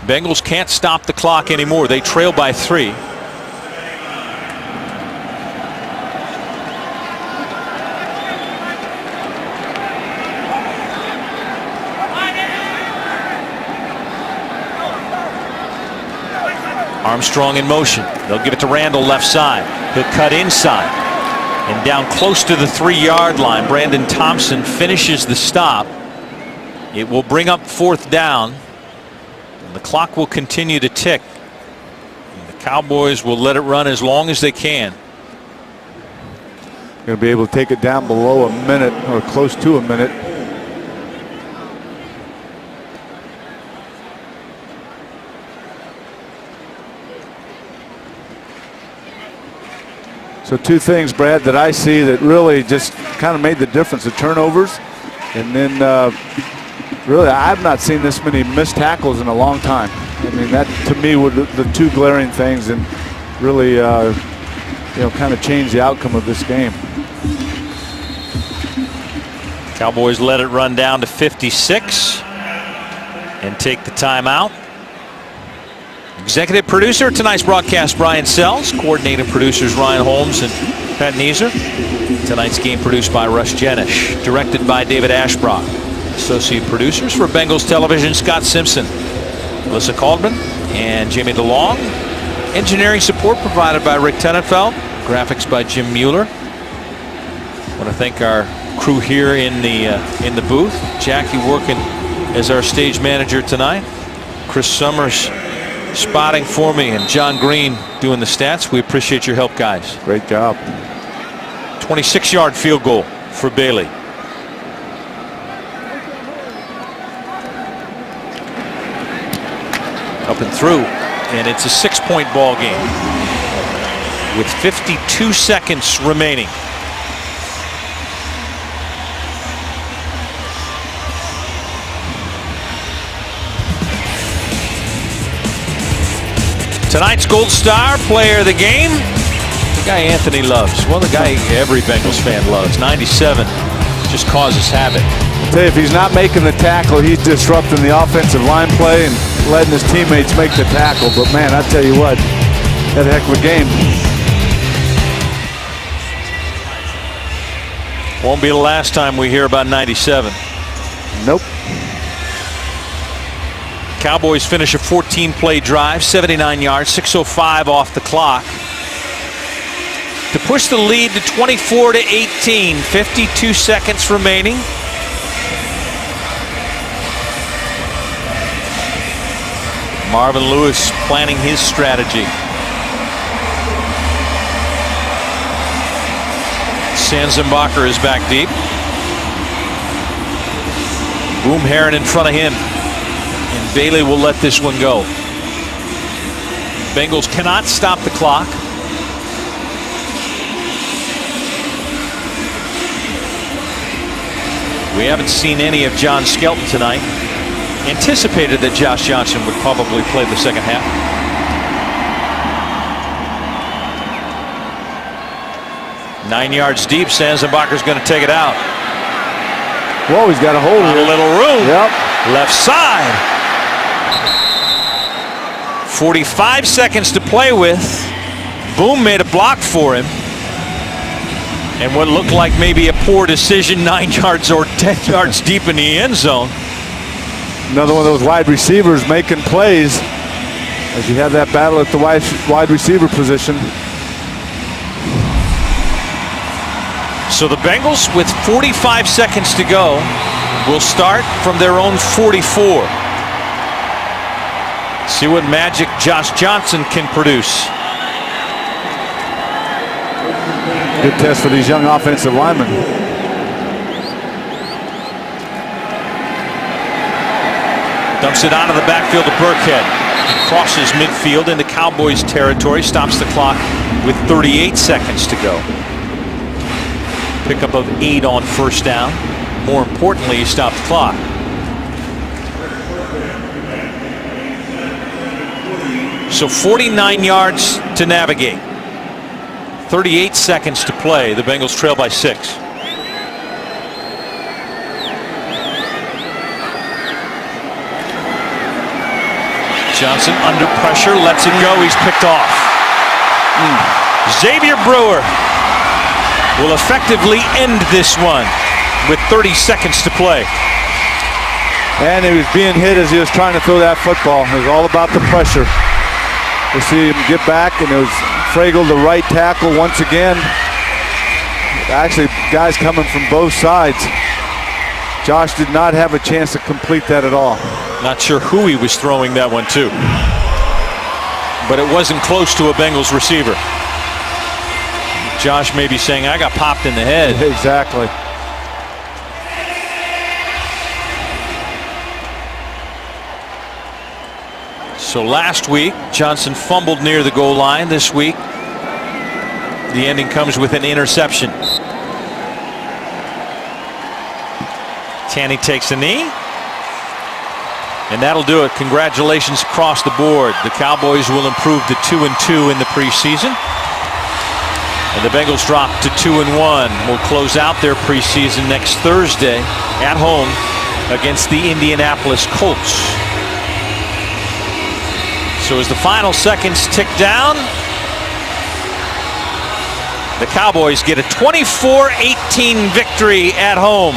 Bengals can't stop the clock anymore. They trail by 3. Armstrong in motion. They'll give it to Randall left side. He'll cut inside. And down close to the 3-yard line, Brandon Thompson finishes the stop. It will bring up 4th down. And the clock will continue to tick. And the Cowboys will let it run as long as they can. Going to be able to take it down below a minute or close to a minute. So 2 things, Brad, that I see that really just kind of made the difference. The turnovers, and then really I've not seen this many missed tackles in a long time. I mean, that to me were the 2 glaring things, and really kind of changed the outcome of this game. Cowboys let it run down to 56 and take the timeout. Executive producer tonight's broadcast, Brian Sells. Coordinating producers, Ryan Holmes and Pat Neeser. Tonight's game produced by Russ Jenish. Directed by David Ashbrook. Associate producers for Bengals Television, Scott Simpson. Melissa Caldman and Jamie DeLong. Engineering support provided by Rick Tenenfeld. Graphics by Jim Mueller. I want to thank our crew here in the booth. Jackie working as our stage manager tonight. Chris Summers spotting for me, and John Green doing the stats. We appreciate your help, guys. Great job. 26-yard field goal for Bailey. Up and through, and it's a 6-point ball game with 52 seconds remaining. Tonight's Gold Star player of the game, the guy Anthony loves. Well, the guy every Bengals fan loves. 97 just causes havoc. I'll tell you, if he's not making the tackle, he's disrupting the offensive line play and letting his teammates make the tackle. But man, I tell you what, that heck of a game. Won't be the last time we hear about 97. Nope. Cowboys finish a 14-play drive, 79 yards, 6:05 off the clock to push the lead to 24-18. 52 seconds remaining. Marvin Lewis planning his strategy. Sanzenbacher is back deep. Boom Herron in front of him. And Bailey will let this one go. Bengals cannot stop the clock. We haven't seen any of John Skelton tonight. Anticipated that Josh Johnson would probably play the second half. Nine yards deep. Sanzenbacher's going to take it out. Whoa, he's got a hold of it. A little room. Yep. Left side. 45 seconds to play with. Boom made a block for him. And what looked like maybe a poor decision, 9 yards or 10 yards deep in the end zone. Another one of those wide receivers making plays as you have that battle at the wide receiver position. So the Bengals, with 45 seconds to go, will start from their own 44. See what magic Josh Johnson can produce. Good test for these young offensive linemen. Dumps it out of the backfield to Burkhead. Crosses midfield into Cowboys territory. Stops the clock with 38 seconds to go. Pickup of 8 on first down. More importantly, he stopped the clock. So 49 yards to navigate. 38 seconds to play. The Bengals trail by 6. Johnson under pressure, lets it go. He's picked off. Xavier Brewer will effectively end this one with 30 seconds to play. And he was being hit as he was trying to throw that football. It was all about the pressure. We see him get back, and it was Fragel, the right tackle, once again. Actually, guys coming from both sides. Josh did not have a chance to complete that at all. Not sure who he was throwing that one to, but it wasn't close to a Bengals receiver. Josh may be saying, I got popped in the head. Exactly. So last week, Johnson fumbled near the goal line. This week, the ending comes with an interception. Tanny takes a knee. And that'll do it. Congratulations across the board. The Cowboys will improve to 2-2 in the preseason. And the Bengals drop to 2-1. Will close out their preseason next Thursday at home against the Indianapolis Colts. So as the final seconds tick down, the Cowboys get a 24-18 victory at home.